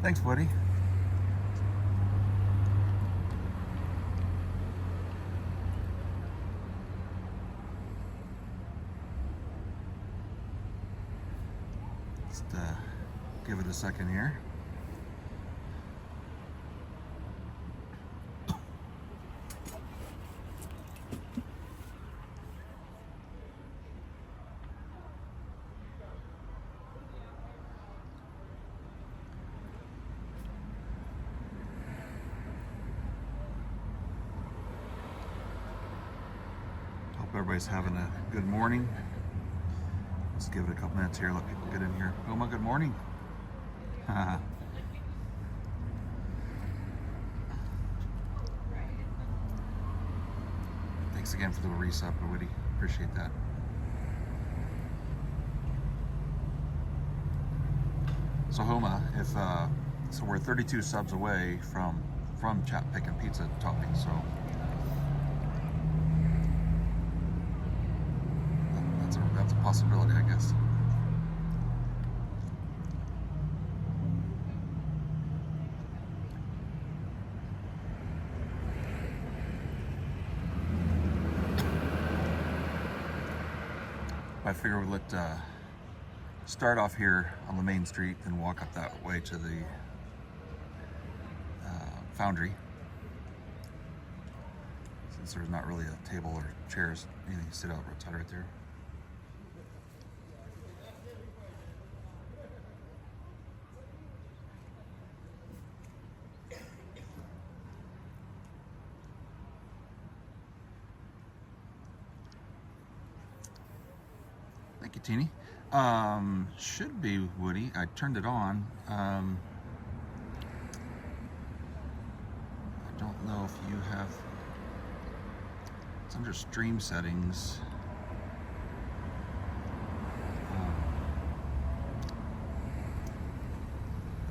Thanks, buddy. Just give it a second here. Hope everybody's having a good morning. Let's give it a couple minutes here, let people get in here. Oma, good morning. Thanks again for the resub, Woody. Appreciate that. So Homa, if so we're 32 subs away from Chat Pick and Pizza topping, so that's a possibility, I guess. I figure we'll start off here on the main street and walk up that way to the Foundry, since there's not really a table or chairs, anything to sit outside right there. Thank you, Teeny. Should be Woody. I turned it on. I don't know if you have. It's under stream settings.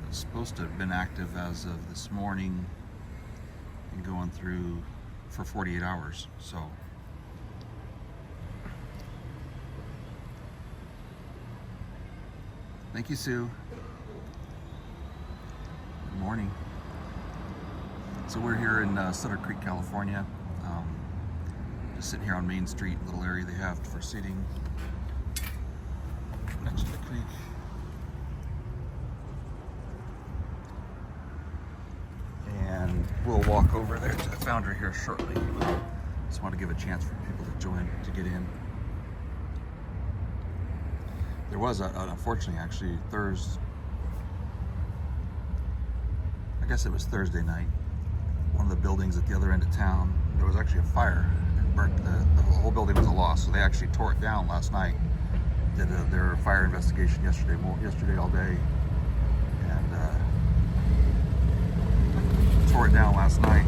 It's supposed to have been active as of this morning and going through for 48 hours. So. Thank you, Sue. Good morning. So we're here in Sutter Creek, California. Just sitting here on Main Street, little area they have for seating next to the creek. And we'll walk over there to the Foundry here shortly. Just want to give a chance for people to join, to get in. There was, unfortunately, actually, I guess it was Thursday night, one of the buildings at the other end of town, there was actually a fire. It burnt, the whole building was a loss, so they actually tore it down last night. Did their fire investigation yesterday all day, and tore it down last night,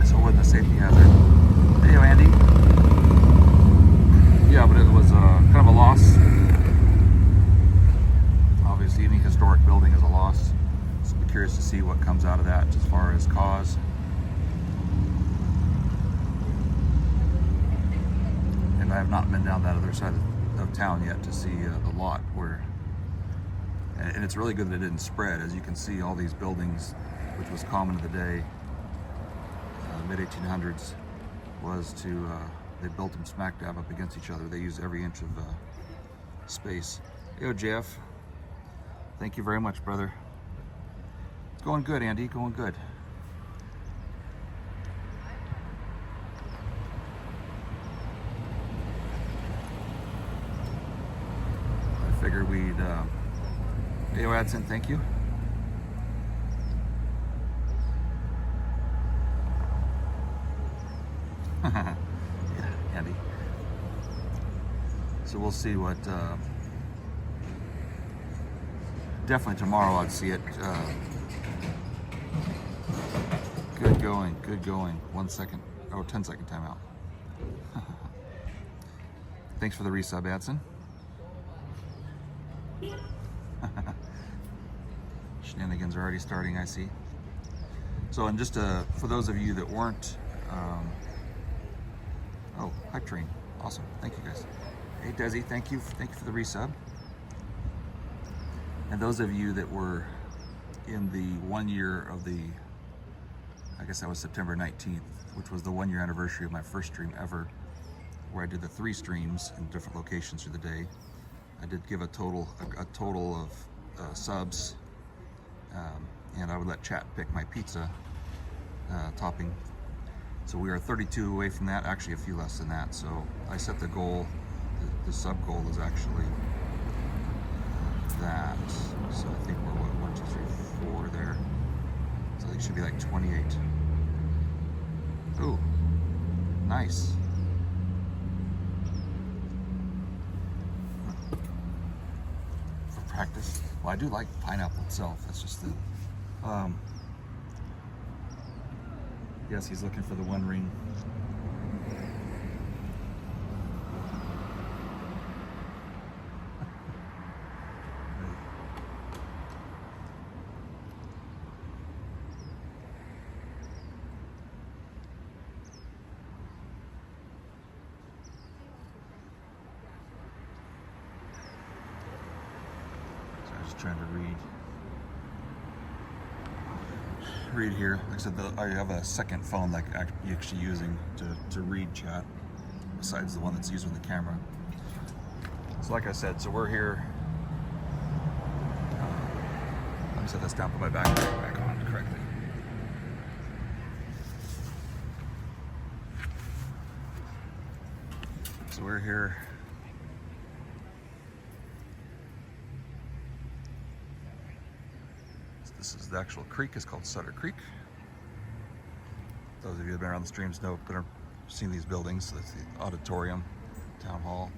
so it wasn't a safety hazard. Hey, Andy. Yeah, but it was kind of a loss. Obviously, any historic building is a loss. So I'll be curious to see what comes out of that as far as cause. And I have not been down that other side of town yet to see the lot where, and it's really good that it didn't spread. As you can see, all these buildings, which was common in the day, mid-1800s, was to, they built them smack dab up against each other. They used every inch of space. Yo, Jeff. Thank you very much, brother. It's going good, Andy, going good. I figured we'd, Dale Adson, thank you. Yeah, Andy. So we'll see what, definitely tomorrow I'd see it. Good going. 1 second, 10-second timeout. Thanks for the resub, Adson. Shenanigans are already starting, I see. So, and just for those of you that weren't, oh, hype train, awesome. Thank you guys. Hey, Desi, thank you for the resub. And those of you that were in the 1 year of the, I guess that was September 19th, which was the 1 year anniversary of my first stream ever, where I did the 3 streams in different locations through the day. I did give a total of subs, and I would let chat pick my pizza topping. So we are 32 away from that, actually a few less than that. So I set the goal, the sub goal is actually that. So I think we're what, 1, 2, 3, 4 there. So it should be like 28. Ooh, nice. For practice. Well, I do like pineapple itself. That's just the. Yes, he's looking for the 1 ring. So I was just trying to read here. Like I said, I have a second phone that you're actually using to read chat, besides the one that's using the camera. So like I said, so we're here. Let me set this down, put my backpack back on correctly. So we're here. This is the actual creek. It's called Sutter Creek. Those of you who have been around the streams know, but have seen these buildings. So that's the auditorium, town hall,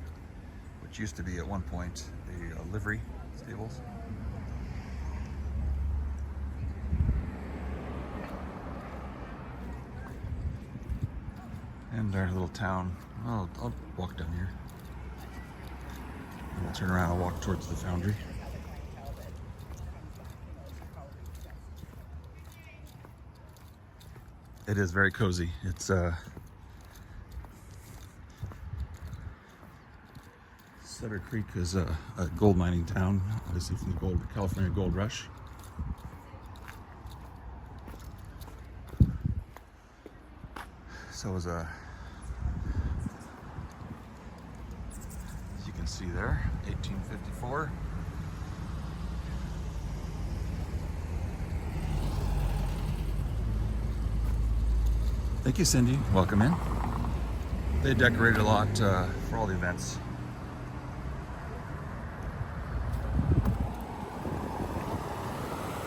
which used to be at one point the livery stables. And our little town. I'll walk down here. And I'll turn around and walk towards the Foundry. It is very cozy. It's Sutter Creek is a gold mining town, obviously from the California Gold Rush. So it was as you can see there, 1854. Thank you, Cindy. Welcome in. They decorated a lot for all the events.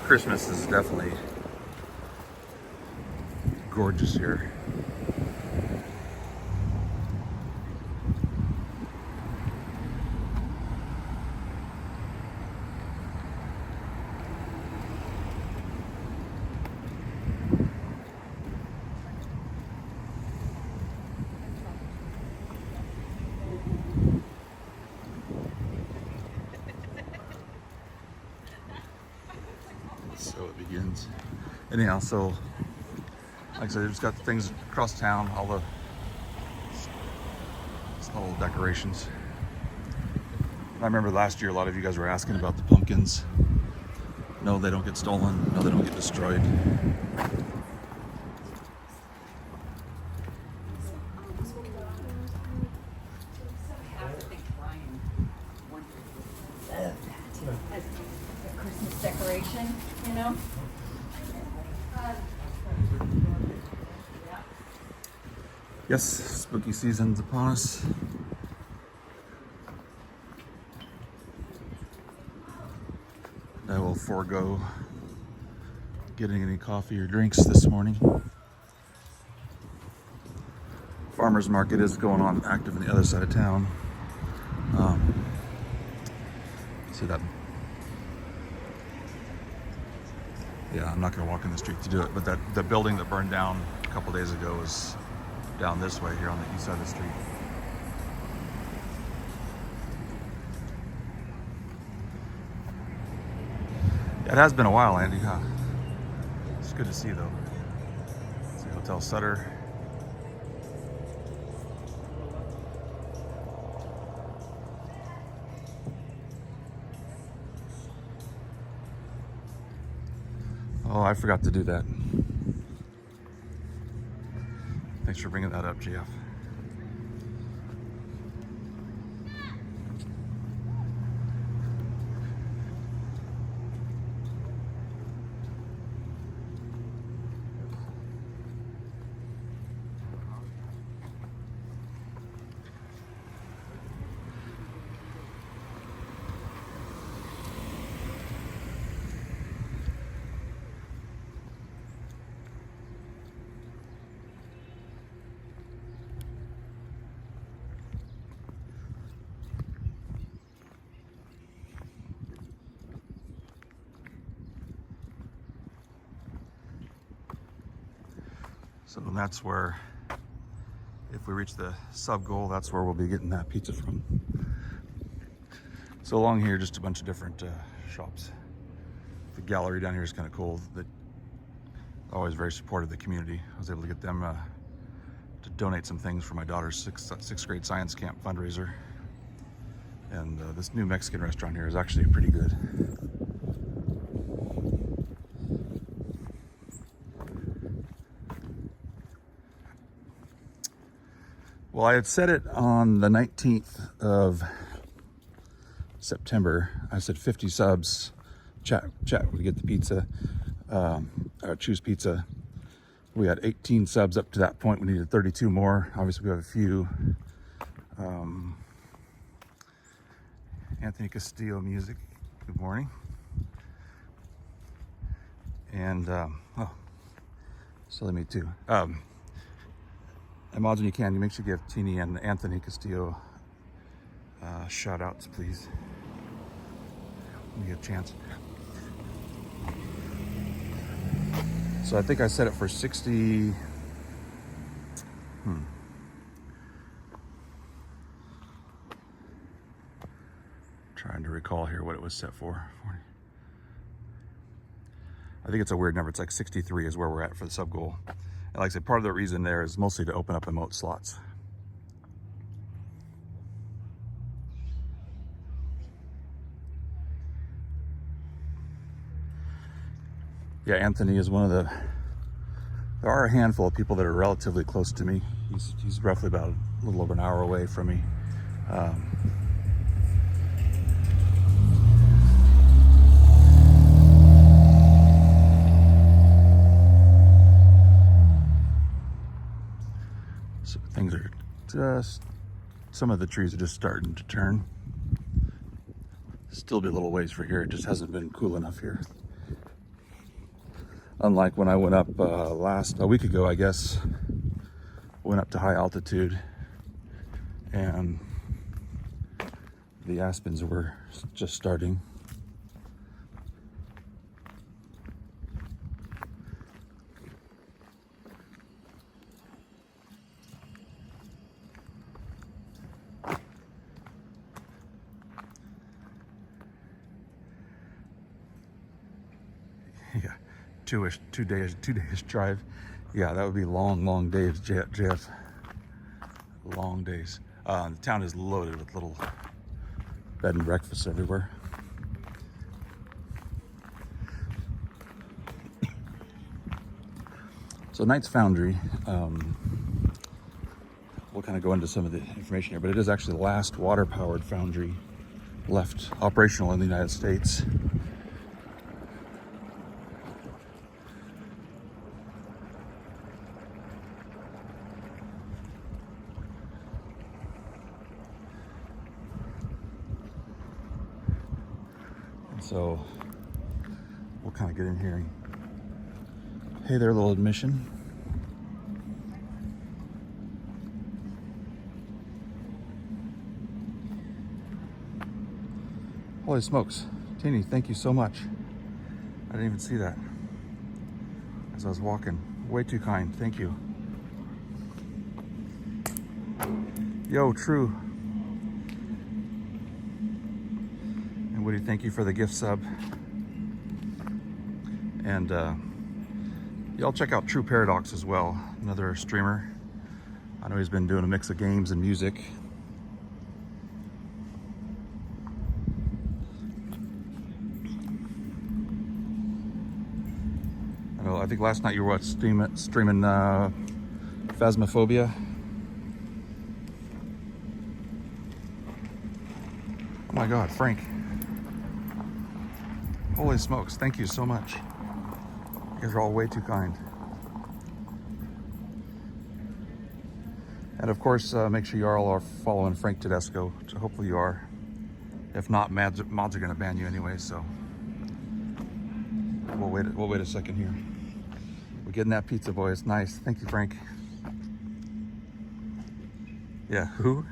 Christmas is definitely gorgeous here. So it begins. Anyhow, so like I said, just got the things across town, all the decorations. I remember last year a lot of you guys were asking about the pumpkins. No, they don't get stolen. No, they don't get destroyed. Christmas decoration, you know? Yes, spooky season's upon us. I will forego getting any coffee or drinks this morning. Farmers market is going on active on the other side of town. See that? Yeah, I'm not going to walk in the street to do it, but the building that burned down a couple days ago is down this way here on the east side of the street. Yeah, it has been a while, Andy, huh? It's good to see, though. It's the Hotel Sutter. Oh, I forgot to do that. Thanks for bringing that up, GF. So that's where, if we reach the sub goal, that's where we'll be getting that pizza from. So along here, just a bunch of different shops. The gallery down here is kind of cool. That always very supportive of the community. I was able to get them to donate some things for my daughter's sixth grade science camp fundraiser. And this new Mexican restaurant here is actually pretty good. Well, I had said it on the 19th of September. I said 50 subs, chat we get the pizza, choose pizza. We had 18 subs up to that point. We needed 32 more. Obviously we have a few. Anthony Castillo music, good morning. And oh, silly me too. Imagine you can, you make sure you give Teeny and Anthony Castillo shout outs, please. When you get a chance. So I think I set it for 60. Trying to recall here what it was set for. 40. I think it's a weird number. It's like 63 is where we're at for the sub goal. And like I said, part of the reason there is mostly to open up emote slots. Yeah, Anthony is one of the, there are a handful of people that are relatively close to me. He's roughly about a little over an hour away from me. So things are just, some of the trees are just starting to turn. Still be a little ways for here. It just hasn't been cool enough here. Unlike when I went up a week ago, I guess, went up to high altitude and the aspens were just starting. Yeah. Two days drive. Yeah, that would be long days, Jeff. Long days. The town is loaded with little bed and breakfasts everywhere. So Knight's Foundry, we'll kind of go into some of the information here, but it is actually the last water-powered foundry left operational in the United States. So we'll kind of get in here and pay their little admission. Holy smokes. Teeny, thank you so much. I didn't even see that as I was walking. Way too kind. Thank you. Yo, True. Woody, thank you for the gift sub. And y'all check out True Paradox as well, another streamer. I know he's been doing a mix of games and music. Well, I think last night you were streaming Phasmophobia. Oh my God, Frank. Holy smokes, thank you so much. You guys are all way too kind. And of course, make sure you all are following Frank Tedesco. Hopefully you are. If not, mods are going to ban you anyway, so we'll wait a second here. We're getting that pizza, boys. Nice. Thank you, Frank. Yeah, who?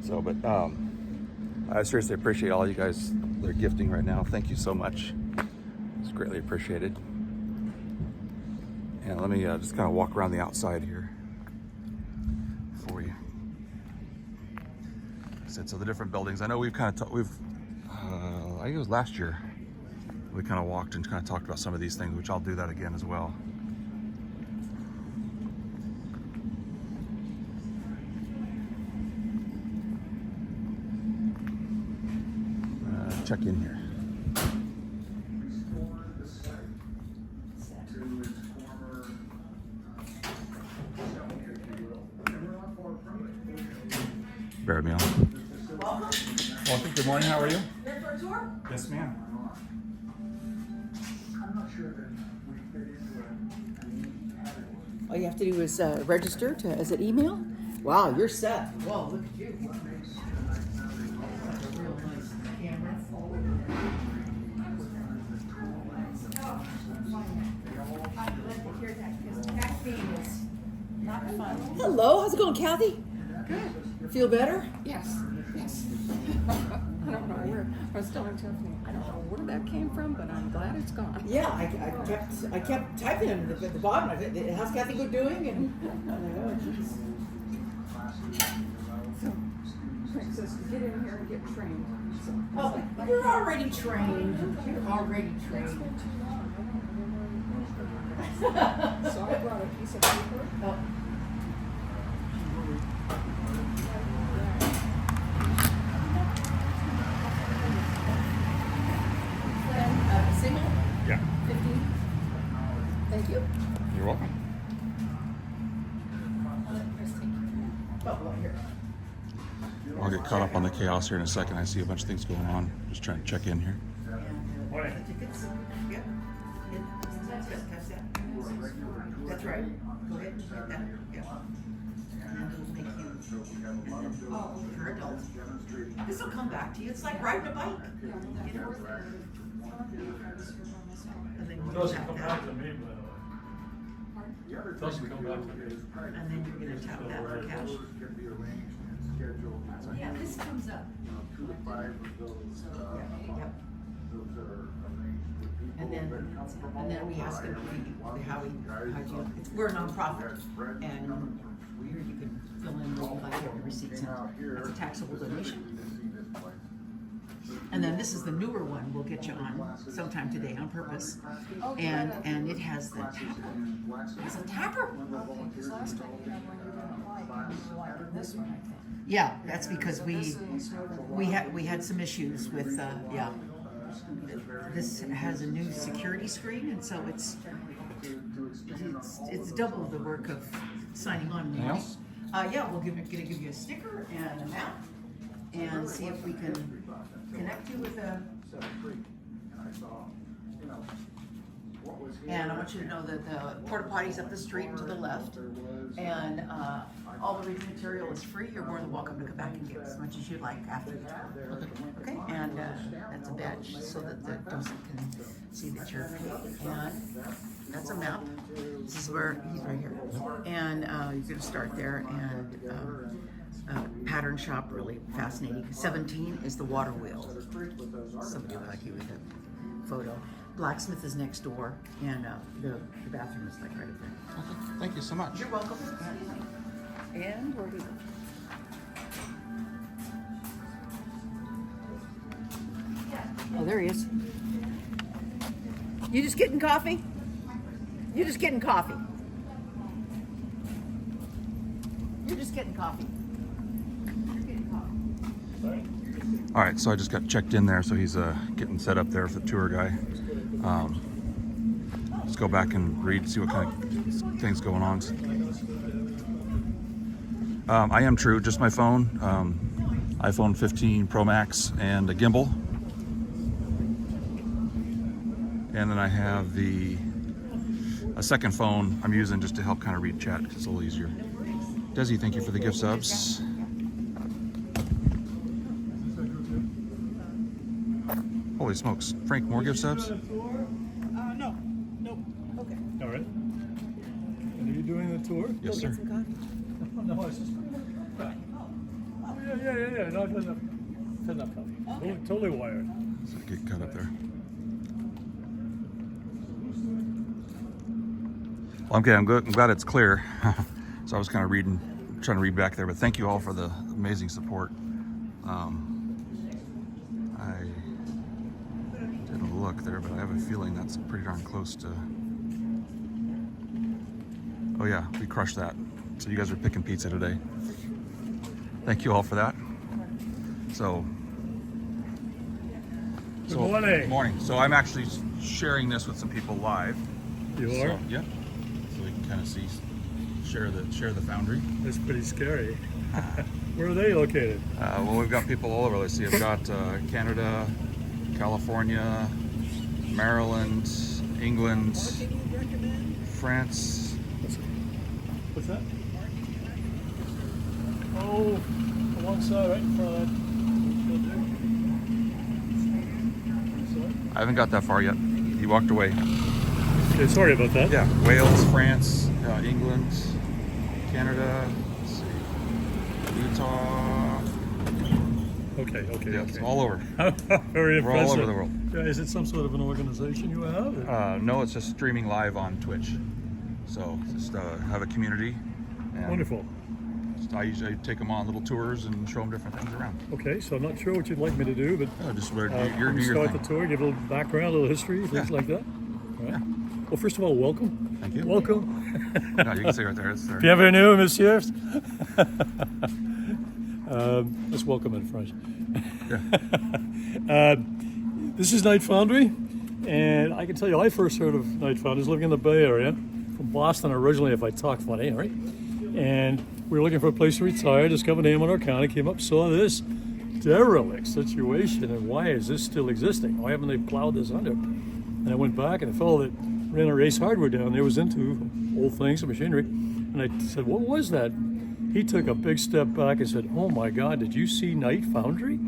So, but I seriously appreciate all you guys that are gifting right now. Thank you so much. It's greatly appreciated. And let me just kind of walk around the outside here for you. So the different buildings. I know we've kind of I think it was last year we kind of walked and kind of talked about some of these things, which I'll do that again as well. Check in here. Bear with me on. Welcome. Good morning. How are you? Here for a tour? Yes, ma'am. All you have to do is register to as an email. Wow, you're set. Whoa, look at you. Real nice camera. Hello, how's it going, Kathy? Good. Feel better? Yes. Yes. I don't know where. I was telling Tiffany, I don't know where that came from, but I'm glad it's gone. Yeah, I kept typing at the bottom of it. How's Kathy doing? And So Frank says to get in here and get trained. So oh, you're already trained. You're already trained. so I brought a piece of paper. Oh. Single? Yeah. 15. Thank you. You're welcome. Oh, well, here. I'll get caught up on the chaos here in a second. I see a bunch of things going on. Just trying to check in here. And tickets. Yep. That's right. Go ahead and get that. Yep. And it'll make you. Oh, for adults. This will come back to you. It's like riding a bike. You know? And then you Doesn't tap come that. back to me, by the way. Doesn't come back to me. And then you're gonna tap that for cash. Yeah, this comes up. Yep. And then we ask them how you. We're a nonprofit, and here you can fill in where you like your receipts, and it's a taxable donation. And then this is the newer one we'll get you on sometime today on purpose, and it has the tapper. It has a tapper. Because last time you had one you didn't like, and you liked this one, I think. Yeah, that's because we had some issues with yeah. This has a new security screen, and so it's double the work of signing on. Anything else? Yeah, we're gonna give you a sticker and a map, and see if we can connect you with a. And I want you to know that the porta potty's up the street and to the left, and all the reading material is free. You're more than welcome to come back and get as much as you'd like after the tour. Okay, and that's a badge so that the docent can see that you're paid. And that's a map. This is where he's right here. And you're gonna start there, and pattern shop, really fascinating. 17 is the water wheel. Somebody will like you with a photo. Blacksmith is next door, and the bathroom is like right up there. Okay. Thank you so much. You're welcome. And where do you go? Oh, there he is. You just getting coffee? You just getting coffee? You're just getting coffee. You're getting coffee. All All right, so I just got checked in there, so he's getting set up there for the tour guy. Let's go back and read, see what kind of things going on. I am true, just my phone, iPhone 15 Pro Max and a gimbal. And then I have a second phone I'm using just to help kind of read chat because it's a little easier. Desi, thank you for the gift subs. Holy smokes. Frank, more gift subs? No. Nope. Okay. All right. And are you doing the tour? Yes, sir. No, it's just. Yeah. No, it's enough coffee. Totally wired. So get cut up there. Well, I'm glad it's clear. So I was kind of trying to read back there, but thank you all for the amazing support. I didn't look there, but I have a feeling that's pretty darn close to. Oh yeah, we crushed that. So you guys are picking pizza today. Thank you all for that. So. Good morning. Good morning. So I'm actually sharing this with some people live. You are? So, yeah. So we can kind of share the Foundry. That's pretty scary. Where are they located? Well, we've got people all over. Let's see. I've got Canada, California, Maryland, England, France. What's that? Oh, alongside, right in front of that. I haven't got that far yet. He walked away. Okay, sorry about that. Yeah, Wales, France, England, Canada, let's see, Utah. Okay. Yes, all over. Very We're all impressive. over the world. Yeah, is it some sort of an organization you have? No, it's just streaming live on Twitch. So just have a community. And Wonderful. I usually take them on little tours and show them different things around. Okay, so I'm not sure what you'd like me to do, but Just where you do your start thing. the tour, give a little background, a little history, things like that. All right. Well, first of all, welcome. Thank you. Welcome. No, you can see right there. It's there. Bienvenue, messieurs. Let's welcome in French. Yeah. This is Night Foundry, and I can tell you, I first heard of Night Foundry. I was living in the Bay Area, from Boston originally, if I talk funny, all right? And we were looking for a place to retire, discovered Amador County, came up, saw this derelict situation, and why is this still existing? Why haven't they plowed this under? And I went back, and the fellow that ran our Ace Hardware down there was into old things, machinery, and I said, what was that? He took a big step back and said, oh my God, did you see Night Foundry?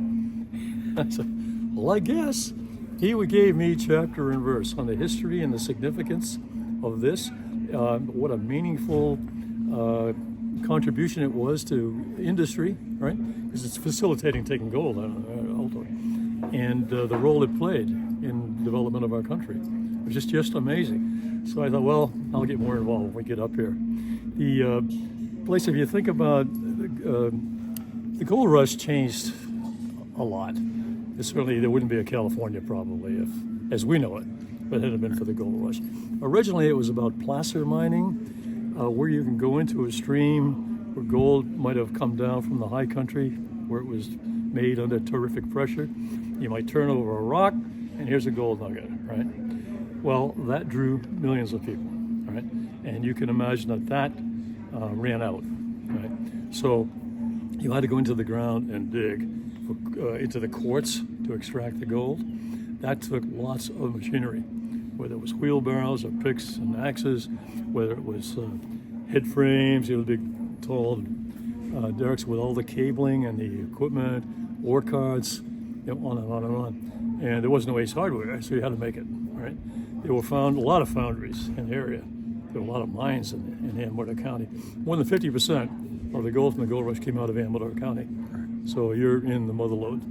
I said, well, I guess. He gave me chapter and verse on the history and the significance of this, what a meaningful contribution it was to industry, right? Because it's facilitating taking gold ultimately, and the role it played in development of our country. It was just amazing. So I thought, well, I'll get more involved when we get up here. The place, if you think about the gold rush, changed a lot. Certainly, there wouldn't be a California probably if, as we know it, if it hadn't been for the gold rush. Originally, it was about placer mining, where you can go into a stream where gold might have come down from the high country, where it was made under terrific pressure. You might turn over a rock, and here's a gold nugget, right? Well, that drew millions of people, right? And you can imagine that ran out, right? So you had to go into the ground and dig into the quartz to extract the gold. That took lots of machinery, whether it was wheelbarrows or picks and axes, whether it was head frames, big, tall derricks with all the cabling and the equipment, ore carts, on and on and on. And there was no Ace Hardware, so you had to make it, right? There were found a lot of foundries in the area. There were a lot of mines in Amador County. More than 50% of the gold from the gold rush came out of Amador County. So you're in the mother lode.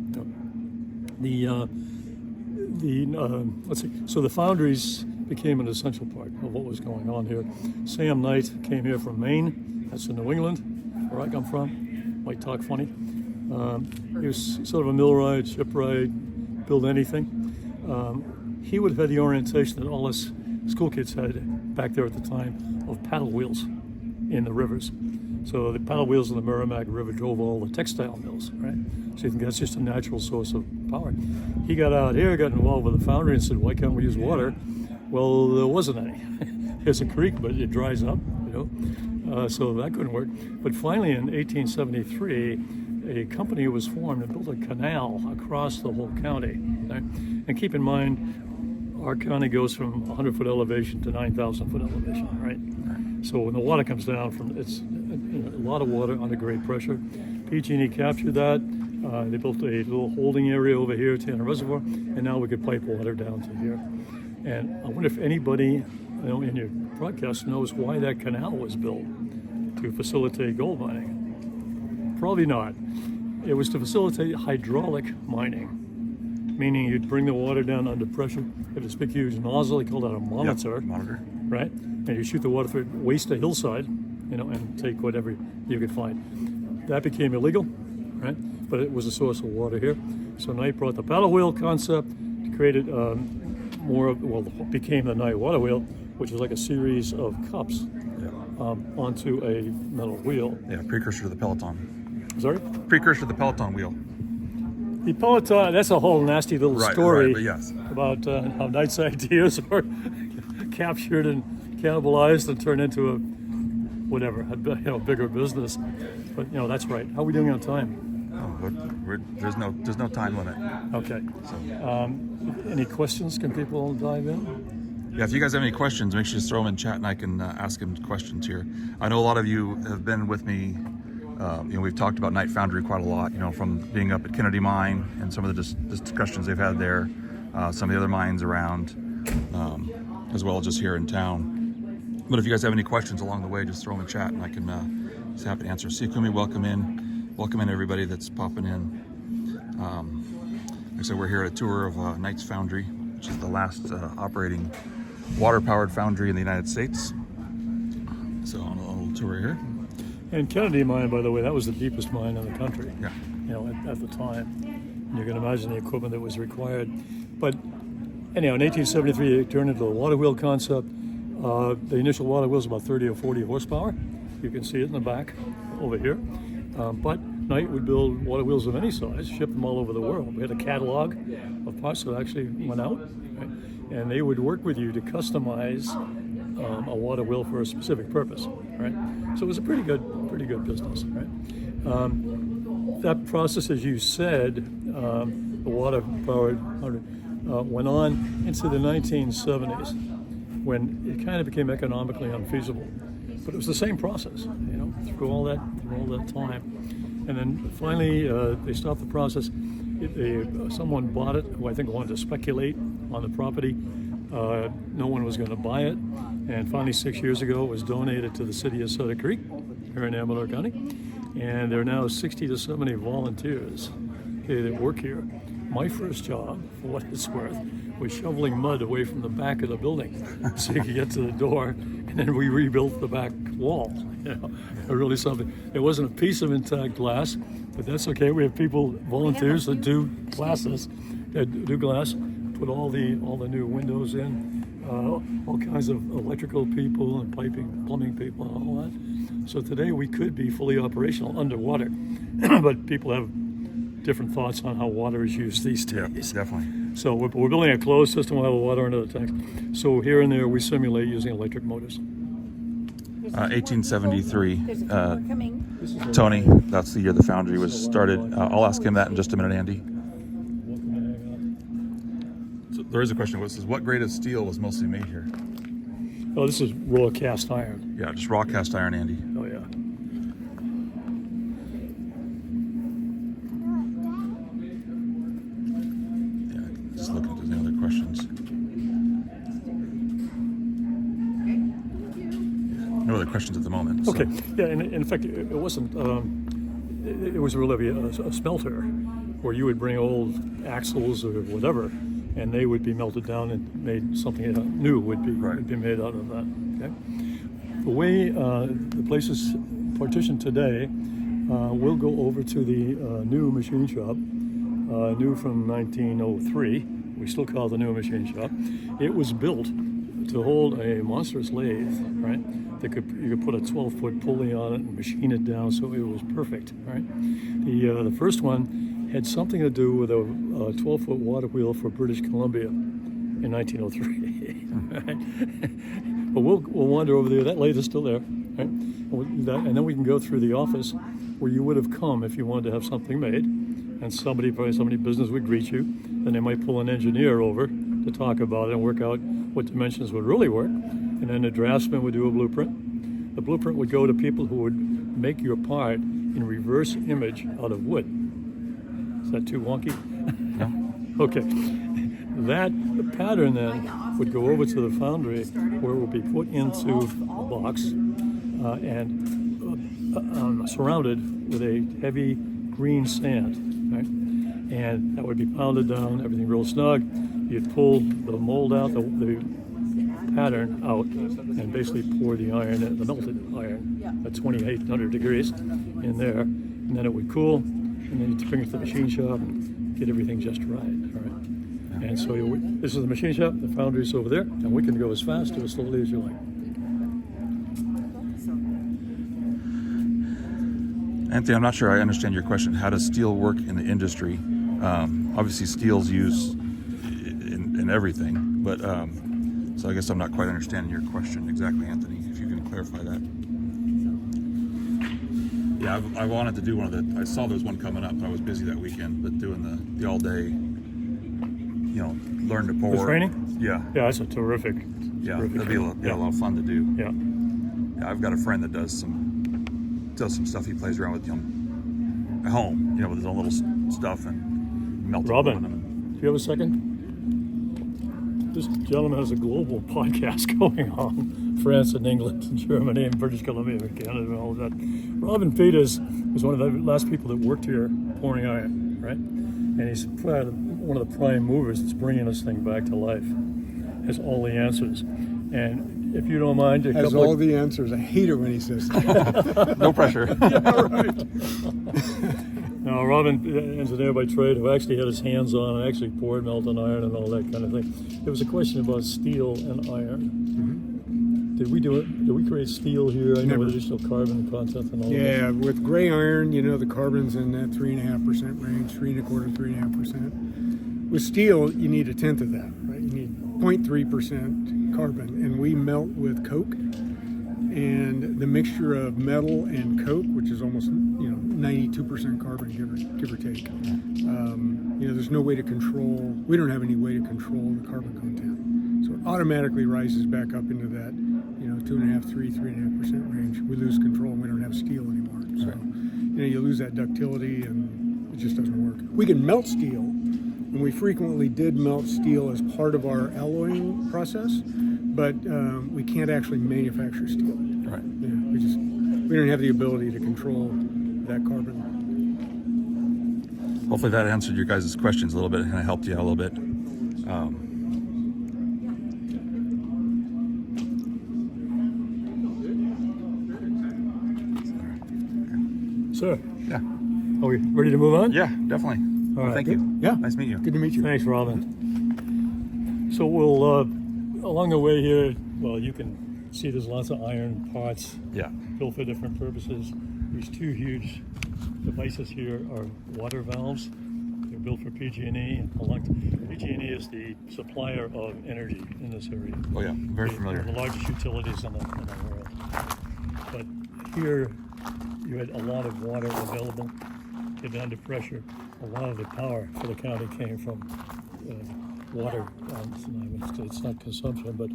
Let's see. So the foundries became an essential part of what was going on here. Sam Knight came here from Maine. That's in New England, where I come from. Might talk funny. He was sort of a millwright, shipwright, build anything. He would have had the orientation that all us school kids had back there at the time of paddle wheels in the rivers. So the paddle wheels in the Merrimack River drove all the textile mills, right? So you think that's just a natural source of power. He got out here, got involved with the Foundry and said, why can't we use water? Well, there wasn't any. There's a creek, but it dries up, so that couldn't work. But finally in 1873, a company was formed and built a canal across the whole county. Right? And keep in mind, our county goes from 100-foot elevation to 9,000-foot elevation, right? So when the water comes down it's a lot of water under great pressure. PG&E captured that. They built a little holding area over here to the reservoir, and now we could pipe water down to here. And I wonder if anybody in your broadcast knows why that canal was built to facilitate gold mining. Probably not. It was to facilitate hydraulic mining, meaning you'd bring the water down under pressure. You have this big, huge nozzle. They call that a monitor. Yep, monitor. Right? And you shoot the water through it, waste a hillside, and take whatever you could find. That became illegal, right? But it was a source of water here. So Knight brought the paddle wheel concept, created became the Knight water wheel, which is like a series of cups onto a metal wheel. Yeah, precursor to the Peloton. Sorry? Precursor to the Peloton wheel. The Peloton, that's a whole nasty little story right, but yes. about how Knight's ideas were captured and cannibalized and turned into a bigger business. But that's right. How are we doing on time? There's no time limit. Okay. So, any questions? Can people dive in? Yeah, if you guys have any questions, make sure you throw them in chat and I can ask them questions here. I know a lot of you have been with me. We've talked about Knight Foundry quite a lot, from being up at Kennedy Mine and some of the discussions they've had there, some of the other mines around, as well as just here in town. But if you guys have any questions along the way, just throw them in chat and I can just happy to answer. See Kumi, welcome in everybody that's popping in. Like I said, we're here at a tour of Knight's Foundry, which is the last operating water-powered foundry in the United States. So on a little tour here. And Kennedy Mine, by the way, that was the deepest mine in the country. Yeah. At the time. And you can imagine the equipment that was required. But anyhow, in 1873, it turned into the water wheel concept. The initial water wheel was about 30 or 40 horsepower. You can see it in the back over here. But Knight would build water wheels of any size, ship them all over the world. We had a catalog of parts that actually went out, right? And they would work with you to customize a water wheel for a specific purpose, right? So it was a pretty good business, right? That process, as you said, the water-powered went on into the 1970s, when it kind of became economically unfeasible. But it was the same process, through all that time. And then finally, they stopped the process. Someone bought it who I think wanted to speculate on the property. No one was going to buy it. And finally, 6 years ago, it was donated to the city of Sutter Creek here in Amador County. And there are now 60 to 70 volunteers that work here. My first job, for what it's worth, was shoveling mud away from the back of the building so you could get to the door, and then we rebuilt the back wall. Really something. It wasn't a piece of intact glass, but that's okay. We have volunteers that do glasses, that do glass, put all the new windows in, all kinds of electrical people and piping, plumbing people and all that. So today we could be fully operational underwater, but people have different thoughts on how water is used these days. Yeah, definitely. So we're building a closed system. We'll have water under the tanks. So here and there we simulate using electric motors. 1873. Tony, that's the year the foundry was started. I'll ask him that in just a minute, Andy. So there is a question. It says, what grade of steel was mostly made here? Oh, this is raw cast iron. Yeah, just raw cast iron, Andy. Oh, yeah. Just looking if there's any other questions. No other questions at the moment. So. Okay. Yeah, and in fact, it wasn't. It was really a smelter where you would bring old axles or whatever, and they would be melted down and made something new would be made out of that. Okay. The way the place is partitioned today, we'll go over to the new machine shop. New from 1903. We still call it the new machine shop. It was built to hold a monstrous lathe, right? You could put a 12-foot pulley on it and machine it down so it was perfect, right? The first one had something to do with a 12-foot water wheel for British Columbia in 1903. Right? But we'll wander over there. That lathe is still there, right? And then we can go through the office where you would have come if you wanted to have something made, and somebody business would greet you, and they might pull an engineer over to talk about it and work out what dimensions would really work, and then the draftsman would do a blueprint. The blueprint would go to people who would make your part in reverse image out of wood. Is that too wonky? No. Okay. That pattern then would go over to the foundry where it would be put into a box and surrounded with a heavy green sand, right? And that would be pounded down, everything real snug. You'd pull the mold out, the pattern out, and basically pour the iron, the melted iron, at 2,800 degrees in there, and then it would cool, and then you'd bring it to the machine shop and get everything just right, all right? And so this is the machine shop, the foundry's over there, and we can go as fast or as slowly as you like. Anthony, I'm not sure I understand your question. How does steel work in the industry? Obviously, steel's used in everything, but so I guess I'm not quite understanding your question exactly, Anthony. If you can clarify that. Yeah, I wanted to do one of the. I saw there was one coming up, but I was busy that weekend. But doing the all day, learn to pour. The training? Yeah. Yeah, that's a terrific. Yeah, terrific that'd be a lot of fun to do. Yeah. Yeah, I've got a friend that does some stuff. He plays around with at home, with his own little stuff and melting. Robin, them. do you have a second? This gentleman has a global podcast going on. France and England and Germany and British Columbia and Canada and all of that. Robin Peters was one of the last people that worked here pouring iron, right? And he's one of the prime movers that's bringing this thing back to life. Has all the answers. And if you don't mind, has all the answers. I hate it when he says that. No pressure. Yeah, right. Now, Robin, engineer by trade, who actually had his hands on and actually poured melted iron and all that kind of thing. There was a question about steel and iron. Mm-hmm. Did we do it? Did we create steel here? I know with additional carbon content and all that. Yeah, with gray iron, the carbon's in that 3.5% range, 3.25%, 3.5%. With steel, you need a tenth of that, right? You need 0.3% carbon, and we melt with coke. And the mixture of metal and coke, which is almost 92% carbon, give or take. There's no way to control. We don't have any way to control the carbon content, so it automatically rises back up into that 2.5%, 3.5% range. We lose control, and we don't have steel anymore. So you lose that ductility, and it just doesn't work. We can melt steel, and we frequently did melt steel as part of our alloying process. But we can't actually manufacture steel. Right. Yeah, we don't have the ability to control that carbon. Hopefully that answered your guys' questions a little bit and kind of helped you out a little bit. Sir, Yeah. are we ready to move on? Yeah, definitely. All right. Thank you. Yeah. Nice to meet you. Good to meet you. Thanks, Robin. So we'll, along the way here, you can see there's lots of iron parts Yeah. built for different purposes. These two huge devices here are water valves. They're built for PG&E. PG&E is the supplier of energy in this area. Oh yeah, very familiar. One of the largest utilities in the world. But here, you had a lot of water available. Get under pressure. A lot of the power for the county came from water. It's not consumption, but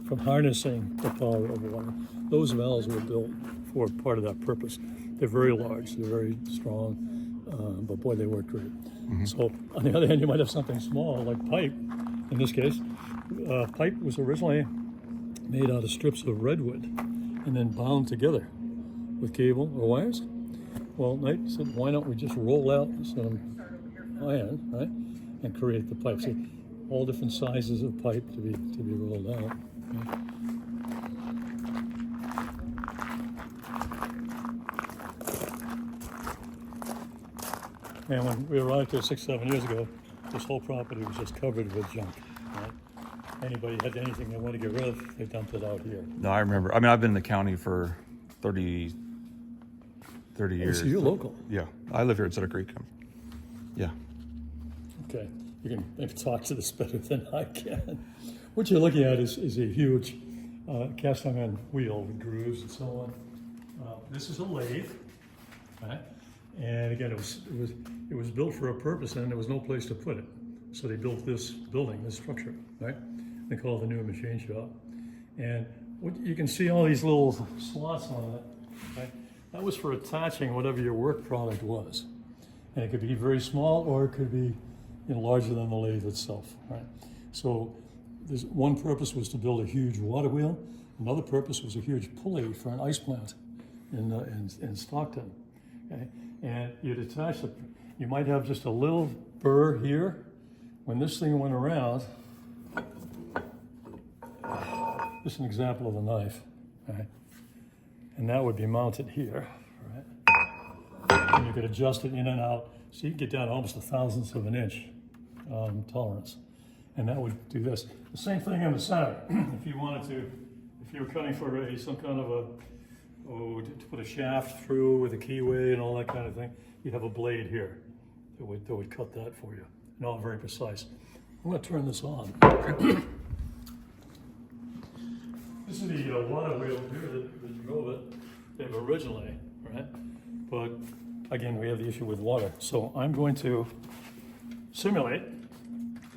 from harnessing the power of water. Those valves were built for part of that purpose. They're very large. They're very strong. But boy, they work great. Mm-hmm. So on the other hand, you might have something small like pipe. In this case, pipe was originally made out of strips of redwood and then bound together with cable or wires. Well, Knight said, why don't we just roll out some iron, right, and create the pipe? See, all different sizes of pipe to be rolled out. Okay. And when we arrived here 6-7 years ago, this whole property was just covered with junk, right? anybody had anything they want to get rid of, they dumped it out here. No, I remember. I mean, I've been in the county for 30 years. So you're local. Yeah, I live here in Sutter Creek. Yeah. Okay, you can maybe talk to this better than I can. What you're looking at is a huge cast iron wheel with grooves and so on. This is a lathe, right? And again, it was built for a purpose, and there was no place to put it. So they built this building, this structure, right? They call it the new machine shop. And what, you can see all these little slots on it, right? That was for attaching whatever your work product was. And it could be very small, or it could be larger than the lathe itself, right? So there's one purpose was to build a huge water wheel. Another purpose was a huge pulley for an ice plant in Stockton. Okay? And you'd attach you might have just a little burr here. When this thing went around, this is an example of a knife, okay? And that would be mounted here, right? And you could adjust it in and out, so you can get down to almost 1/1000th of an inch tolerance. And that would do this. The same thing in the center. If you wanted to, if you were cutting for some kind of to put a shaft through with a keyway and all that kind of thing, you'd have a blade here that would cut that for you. And all very precise. I'm going to turn this on. This is the water wheel here that drove it originally, right? But again, we have the issue with water. So I'm going to simulate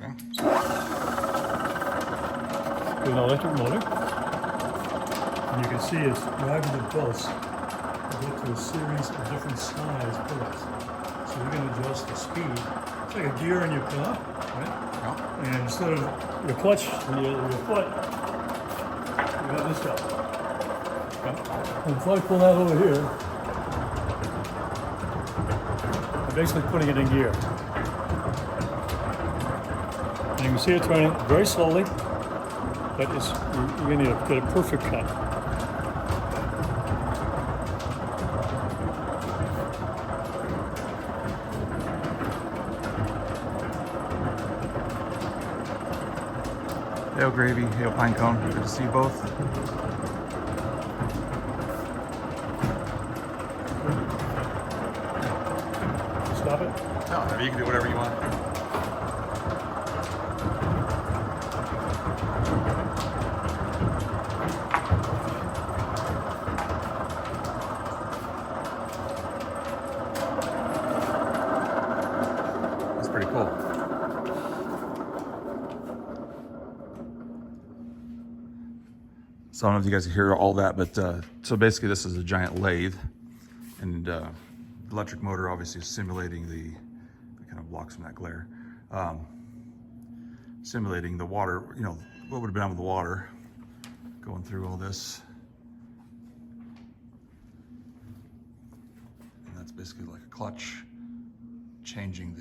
Okay. with an electric motor. And you can see it's driving the belts up to a series of different size pulleys. So you can adjust the speed. It's like a gear in your car, right? Yeah. And instead of your clutch and your foot, you have this guy. Okay? And if I pull that over here, I'm basically putting it in gear. And you can see it turning very slowly, but you're going to get a perfect cut. Hail Gravy, Hail Pinecone. Good to see you both. Stop it. No, you can do whatever you want. That's pretty cool. So I don't know if you guys can hear all that, but so basically this is a giant lathe, and the electric motor obviously is simulating it kind of blocks from that glare, simulating the water, what would have been on with the water going through all this. And that's basically like a clutch, changing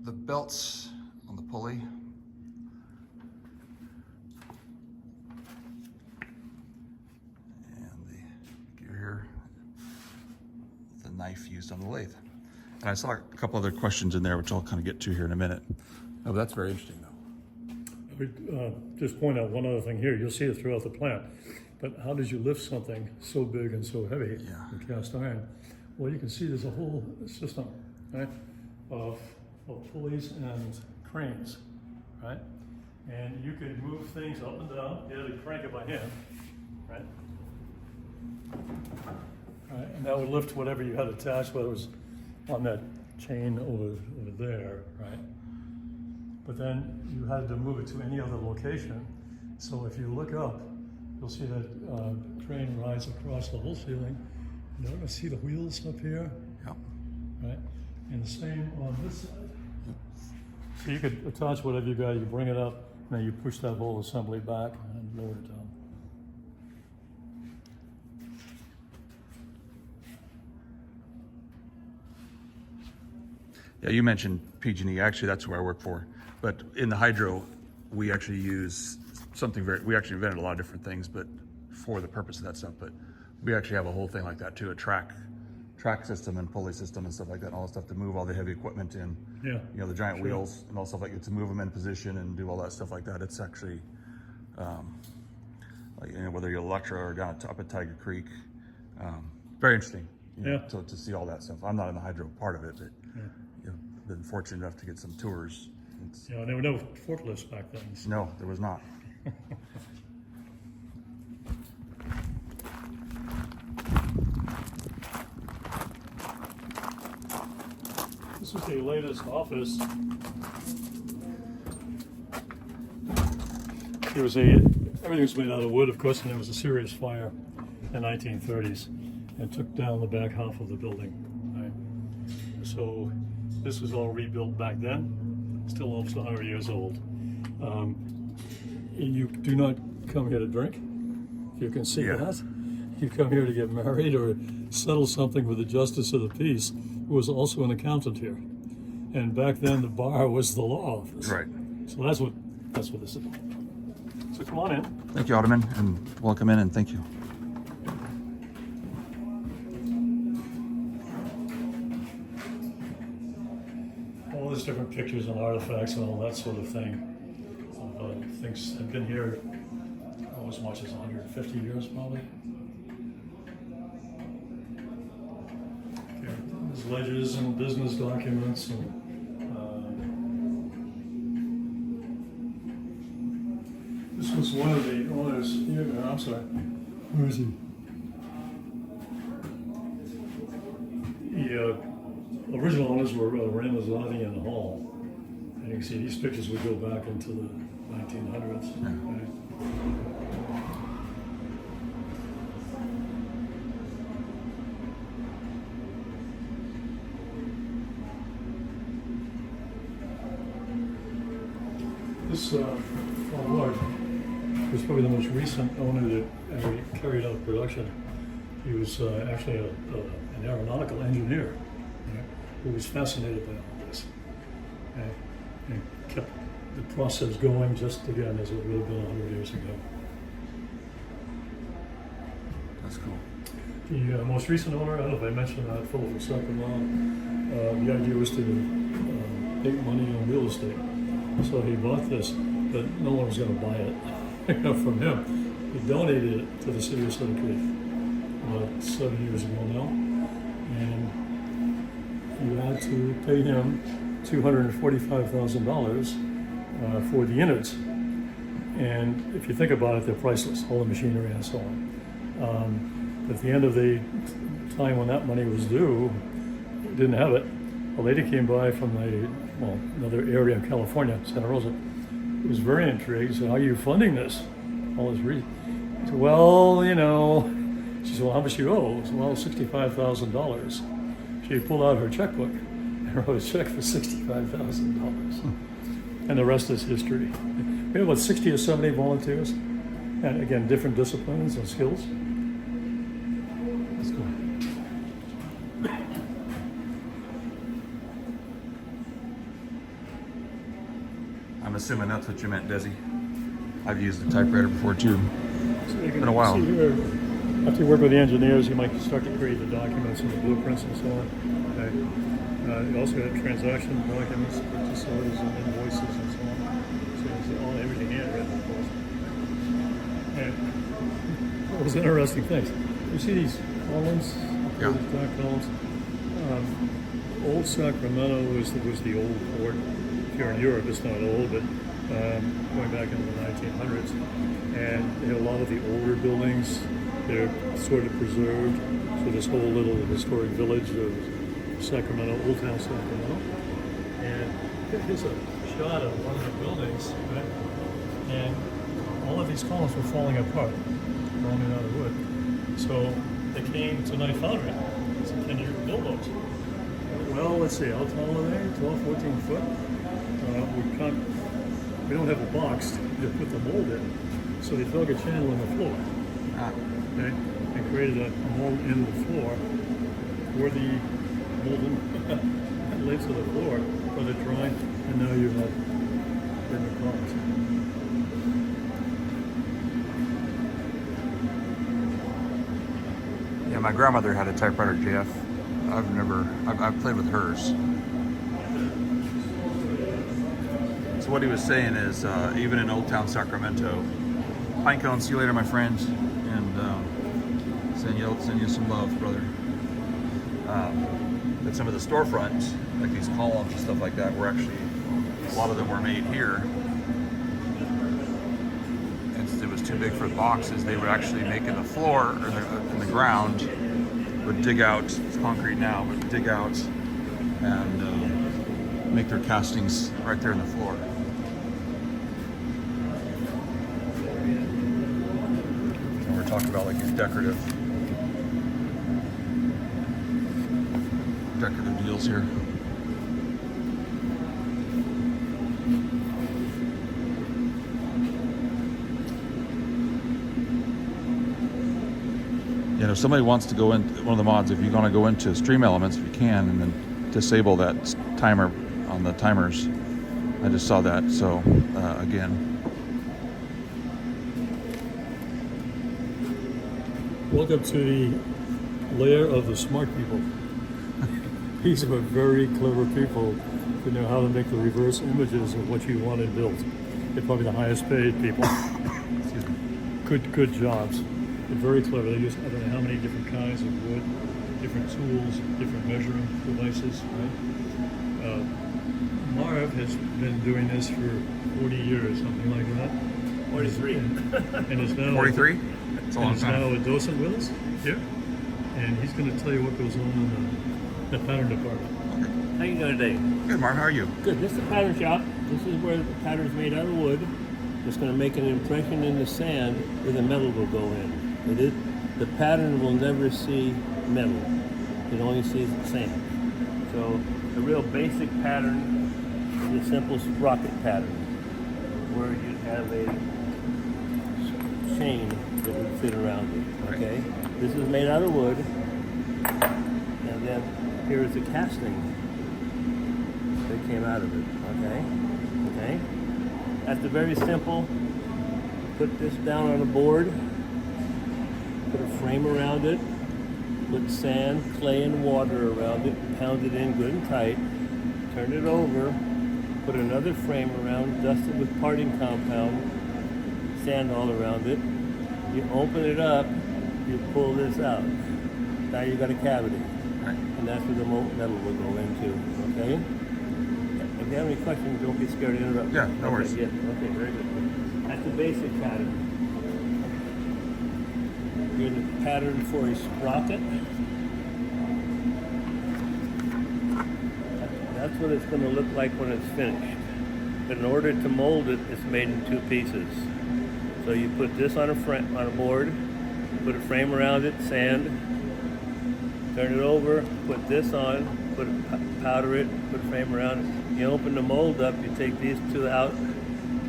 the belts on the pulley. Knife used on the lathe. And I saw a couple other questions in there, which I'll kind of get to here in a minute. Oh, that's very interesting, though. I would just point out one other thing here. You'll see it throughout the plant. But how did you lift something so big and so heavy in cast iron? Well, you can see there's a whole system, right, of pulleys and cranes, right? And you could move things up and down. You had to crank it by hand, right? Right, and that would lift whatever you had attached, whether it was on that chain over there, right? But then you had to move it to any other location. So if you look up, you'll see that crane rides across the whole ceiling. You're going to see the wheels up here, Yep. right? And the same on this side. So you could attach whatever you got, you bring it up, and then you push that whole assembly back and lower it down. Yeah, you mentioned PG&E. Actually, that's where I work for. But in the hydro, we actually use something we actually invented a lot of different things, but for the purpose of that stuff. But we actually have a whole thing like that too, a track track system and pulley system and stuff like that, and all the stuff to move all the heavy equipment in. Yeah. You know, the giant wheels and all stuff like that, to move them in position and do all that stuff like that. It's actually, like, you know, whether you're Electra or down up at Tiger Creek, very interesting. You know, to see all that stuff. I'm not in the hydro part of it, but you know, been fortunate enough to get some tours. Yeah, there were no forklifts back then. So. No, there was not. This is the latest office. Everything was made out of wood, of course, and there was a serious fire in the 1930s and took down the back half of the building. Right? So this was all rebuilt back then, still almost 100 years old. You do not come here to drink, if you can see that. You come here to get married or settle something with the justice of the peace, who was also an accountant here. And back then the bar was the law office. Right. So that's what this is. So come on in. Thank you, Alderman, and welcome in, and thank you. All these different pictures and artifacts and all that sort of thing. Things have been here as much as 150 years probably. Okay. There's ledgers and business documents and this was one of the owners here. I'm sorry. Who is he? The original owners were Ramazzotti and Hall. And you can see these pictures would go back into the 1900s. Yeah. Right? This Lord was probably the most recent owner that ever carried out production. He was actually an aeronautical engineer, right, who was fascinated by all this, and kept the process going just again as it would have been 100 years ago. That's cool. The most recent owner, I don't know if I mentioned that, fellow from Sacramento, the idea was to make money on real estate. So he bought this, but no one was going to buy it from him. He donated it to the city of Sutter Creek about 7 years ago now. And you had to pay him $245,000 for the innards. And if you think about it, they're priceless, all the machinery and so on. At the end of the time when that money was due, didn't have it. A lady came by from another area of California, Santa Rosa. He was very intrigued. He said, "How are you funding this? All this reason?" I said, "Well, you know." She said, "Well, how much do you owe?" I said, "Well, $65,000. She pulled out her checkbook and wrote a check for $65,000. And the rest is history. We have about 60 or 70 volunteers, and again, different disciplines and skills. Let's go. I'm assuming that's what you meant, Desi. I've used the typewriter before too. So you can Been a while. see here, after you work with the engineers, you might start to create the documents and the blueprints and so on. Okay. You also have transaction documents, purchase orders and invoices and so on. So it's all everything handwritten, of course. And those interesting things. You see these columns? Yeah. These dark columns. Old Sacramento was the old port. If you're in Europe, it's not old, but going back into the 1900s. And they have a lot of the older buildings. They're sort of preserved. So this whole little historic village of Sacramento, Old Town Sacramento. And here's a shot of one of the buildings, right? And all of these columns were falling apart, all made out of wood. So they came to Foundry. So can you build those? Well, let's see, how tall are they? 12, 14 foot? We don't have a box to put the mold in. So they dug a channel in the floor. Okay, and created a mold in the floor for the molten laid to the floor for the drying, and now you have different colors. Yeah, my grandmother had a typewriter, JF. I've played with hers. So what he was saying is, even in Old Town Sacramento, Pinecone, see you later, my friend, and send you some love, brother. That some of the storefronts, like these columns and stuff like that, were actually, a lot of them were made here. And since it was too big for the boxes, they would actually make in the floor or in the ground, would dig out, it's concrete now, but dig out and make their castings right there in the floor. And we're talking about like these decorative deals here. You know, if somebody wants to go in, one of the mods, if you're going to go into Stream Elements, if you can, and then disable that timer on the timers. I just saw that, so again. Welcome to the lair of the smart people. These are very clever people who know how to make the reverse images of what you want to build. They're probably the highest paid people. Excuse me. Good jobs. They're very clever. They use I don't know how many different kinds of wood, different tools, different measuring devices, right? Marv has been doing this for 40 years, something like that. 43. And is now 43? It's a long and is now time. a docent with us here. And he's going to tell you what goes on in the pattern department. How you doing today? Good, Marv, how are you? Good. This is the pattern shop. This is where the pattern's made out of wood. It's going to make an impression in the sand where the metal will go in. The pattern will never see metal. It only sees sand. So the real basic pattern is a simple sprocket pattern where you have a chain that would fit around it. Okay? This is made out of wood. And then here is the casting that came out of it. Okay? That's the very simple. Put this down on a board. Put a frame around it, put sand, clay, and water around it, pound it in good and tight, turn it over, put another frame around, dust it with parting compound, sand all around it. You open it up, you pull this out. Now you've got a cavity. And that's where the molten metal will go into, okay? If you have any questions, don't be scared to interrupt. Yeah, no worries. Okay, okay, very good. That's the basic pattern. Here's a pattern for a sprocket. That's what it's going to look like when it's finished. But in order to mold it, it's made in two pieces. So you put this on a board, put a frame around it, sand, turn it over, put this on, powder it, put a frame around it. You open the mold up, you take these two out,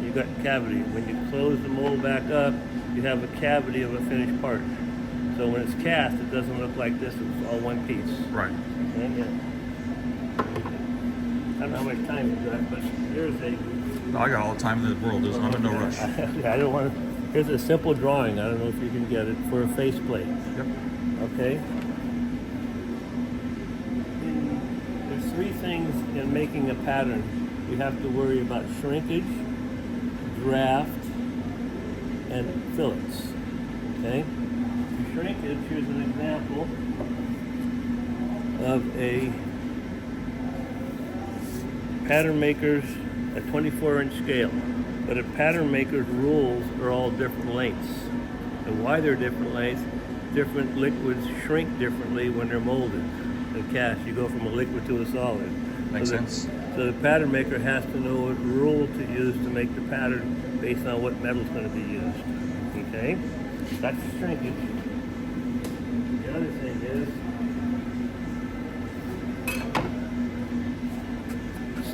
you got cavity. When you close the mold back up, you have a cavity of a finished part. So when it's cast, it doesn't look like this, it's all one piece. Right. And, I don't know how much time you've got, but here's a... No, I got all the time in the world. I'm in no rush. I don't want to... Here's a simple drawing, I don't know if you can get it, for a faceplate. Yep. Okay? There's three things in making a pattern. You have to worry about shrinkage, draft, and fillets. Okay? Shrinkage, here's an example of a pattern maker's a 24-inch scale. But a pattern maker's rules are all different lengths. And why they're different lengths, different liquids shrink differently when they're molded. The cast, you go from a liquid to a solid. Makes sense. So the pattern maker has to know what rule to use to make the pattern based on what metal's going to be used. Okay? That's the shrinkage. The other thing is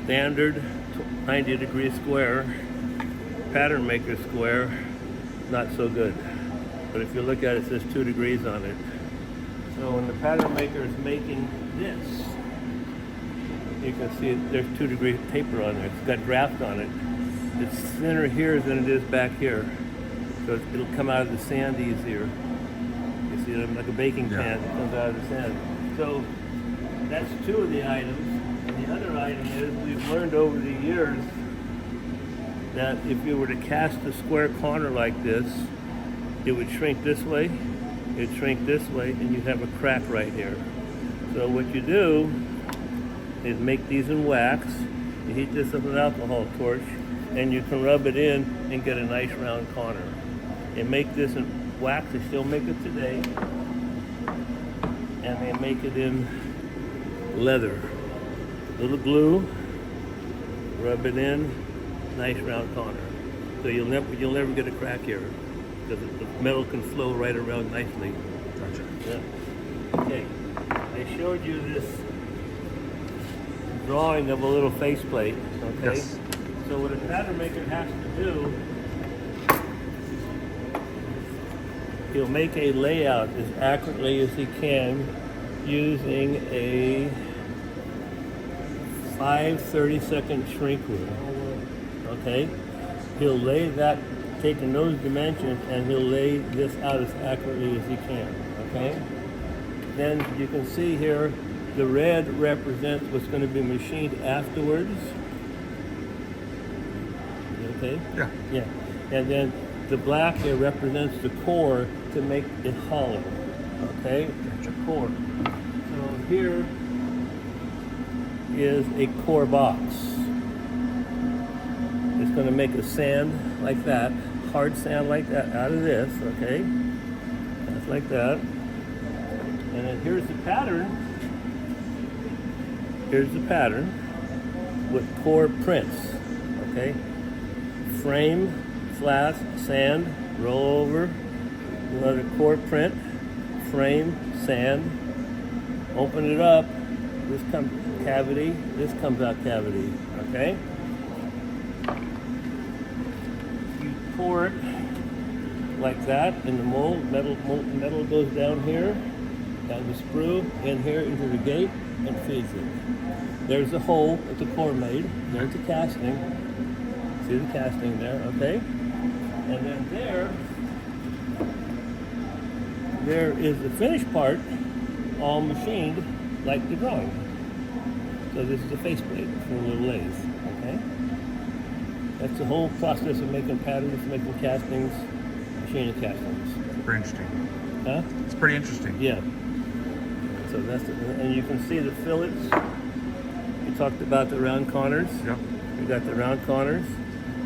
standard 90-degree square, pattern maker square, not so good. But if you look at it, it says 2 degrees on it. So when the pattern maker is making this, you can see there's 2-degree paper on there. It's got draft on it. It's thinner here than it is back here. So it'll come out of the sand easier. You see it like a baking pan that comes out of the sand. So that's two of the items. And the other item is we've learned over the years that if you were to cast a square corner like this, it would shrink this way, it'd shrink this way, and you'd have a crack right here. So what you do is make these in wax, you heat this with an alcohol torch, and you can rub it in and get a nice round corner. And make this in wax, they still make it today, and they make it in leather. Little glue, rub it in, nice round corner. So you'll never get a crack here because the metal can flow right around nicely. Gotcha. Yeah. Okay, I showed you this drawing of a little faceplate. Okay. Yes. So what a pattern maker has to do, he'll make a layout as accurately as he can using a 5 30-second shrink rule. Okay? He'll lay that, taking those dimensions, and he'll lay this out as accurately as he can. Okay? Then you can see here, the red represents what's going to be machined afterwards. Okay? Yeah. Yeah. And then the black here represents the core to make it hollow. Okay? The core. So here is a core box. It's going to make a sand like that, hard sand like that out of this, okay? That's like that. And then here's the pattern. Here's the pattern with core prints, okay? Frame, flash, sand, roll over, another core print, frame, sand, open it up, this comes cavity, this comes out cavity, okay? You pour it like that in the mold, metal goes down here, down the sprue, in here into the gate, and feeds it. There's the hole that the core made, there's the casting, see the casting there, okay? And then there is the finished part, all machined like the drawing. So this is the faceplate for a little lathe, okay? That's the whole process of making patterns, making castings, machining castings. Very interesting. Huh? It's pretty interesting. Yeah. So that's it. And you can see the fillets. We talked about the round corners. Yep. We got the round corners.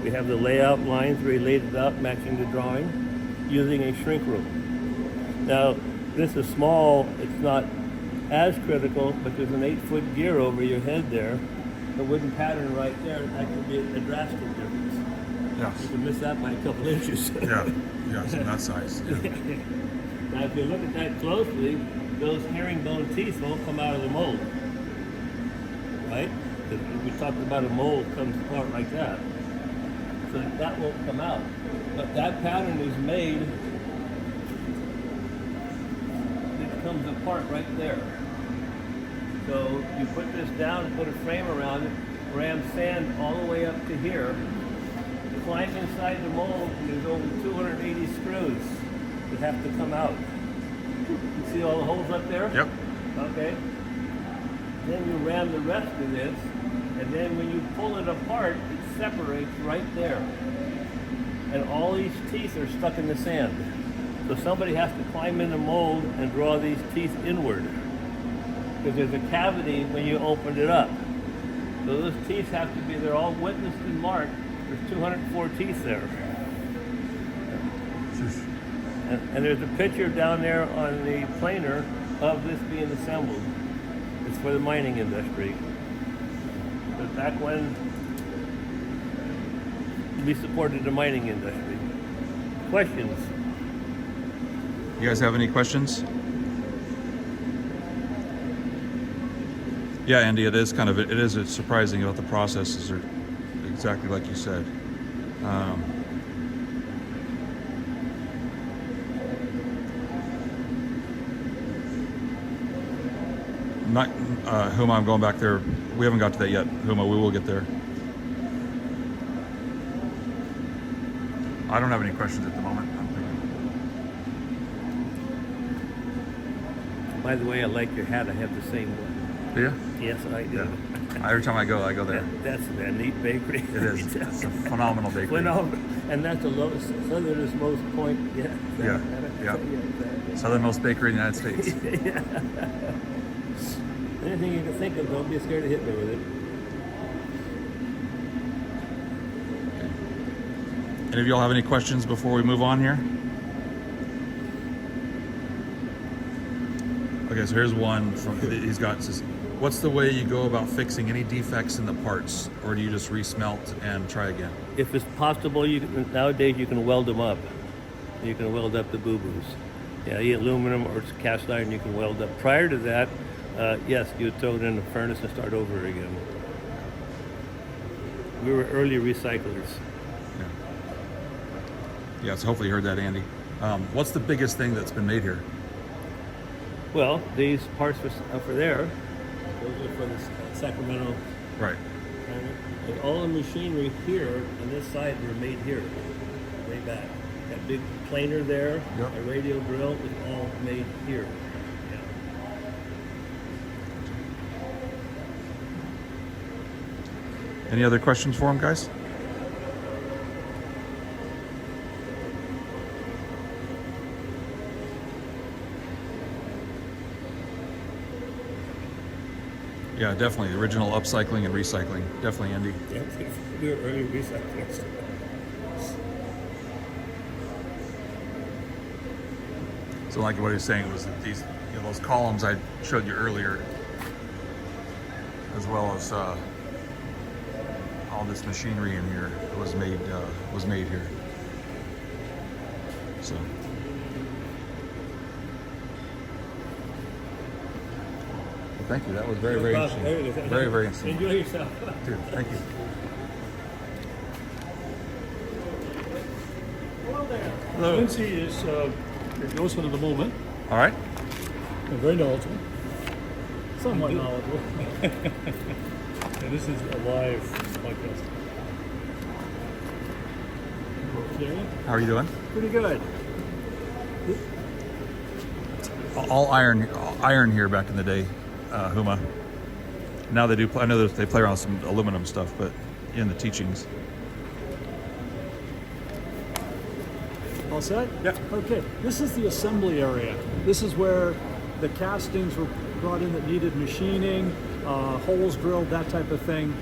We have the layout lines where he laid it out, matching the drawing, using a shrink rule. Now, this is small, it's not as critical, but there's an 8-foot gear over your head there. The wooden pattern right there, that could be a drastic difference. You Yes. can miss that by a couple inches. Yeah. Yes. In that size. Yeah. Now, if you look at that closely, those herringbone teeth won't come out of the mold, right? Because we talked about a mold comes apart like that. So that won't come out. But that pattern is made, it comes apart right there. So you put this down and put a frame around it, ram sand all the way up to here, climb inside the mold, and there's over 280 screws that have to come out. You see all the holes up there? Yep. Okay. Then you ram the rest of this, and then when you pull it apart, it separates right there. And all these teeth are stuck in the sand. So somebody has to climb in the mold and draw these teeth inward. Because there's a cavity when you opened it up. So those teeth have to be, they're all witnessed and marked. There's 204 teeth there. And there's a picture down there on the planer of this being assembled. It's for the mining industry. But back when we supported the mining industry. Questions? You guys have any questions? Yeah, Andy, it is surprising about the processes are exactly like you said. Not Huma, I'm going back there. We haven't got to that yet. Huma, we will get there. I don't have any questions at the moment. By the way, I like your hat. I have the same one. Do you? Yes, I do. Yeah. Every time I go there. That's a neat bakery. It is. It's a phenomenal bakery. Phenomenal. And that's the lowest, southernmost point. Yeah. Yeah. Yeah. Southernmost bakery in the United States. Yeah. Anything you can think of, don't be scared to hit me with it. Any of y'all have any questions before we move on here? Okay, so here's one from he's got. It says, what's the way you go about fixing any defects in the parts, or do you just resmelt and try again? If it's possible, nowadays you can weld them up. You can weld up the boo-boos. Yeah, aluminum or it's cast iron you can weld up. Prior to that, yes, you would throw it in the furnace and start over again. We were early recyclers. Yeah, so hopefully you heard that, Andy. What's the biggest thing that's been made here? Well, these parts for there, those are for the Sacramento. Right. And all the machinery here on this side were made here, way back. That big planer there, Yep. a radial drill was all made here. Yeah. Any other questions for him, guys? Yeah, definitely. The original upcycling and recycling. Definitely, Andy. Yeah, we were early recyclers. So like what he was saying was that these, those columns I showed you earlier, as well as all this machinery in here was made here. So. Well, thank you. That was very, very interesting. Very, very interesting. Enjoy yourself. Dude, thank you. Hello. Lindsay is your endorsement of the moment. All right. And very knowledgeable. Somewhat knowledgeable. And this is a live podcast. Okay. How are you doing? Pretty good. All iron here back in the day, Huma. Now they do. I know they play around with some aluminum stuff, but in the teachings. All set? Yeah. Okay. This is the assembly area. This is where the castings were brought in that needed machining, holes drilled, that type of thing,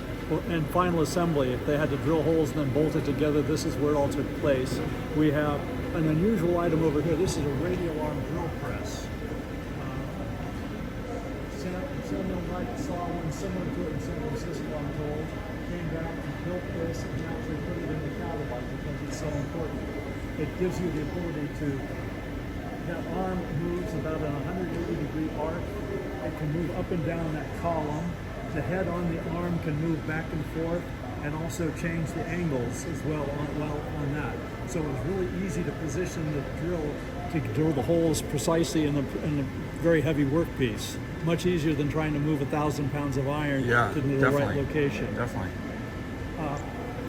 and final assembly. If they had to drill holes and then bolt it together, this is where it all took place. We have an unusual item over here. This is a radial arm drill press. Someone like saw one similar to it in San Francisco, I'm told, came back and built this and actually put it in the catalog because it's so important. It gives you the ability to, that arm moves about an 180-degree arc. It can move up and down that column. The head on the arm can move back and forth and also change the angles as well on that. So it was really easy to position the drill to drill the holes precisely in a very heavy workpiece. Much easier than trying to move 1,000 pounds of iron to the right location. Definitely.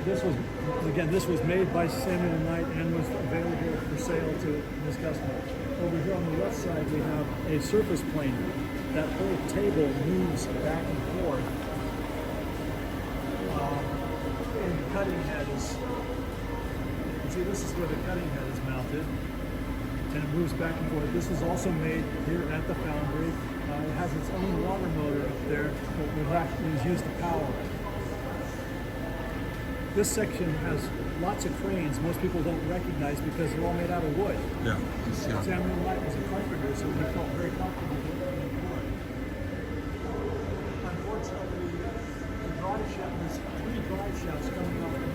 This was made by Samuel Knight and was available for sale to this customer. Over here on the left side, we have a surface planer. That whole table moves back and forth. And the cutting head is, you can see this is where the cutting head is mounted. And it moves back and forth. This was also made here at the Foundry. It has its own water motor up there that was used to power it. This section has lots of cranes most people don't recognize because they're all made out of wood. Yeah. Samuel Knight was a carpenter, so he felt very comfortable with wood. Unfortunately, the drive shaft, there's 3 drive shafts coming up in the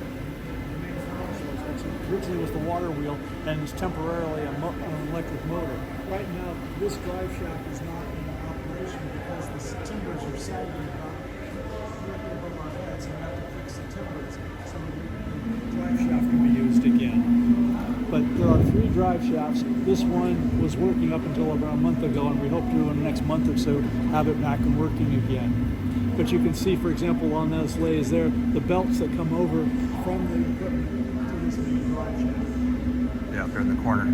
main console. That's originally was the water wheel and is temporarily an electric motor. Right now, this drive shaft is not in operation because the timbers are sagging about above our heads, and we have to fix the timbers so the drive shaft can be used again. But there are 3 drive shafts. This one was working up until about a month ago, and we hope to, in the next month or so, have it back and working again. But you can see, for example, on those lays there, the belts that come over from the equipment to this main drive shaft. Yeah, up there in the corner.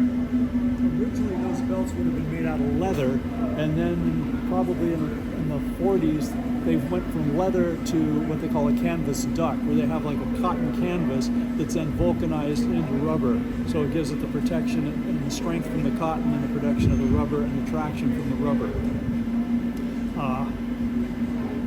Originally, those belts would have been made out of leather, and then probably in in the 40s, they went from leather to what they call a canvas duck, where they have like a cotton canvas that's then vulcanized into rubber. So it gives it the protection and the strength from the cotton and the protection of the rubber and the traction from the rubber.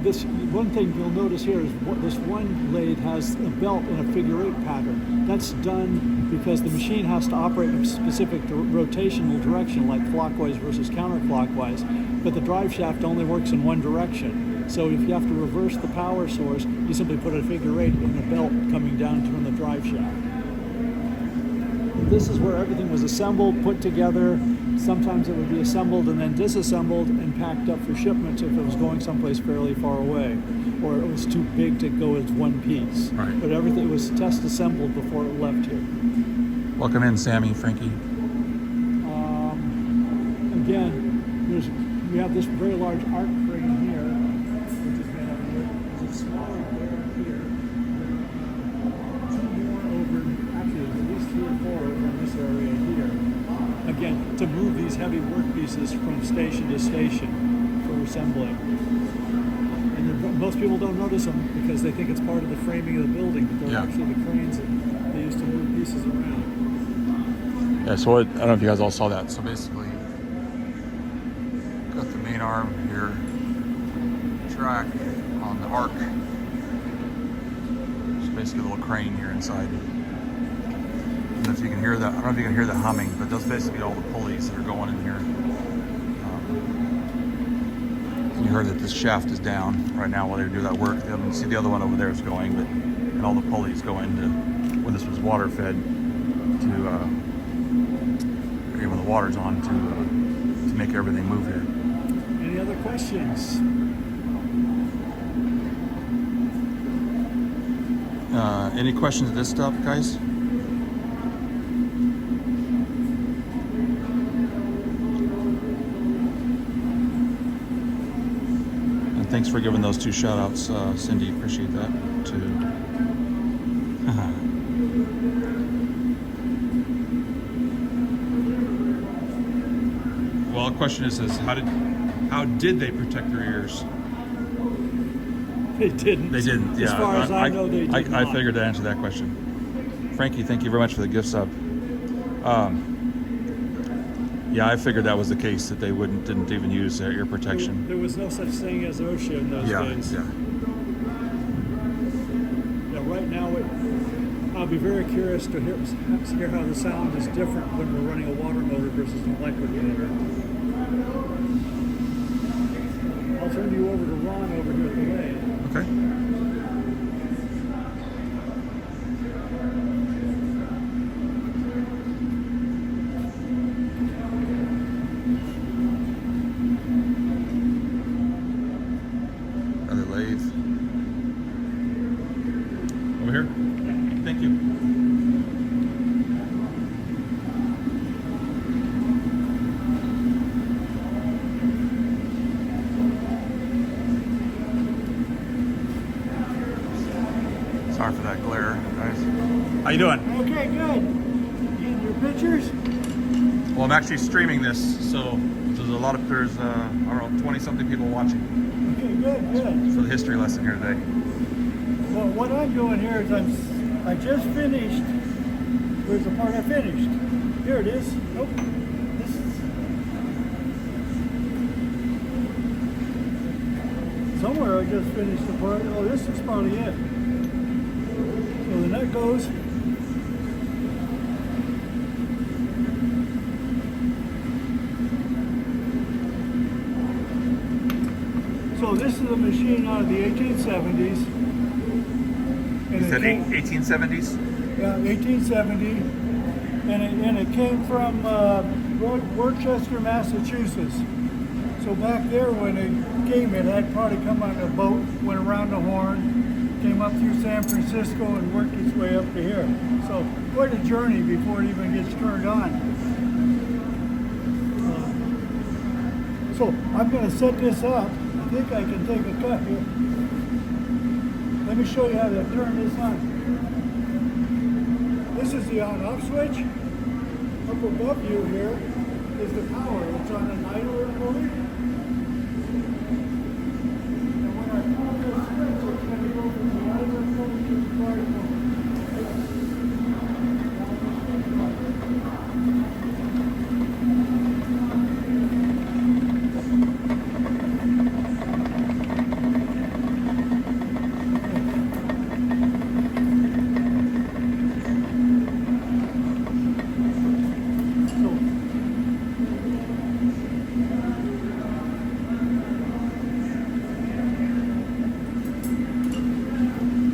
This one thing you'll notice here is this one lathe has a belt in a figure-8 pattern. That's done because the machine has to operate in a specific rotational direction, like clockwise versus counterclockwise, but the drive shaft only works in one direction. So if you have to reverse the power source, you simply put a figure-8 in a belt coming down from the drive shaft. This is where everything was assembled, put together. Sometimes it would be assembled and then disassembled and packed up for shipment if it was going someplace fairly far away, or it was too big to go as one piece. Right. But everything was test assembled before it left here. Welcome in, Sammy, Frankie. Again, we have this very large arc crane here, which is made out of wood. There's a smaller bear here. Two more over, actually there's at least 3 or 4 over in this area here. Again, to move these heavy workpieces from station to station for assembling. And most people don't notice them because they think it's part of the framing of the building, but they're actually the cranes that they use to move pieces around. Yeah, so I don't know if you guys all saw that. So basically, got the main arm here, track on the arc. It's basically a little crane here inside. I don't know if you can hear that. I don't know if you can hear the humming, but that's basically all the pulleys that are going in here. You heard that this shaft is down right now while they do that work. You can see the other one over there is going, but and all the pulleys go into when this was water fed to when the water's on to make everything move here. Any other questions? Any questions of this stuff, guys? And thanks for giving those 2 shout outs, Cindy. Appreciate that too. Well, the question is how did they protect their ears? They didn't. They didn't. Yeah. As far as I know, they did I not. figured to answer that question. Frankie, thank you very much for the gift sub. Yeah, I figured that was the case, that they didn't even use their ear protection. There was no such thing as OSHA in those days. Yeah. Yeah, right now, I'll be very curious to hear how the sound is different when we're running a water motor versus an electric motor. I'll turn you over to Ron over here at the lathe. Okay. Another lathe. Over here? Thank you. Sorry for that glare, guys. How you doing? Okay, good. Getting your pictures? Well, I'm actually streaming this, so there's I don't know, 20-something people watching Okay, good. for the history lesson here today. Well, what I'm doing here is I just finished. Where's the part I finished? Here it is. Nope. This is somewhere I just finished the part. Oh, this is probably it. So the nut goes. So this is a machine out of the 1870s. You said 1870s? Yeah, 1870, and it came from Worcester, Massachusetts. So back there when it came, it had probably come on a boat, went around the Horn, came up through San Francisco and worked its way up to here. So quite a journey before it even gets turned on. So I'm going to set this up. I think I can take a cut here. Let me show you how to turn this on. This is the on-off switch. Up above you here is the power. It's on an idler motor.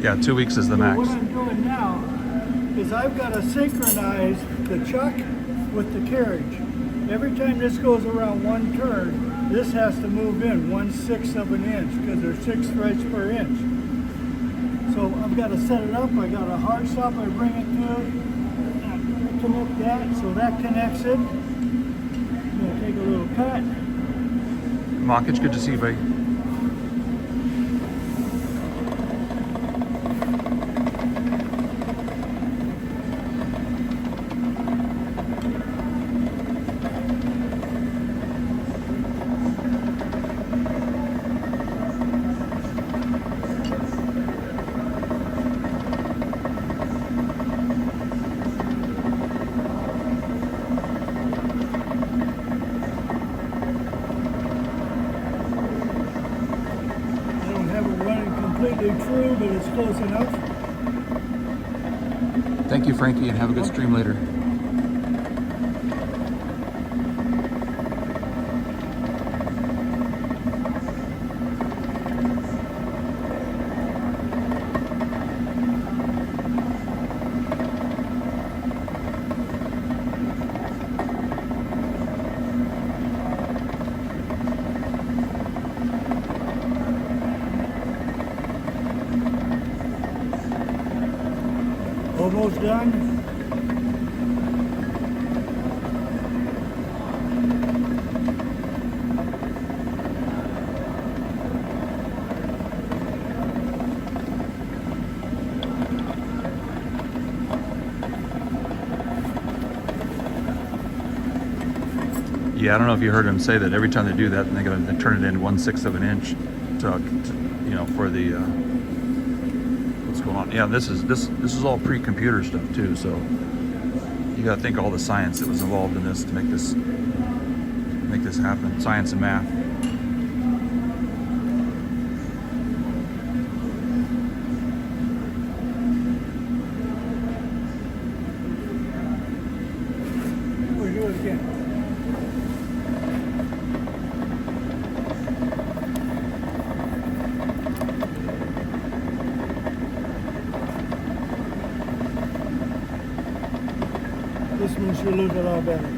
Yeah, 2 weeks is the But max. what I'm doing now is I've got to synchronize the chuck with the carriage. Every time this goes around one turn, this has to move in 1/6 of an inch because there's 6 threads per inch. So I've got to set it up. I got a hard stop. I bring it to connect that, so that connects it. I'm gonna take a little cut. Mock, it's good to see you, buddy. I don't have it running completely true, but it's close enough. Thank you, Frankie, and have a good stream later. Almost done. Yeah, I don't know if you heard him say that every time they do that, they're going to turn it into 1/6 of an inch to you know, for the what's going on. Yeah, this is all pre-computer stuff too. So you got to think all the science that was involved in this to make this happen. Science and math. We'll do it again. This one should look a lot better.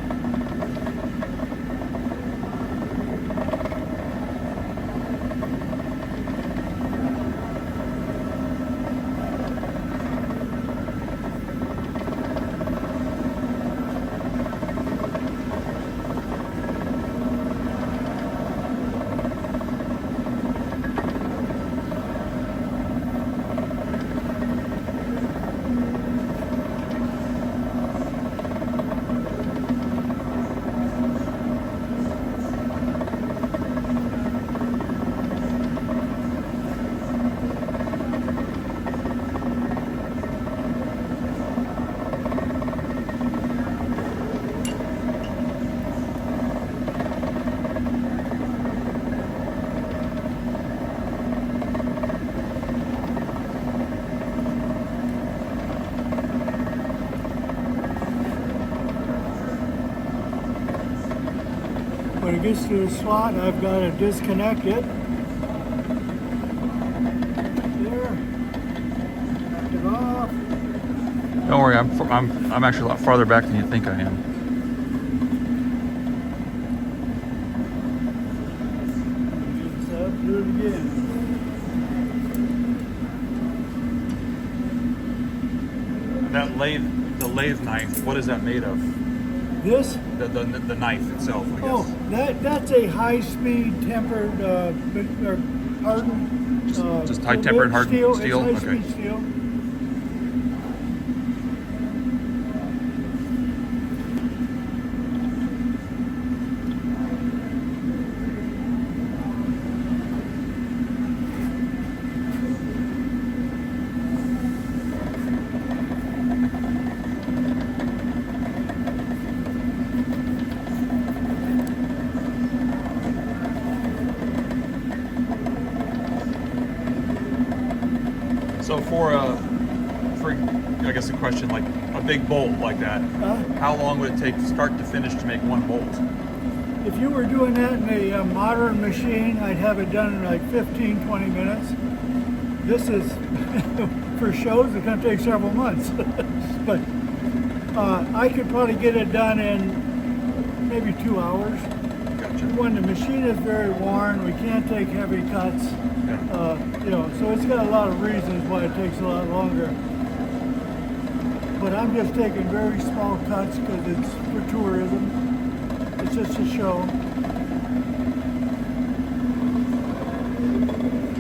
When it gets to the slot, I've got to disconnect it. There. Back it off. Don't worry, I'm actually a lot farther back than you think I am. It's up, do it again. That the lathe knife, what is that made of? This? The knife itself, I guess. Oh, that's a high-speed tempered, or hardened. Just high-tempered hardened steel? It's high-speed Okay. steel. So for I guess a question like a big bolt like that, how long would it take start to finish to make one bolt? If you were doing that in a modern machine, I'd have it done in like 15, 20 minutes. this is, for shows, it's going to take several months. But I could probably get it done in maybe 2 hours. Gotcha. When the machine is very worn, we can't take heavy cuts. You know, so it's got a lot of reasons why it takes a lot longer. But I'm just taking very small cuts because it's for tourism. It's just a show.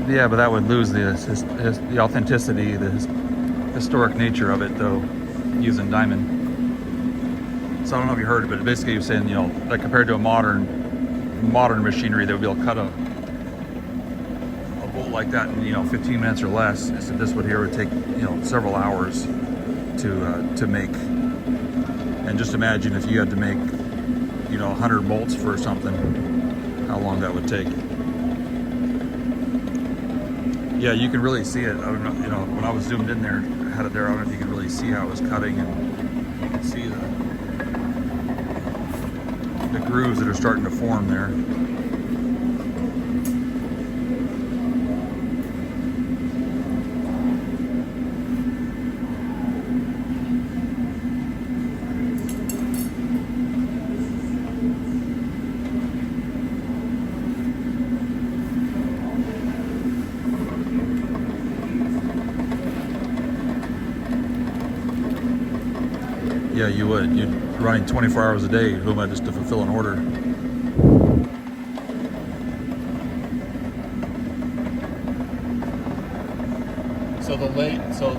Yeah, but that would lose the authenticity, the historic nature of it, though, using diamond. So I don't know if you heard it, but basically you're saying, you know, like compared to a modern machinery that would be able to cut a bolt like that in, you know, 15 minutes or less. So this would here would take, you know, several hours to make. And just imagine if you had to make, you know, 100 bolts for something, how long that would take. Yeah, you can really see it. I don't know, you know, when I was zoomed in there, I had it there. I don't know if you can really see how it was cutting, and you can see the grooves that are starting to form there. Yeah, you would. You'd running 24 hours a day, who am I just to fulfill an order? So the late, so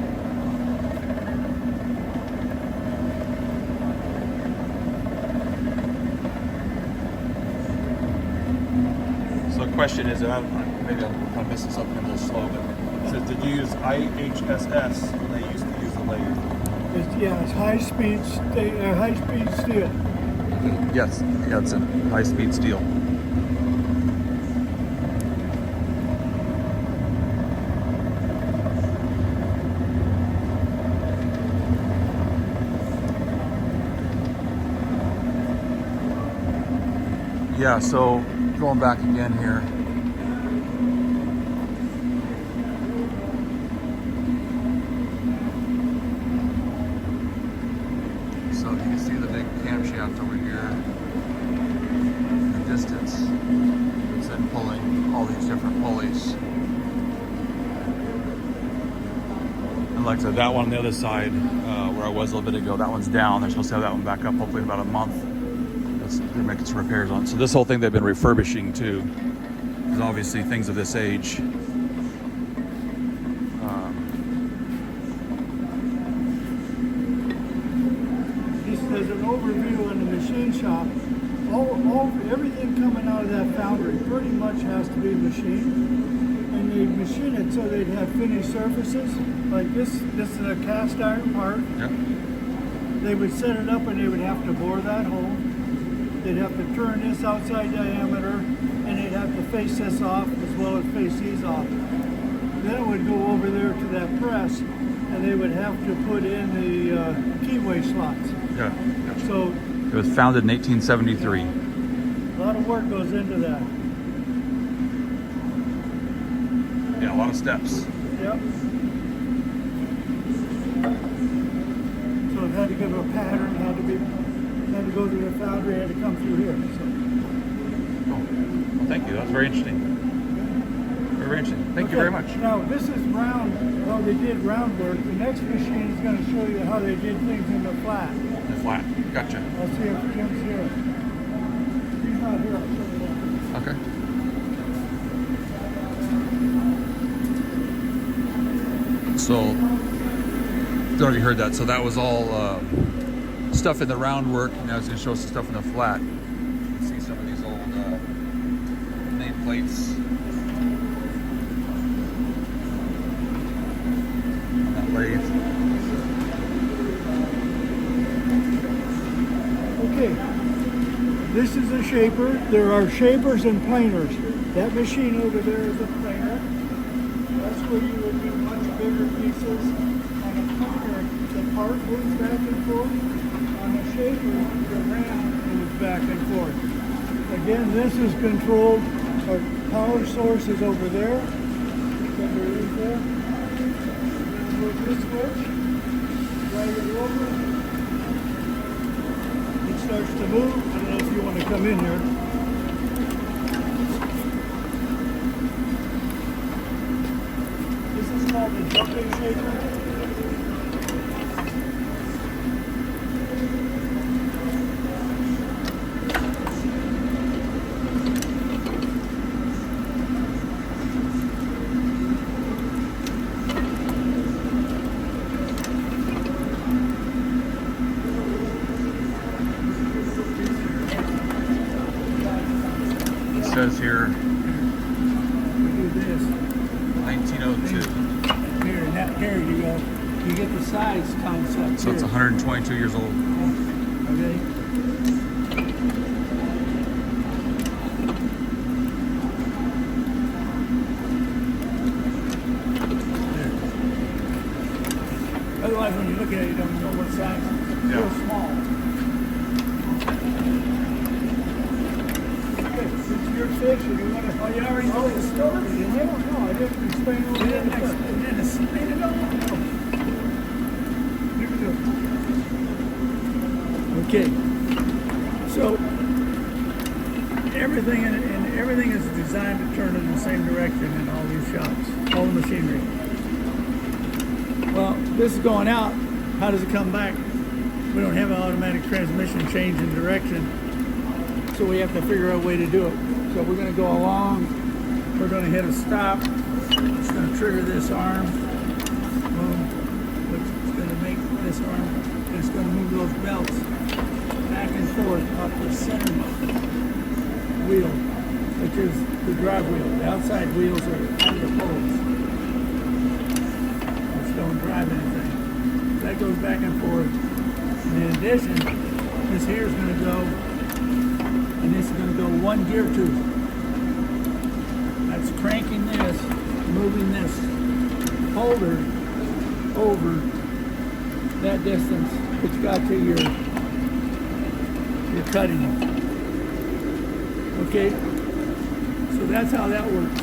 the question is, maybe I'm missing something a little slow, but it says, did you use IHSS when they used to use the lathe? It's high-speed steel. Yes, yeah, it's a high-speed steel. Yeah, so going back again here. So you can see the big camshaft over here in the distance. It's then pulling all these different pulleys. And like I said, that one on the other side, where I was a little bit ago, that one's down. They're supposed to have that one back up hopefully in about a month. They're making some repairs on it. So this whole thing they've been refurbishing too, because obviously things of this age. There's an overview in the machine shop. Everything coming out of that foundry pretty much has to be machined. And they machine it so they'd have finished surfaces. Like this is a cast iron part. Yep. They would set it up and they would have to bore that hole. They'd have to turn this outside diameter, and they'd have to face this off as well as face these off. Then it would go over there to that press, and they would have to put in the keyway slots. Yeah. Gotcha. So It was founded in 1873. a lot of work goes into that. Yeah, a lot of steps. Yep. So it had to give a pattern, had to go through the foundry, had to come through here. So. Cool. Well, thank you. That was very interesting. Very interesting. Thank you very much. Now this is round, how they did round work. The next machine is going to show you how they did things in the flat. The flat. Gotcha. I'll see if Jim's here. He's not here. I'll show you that. Okay. So, don't know if you heard that. So that was all stuff in the round work. Now it's going to show us some stuff in the flat. You can see some of these old nameplates on that lathe. Okay, this is a shaper. There are shapers and planers. That machine over there is a planer. That's where you would do much bigger pieces. On a planer, the part moves back and forth. On a shaper, the ram moves back and forth. Again, this is controlled. Our power source is over there. Underneath there. the switch, drag it over, it starts to move. I don't know if you want to come in here. This is called the jumping shaker. It says here We do this. 1902. Here, and that, here you go. You get the size concept. So it's here. 122 years old. Okay. There. Otherwise, when you look at it, you don't know what size. It's real small. Okay, since you're fish, and you want to. Oh, you already know the story, didn't you? No, I didn't explain all that. You didn't explain it all. Here we go. Okay, so everything everything is designed to turn in the same direction in all these shops, all the machinery. Well, this is going out. How does it come back? We don't have an automatic transmission change in direction, so we have to figure out a way to do it. So we're going to go along. We're going to hit a stop. It's going to trigger this arm, boom, which is going to make this arm. It's going to move those belts back and forth up the center wheel, which is the drive wheel. The outside wheels are under poles, which don't drive anything. That goes back and forth. And in addition, this here is going to go, and this is going to go one gear tooth. That's cranking this, moving this holder over that distance, which got to your cutting. Okay, so that's how that works.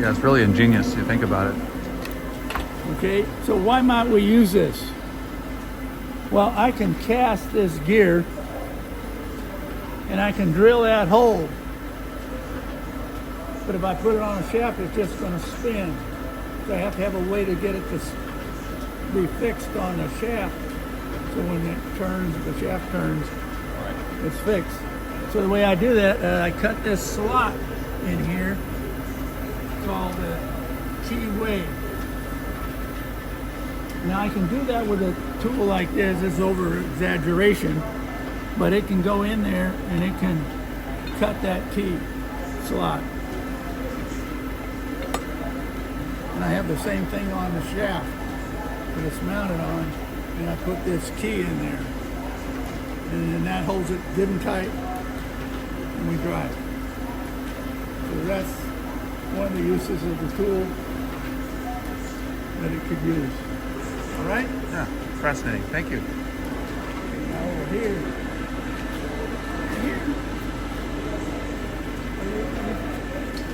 Yeah, it's really ingenious. You think about it. Okay, so why might we use this? Well, I can cast this gear and I can drill that hole. But if I put it on a shaft, it's just going to spin. So I have to have a way to get it to be fixed on the shaft. So when it turns, the shaft turns, it's fixed. So the way I do that, I cut this slot in here called the keyway. Now I can do that with a tool like this. It's over exaggeration, but it can go in there and it can cut that key slot. And I have the same thing on the shaft that it's mounted on, and I put this key in there, and then that holds it good and tight, and we drive. So that's one of the uses of the tool that it could use. All right? Yeah, fascinating. Thank you. Okay, now over here.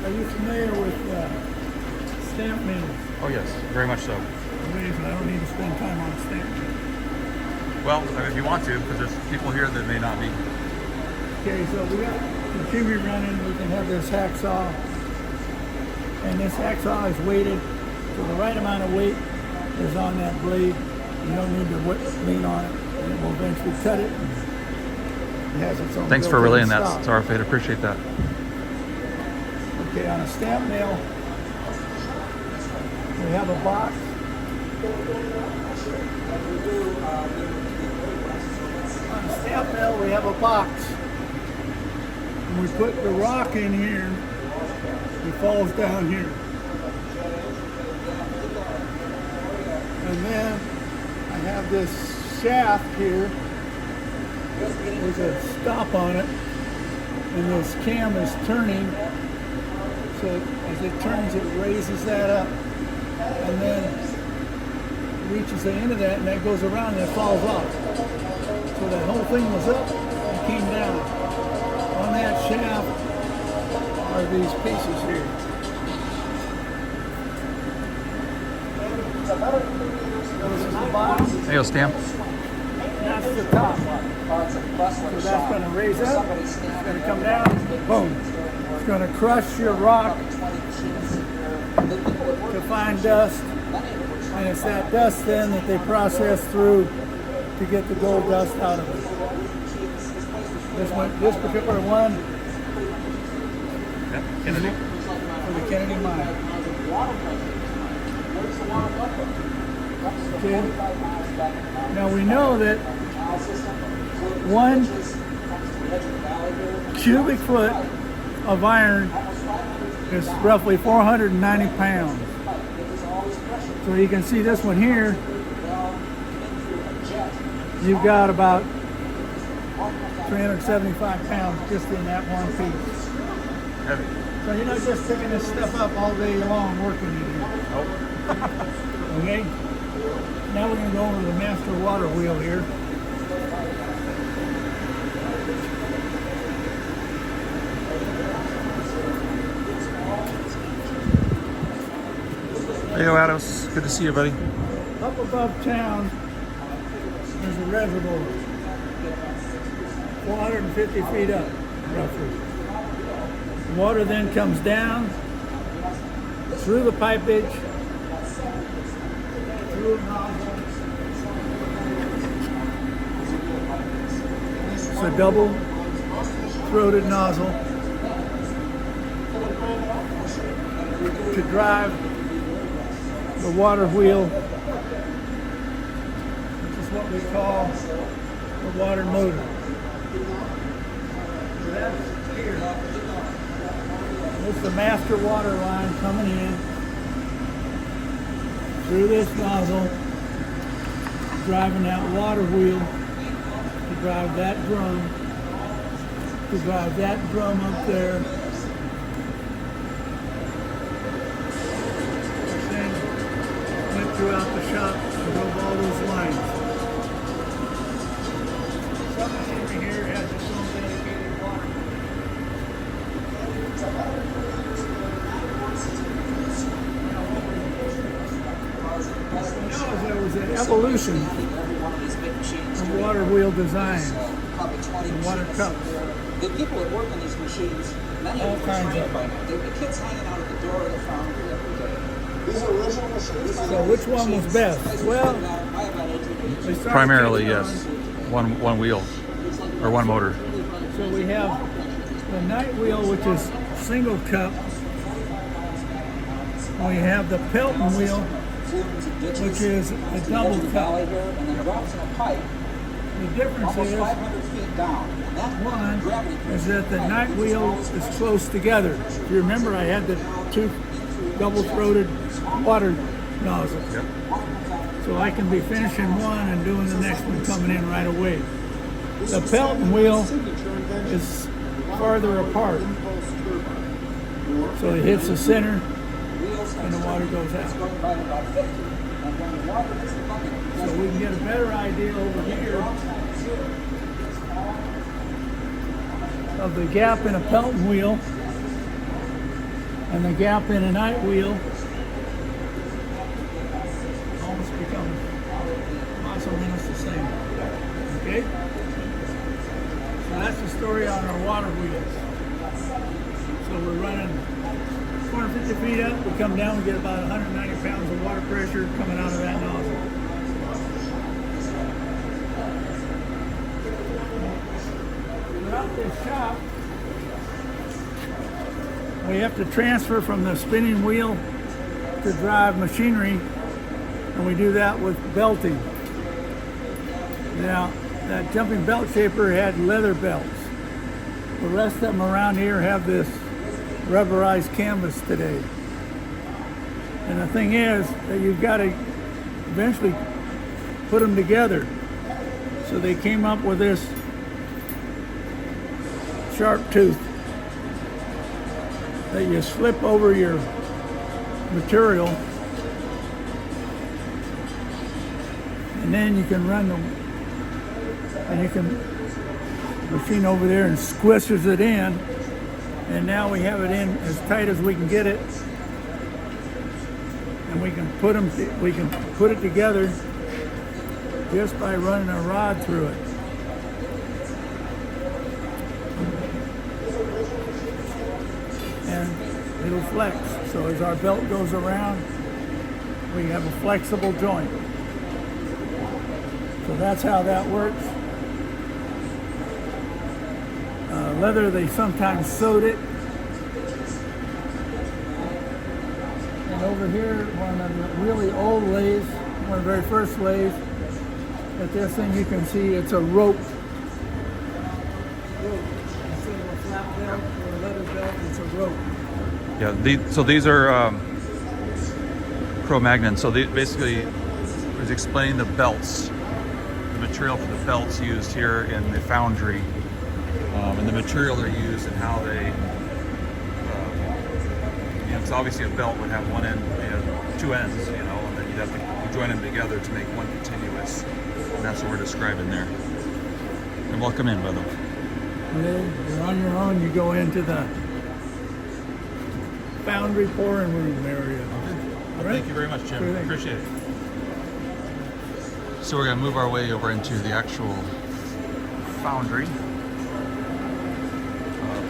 Are you familiar with stamp mills? Oh yes, very much so. Amazing. I don't need to spend time on stamp mills. Well, if you want to, because there's people here that may not be. Okay, so we got machinery running. We can have this hacksaw, and this hacksaw is weighted, so the right amount of weight is on that blade. You don't need to lean on it, and it will eventually cut it. It has its own. Thanks for built-in relaying that, stop. Sarfate. Appreciate that. Okay, on a stamp mill, we have a box. On a stamp mill, we have a box. And we put the rock in here, it falls down here. And then I have this shaft here with a stop on it, and this cam is turning. So as it turns, it raises that up, and then it reaches the end of that, and that goes around and it falls off. So that whole thing was up and came down. On that shaft are these pieces here. There you go, Stam. That's the top. So that's going to raise up. It's going to come down. Boom. It's going to crush your rock to find dust. And it's that dust then that they process through to get the gold dust out of it. This particular one is for the Kennedy mine. Okay. Now we know that 1 cubic foot of iron is roughly 490 pounds. So you can see this one here, you've got about 375 pounds just in that one piece. Heavy. So you're not just picking this stuff up all day long working in here. Nope. Okay? Now we're going to go over to the master water wheel here. Hey, Ados. Good to see you, buddy. Up above town, there's a reservoir, 450 feet up, roughly. Water then comes down through the pipage, through a nozzle. It's a double-throated nozzle to drive the water wheel, which is what we call the water motor. So that's here. This is the master water line coming in through this nozzle, driving that water wheel to drive that drum, up there. Throughout the shop and drove all those lines. Some machinery here has its own dedicated water. There was an evolution of water wheel designs and water cups. The people that work on these machines, many All of them kinds are trained of by them. now. The kids hanging out at the door of the foundry every day. These are original machines. So which one was best? Well, we started Primarily, taking yes. on- One wheel or one motor. So we have the night wheel, which is single cup. We have the Pelton wheel, which is a double cup. And then drops in a pipe The difference almost is, 500 feet down. And that one, gravity is that the night wheel is close together. If you remember, I had the two double-throated water nozzles. Yep. So I can be finishing one and doing the next one coming in right away. The Pelton wheel is farther apart. So it hits the center and the water goes out. So we can get a better idea over here of the gap in a Pelton wheel and the gap in a night wheel. Almost become más o menos the same. Okay? So that's the story on our water wheels. So we're running 450 feet up, we come down, we get about 190 pounds of water pressure coming out of that nozzle. Throughout this shop, we have to transfer from the spinning wheel to drive machinery, and we do that with belting. Now, that jumping belt shaper had leather belts. The rest of them around here have this rubberized canvas today. And the thing is that you've got to eventually put them together. So they came up with this sharp tooth that you slip over your material, and then you can run them, and you can machine over there and squishes it in, and now we have it in as tight as we can get it, and and we can put it together just by running a rod through it. And it'll flex. So as our belt goes around, we have a flexible joint. So that's how that works. Leather, they sometimes sewed it. And over here, one of the really old lathes, one of the very first lathes, at this thing you can see it's a rope. Instead of a flat belt or a leather belt, it's a rope. Yeah, so these are Cro-Magnon. So basically, it was explaining the belts, the material for the belts used here in the foundry, and the material they're used and how they, because obviously a belt would have one end, two ends, and then you'd have to join them together to make one continuous. And that's what we're describing there. And welcome in, brother. You're on your own. You go into the foundry pouring room area. Well, thank you very much, Jim. Sure thing. Appreciate it. So we're going to move our way over into the actual foundry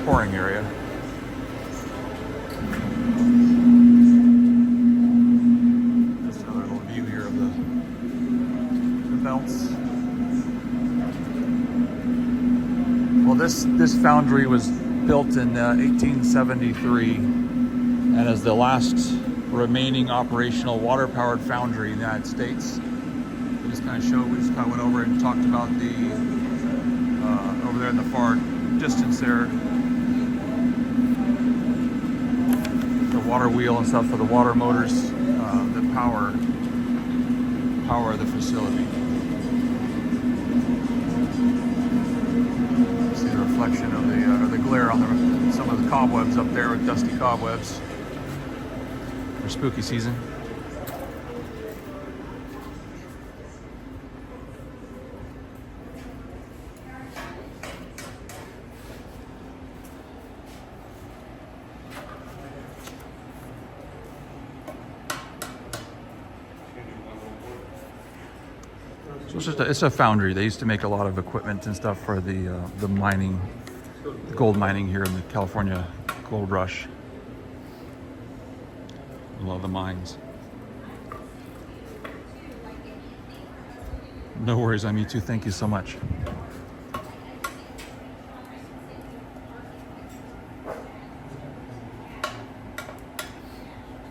pouring area. Just another little view here of the belts. Well, this foundry was built in 1873 and is the last remaining operational water-powered foundry in the United States. We just kind of went over and talked about the over there in the far distance there, the water wheel and stuff for the water motors that power the facility. See the reflection of the glare on some of the cobwebs up there with dusty cobwebs for spooky season. So it's a foundry. They used to make a lot of equipment and stuff for the mining, the gold mining here in the California gold rush. A lot of the mines. No worries on me too. Thank you so much.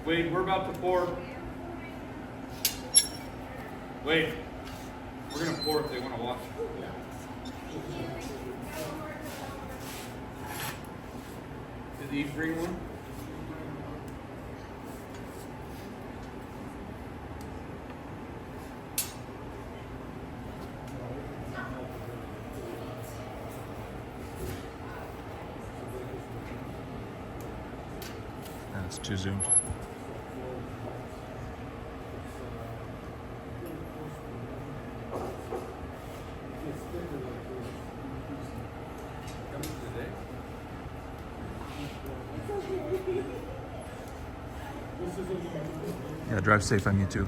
Wait, we're about to pour. Wait, we're gonna pour if they want to watch. Did Eve bring one? It's too zoomed. Yeah, drive safe on you too.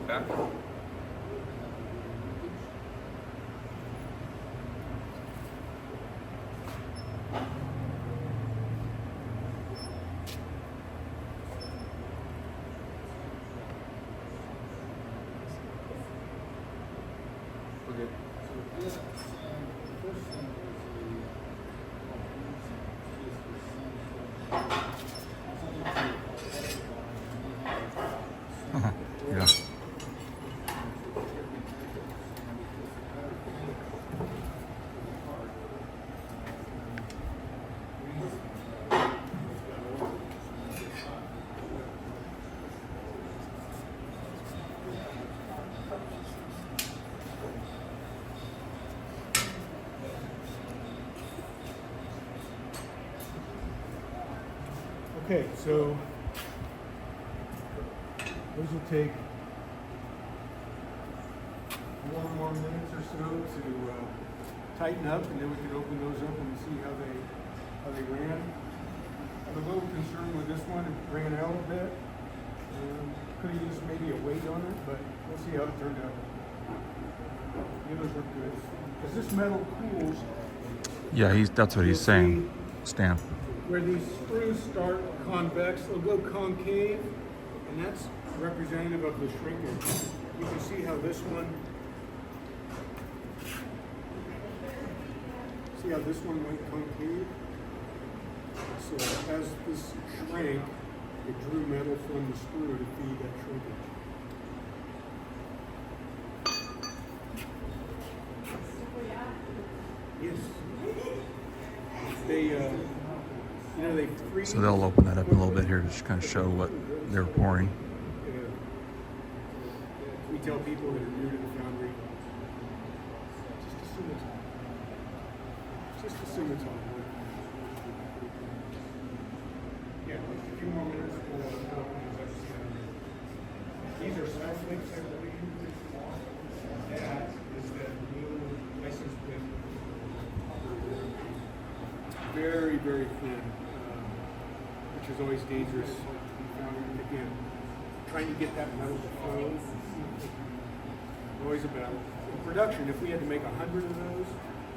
Back. Okay, so those will take 4 more minutes or so to tighten up, and then we can open those up and see how they ran. I'm a little concerned with this one. It ran out a bit. Could have used maybe a weight on it, but we'll see how it turned out. The others look good. As this metal cools, Yeah, that's what he's saying, Stan. where these screws start convex, they'll go concave, and that's representative of the shrinkage. You can see how this one went concave. So as this shrank, it drew metal from the screw to feed that shrinkage. Yes. They freeze. So they'll open that up in a little bit here to just kind of show what they're pouring. We tell people that are new to the Foundry, just assume it's on. Yeah, like a few more minutes. These are self-links, I believe. That is that new license plate. Very, very thin, which is always dangerous. Again, trying to get that metal to flow. Always a battle. In production, if we had to make 100 of those,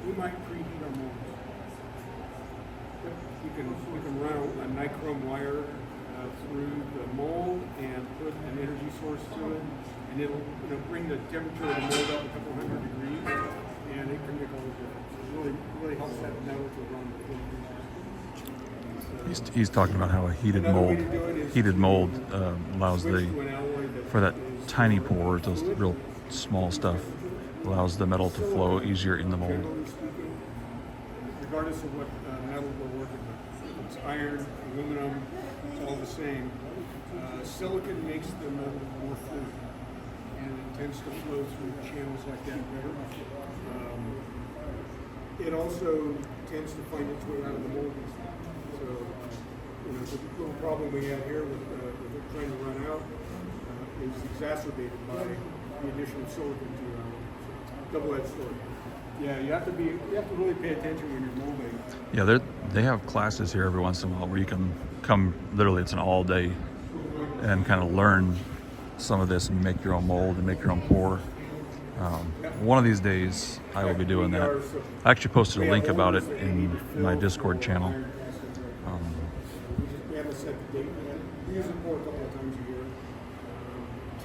we might preheat our molds. But we can run a nichrome wire through the mold and put an energy source to it, and it'll bring the temperature of the mold up a couple hundred degrees, and it can make all the difference. It really helps that metal to run. He's talking about how a heated mold allows for that tiny pores, those real small stuff, allows the metal to flow easier in the mold. Regardless of what metal we're working with, it's iron, aluminum, it's all the same. Silicon makes the metal more fluid, and it tends to flow through channels like that better. It also tends to find its way out of the mold. So, the little problem we have here with it trying to run out is exacerbated by the addition of silicon to double-edged sword. Yeah, you have to really pay attention when you're molding. Yeah, they have classes here every once in a while where you can come. Literally, it's an all day, and kind of learn some of this and make your own mold and make your own pour. One of these days, I will be doing that. I actually posted a link about it in my Discord channel. We haven't set the date yet. We use it more a couple of times a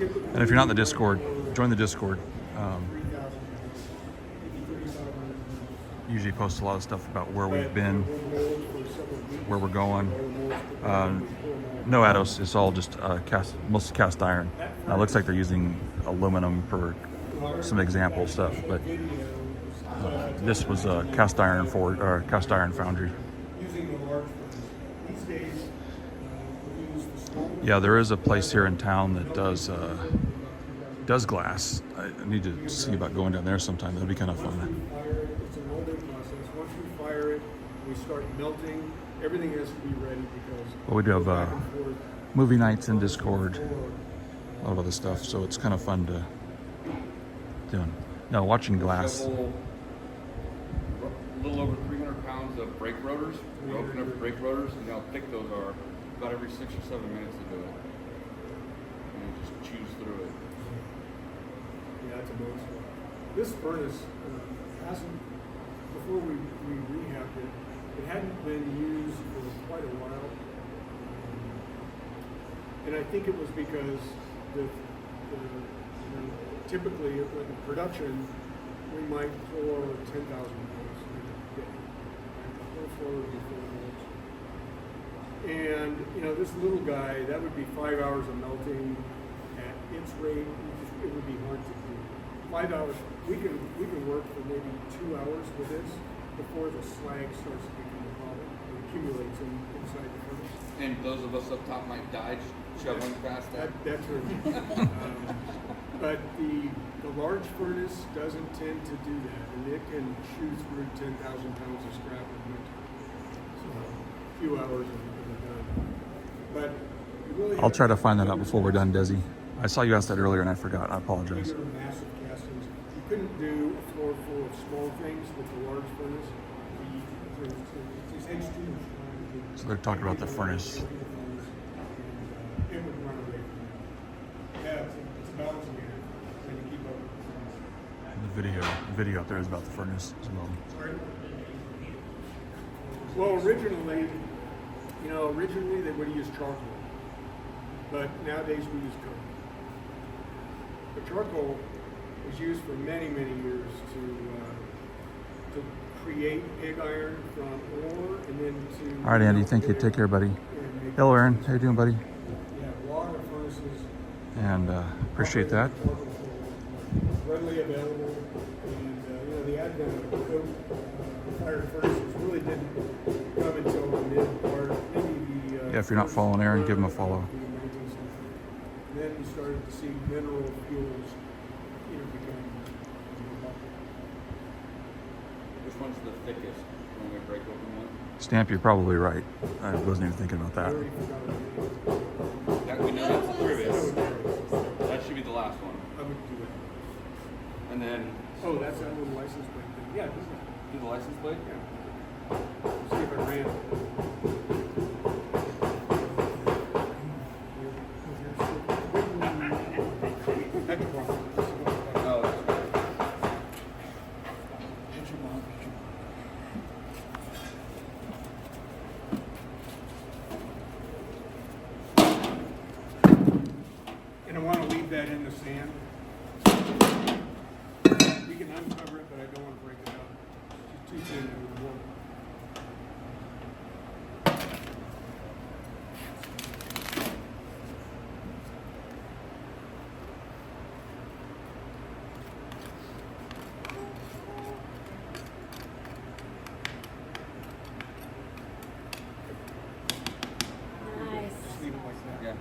year. And if you're not in the Discord, join the Discord. Usually post a lot of stuff about where we've been, where we're going. No Atos, it's all just mostly cast iron. It looks like they're using aluminum for some example stuff, but this was a cast iron foundry. Yeah, there is a place here in town that does glass. I need to see about going down there sometime. That'd be kind of fun. It's a molding process. Once we fire it, we start melting. Everything has to be ready because. Well, we do have movie nights in Discord, a lot of other stuff. So it's kind of fun to do. Now watching glass. A little over 300 pounds of brake rotors. We open up brake rotors, and how thick those are. About every 6 or 7 minutes to do it. And you just choose through it. Yeah, that's a bonus. This furnace hasn't, before we rehabbed it, it hadn't been used for quite a while. And I think it was because typically in production, we might pour 10,000 pounds a day. And this little guy, that would be 5 hours of melting at its rate. It would be hard to do. 5 hours. We can work for maybe 2 hours with this before the slag starts to become a problem. It accumulates inside the furnace. And those of us up top might die just shoveling past that. That's right. But the large furnace doesn't tend to do that, and it can chew through 10,000 pounds of scrap in winter. So a few hours and we're done. really I'll try to find that out before we're done, Desi. I saw you ask that earlier and I forgot. I apologize. These are massive castings. You couldn't do a floor full of small things with the large furnace. These extruders. So they're talking about the furnace. It would run away from that. Yeah, it's a balancing act. So you keep up with the furnace. The video up there is about the furnace as well. Sorry? Well, originally they would have used charcoal, but nowadays we use coke. But charcoal was used for many, many years to create pig iron from ore, and then to. All right, Andy. Thank you. Take care, buddy. Hello, Aaron. How you doing, buddy? Yeah, water furnaces. And appreciate that. Readily available, and the advent of coke fired furnaces really didn't come until the mid part, maybe the. Yeah, if you're not following Aaron, give him a follow. the 19th century. Then you started to see mineral fuels, become more popular. Which one's the thickest when we break open one? Stamp, you're probably right. I wasn't even thinking about I that. already forgot what it is. That we know that's the I previous. would That should be the last one. do that. And then Oh, that's that little license plate thing. Yeah, this is. do the license plate. Yeah. See if I ran it. That's wrong. Oh, that's right. And I want to leave that in the sand. You can uncover it, but I don't want to break it up. It's too thin to work. Just leave it like that. Yeah.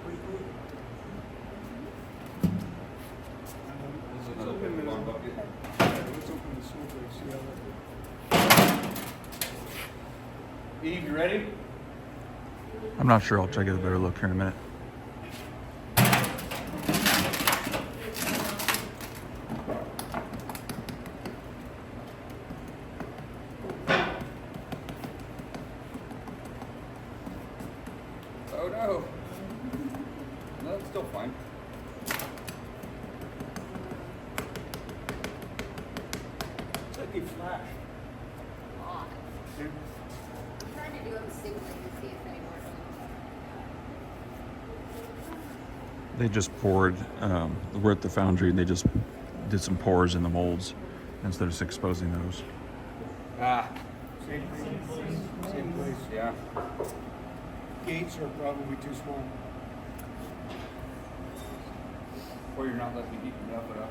Pretty cool. This is another big long bucket. Let's open the smoke and see how that looks. Eve, you ready? I'm not sure. I'll try to get a better look here in a minute. Oh no. No, it's still fine. It's like a flash. I'm trying to do them soon to see if any more. They just poured. We're at the Foundry, and they just did some pours in the molds instead of just exposing those. Ah, Same thing. Same place. yeah. Gates are probably too small. Or you're not letting me heat them up enough.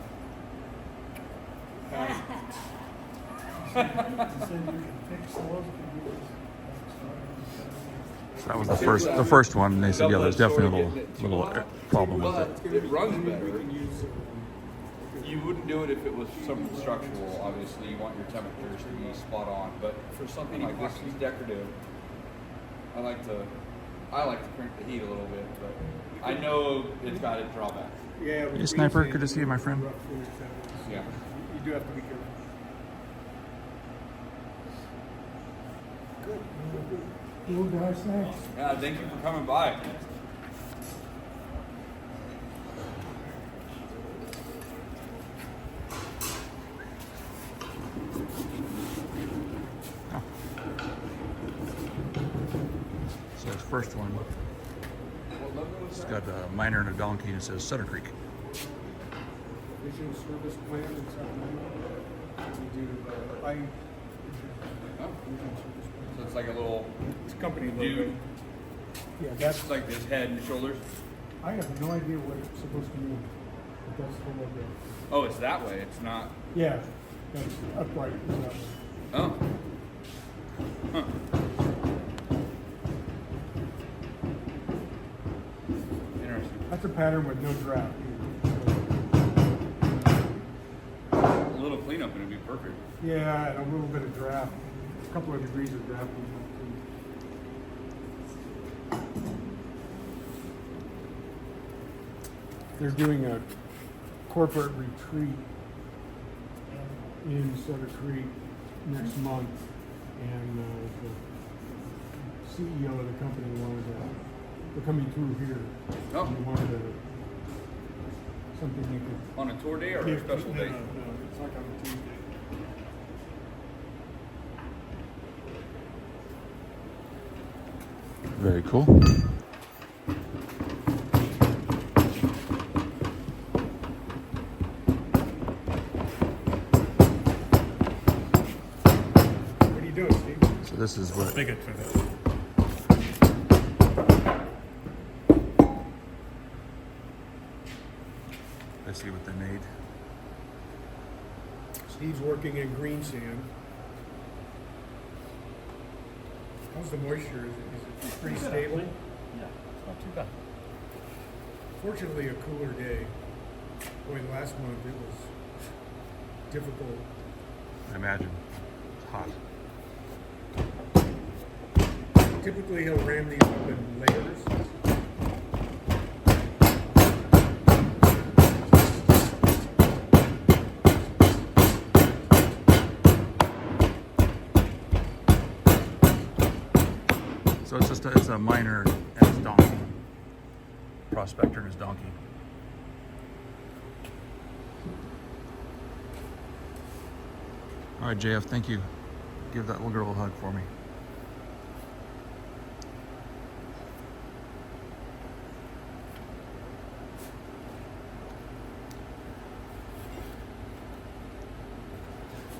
You said you can fix those. So that was the first one, and they said, yeah, there's definitely a little problem with it. But it runs We better. can use You wouldn't do it if it was something structural. Obviously, you want your temperatures to be spot on. But for something like this, it's decorative. I like to crank the heat a little bit, but I know it's got its drawbacks. Yeah. Hey, Sniper, good to see you, my friend. Yeah. You do have to be careful. Cool guys, thanks. Yeah. Thank you for coming by. So the first one, it's got a miner and a donkey, and it says Sutter Creek. Vision service plan and something. We do I. Oh. So it's like a little It's a company dude. logo. Yeah, that's. It's like his head and shoulders. I have no idea what it's supposed to mean. But that's the logo. Oh, it's that way. It's not. Yeah, that's upright. Oh. Huh. Interesting. That's a pattern with no draft. A little cleanup and it'd be perfect. Yeah, and a little bit of draft. a couple of degrees of drafting. They're doing a corporate retreat in Sutter Creek next month, and the CEO of the company wanted to, they're coming through here. Oh. They wanted to, something they could. On a tour day or a special day? No, it's like on a Tuesday. Very cool. What are you doing, Steve? So this is what Make it for that. I see what they made. Steve's working in green sand. How's the moisture? Is it pretty stable? Yeah, it's not too bad. Fortunately, a cooler day. Boy, last month it was difficult. I imagine it's hot. Typically, he'll ram these up in layers. So it's a miner and his donkey. Prospector and his donkey. All right, JF, thank you. Give that little girl a hug for me.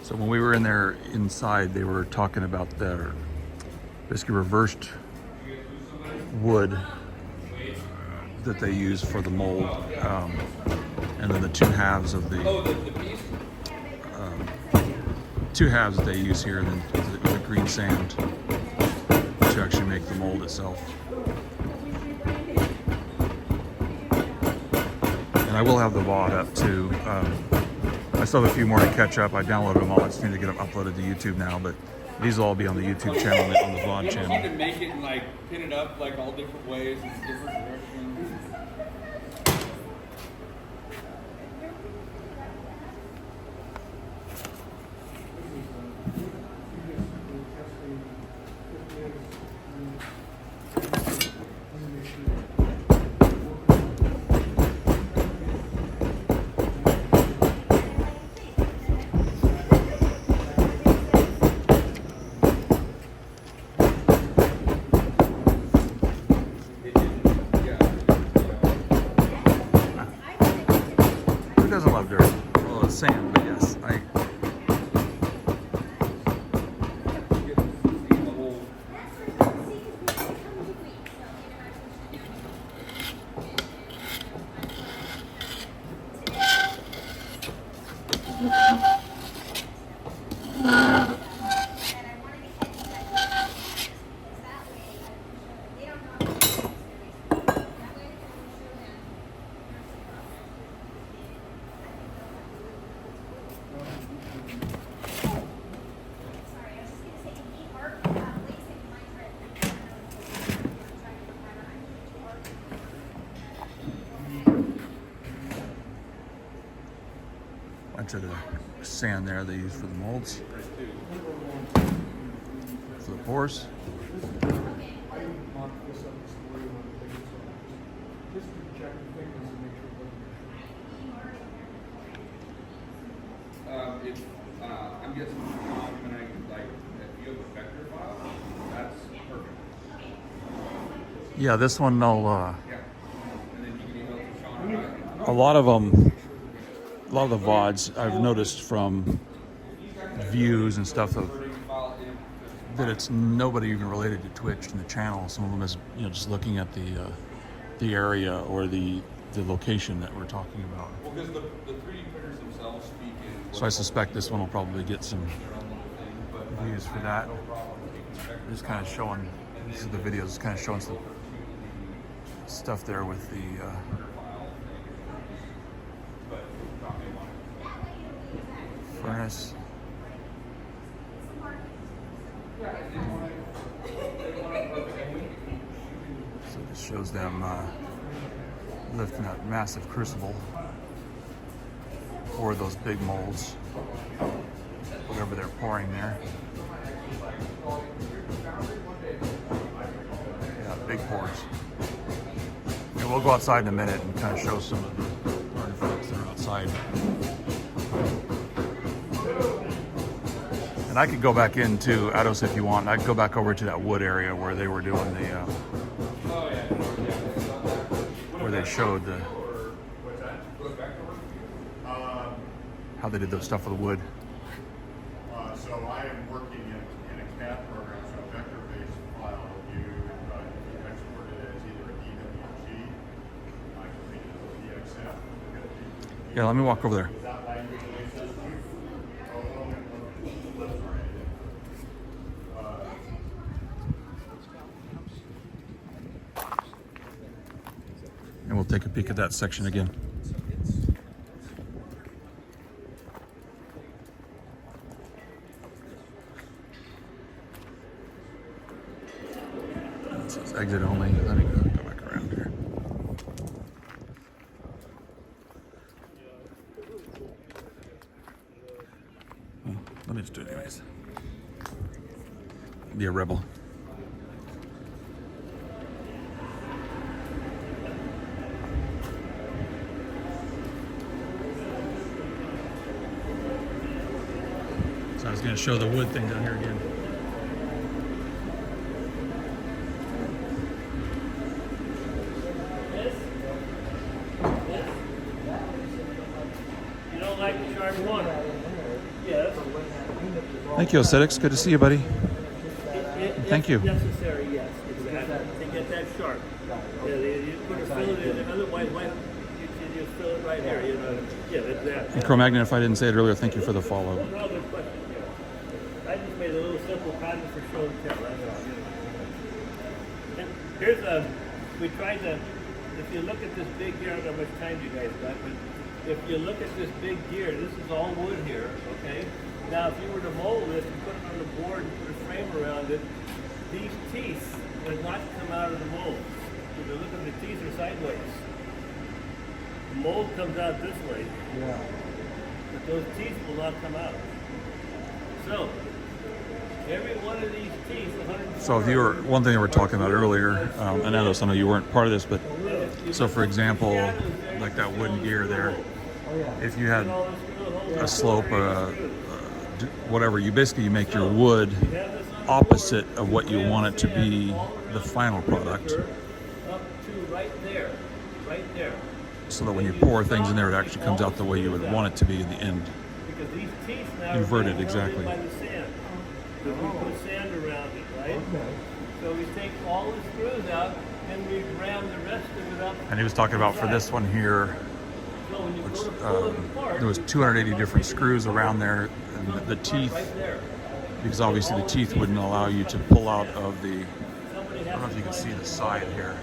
So when we were in there inside, they were talking about their basically reversed wood that they use for the mold, and then the two halves of the two halves that they use here, and then the green sand to actually make the mold itself. And I will have the VOD up too. I still have a few more to catch up. I downloaded them all. I just need to get them uploaded to YouTube now, but these will all be on the YouTube channel, on the VOD You channel. need to make it and like pin it up like all different ways in different directions. Who doesn't love dirt? Well, it's sand, but yes, I. Bunch of the sand there they use for the molds, for the pours. I'm guessing when I like if you have a vector file, that's perfect. Yeah, this one I'll. Yeah. And then you can email it to Sean and I. A lot of them, a lot of the VODs I've noticed from views and stuff that it's nobody even related to Twitch and the channel. Some of them is just looking at the area or the location that we're talking about. Well, because the 3D printers themselves speak in. So I suspect this one will probably get some views for that. Just kind of showing. This is the videos. Just kind of showing some stuff there with the. Furnace. So this shows them lifting that massive crucible for those big molds, whatever they're pouring there. Yeah, big pours. And we'll go outside in a minute and kind of show some of the artifacts that are outside. And I could go back into Ados if you want. I could go back over to that wood area where they were doing the, where they showed the, how they did the stuff with the wood. So I am working in a CAD program, so a vector-based file. You export it as either a DWG, I can read it as a PXF. Yeah, let me walk over there. And we'll take a peek at that section again. It says exit only. Let me go back around here. Well, let me just do it anyways. Be a rebel. So I was going to show the wood thing down here again. You don't like the sharp one? Yes. Thank you, Aesthetics. Good to see you, buddy. Thank you. If necessary, yes, exactly. To get that sharp. Yeah, you put a fillet in, otherwise, why don't you just fill it right here, you know? Yeah, that's that. And Cro-Magnon, if I didn't say it earlier, thank you for the follow. No, good question. I just made a little simple pattern for show and tell. That's all. And here's a, we tried to, if you look at this big gear, I don't know how much time you guys got, but if you look at this big gear, this is all wood here, okay? Now, if you were to mold this and put it on the board and put a frame around it, these teeth would not come out of the mold. If you look at the teeth are sideways. The mold comes out this way. Yeah. But those teeth will not come out. So, every one of these teeth, 100. So if you were, one thing we were talking about earlier, and I know you weren't part of this, but so for example, like that wooden gear there, if you had a slope, whatever, you basically make your wood opposite of what you want it to be, the final product. Up to right there, So that when you pour things in there, it actually comes out the way you would want it to be in the end. because these teeth now Inverted, are exactly. by the sand. So we put sand around it, right? So we take all the screws out and we ram the rest of it up. And he was talking about for this one here, So when you which go to pull it apart, there was 280 different screws around there, and the teeth, right there. because obviously the teeth wouldn't allow you to pull out of the, I don't know if you can see the side here,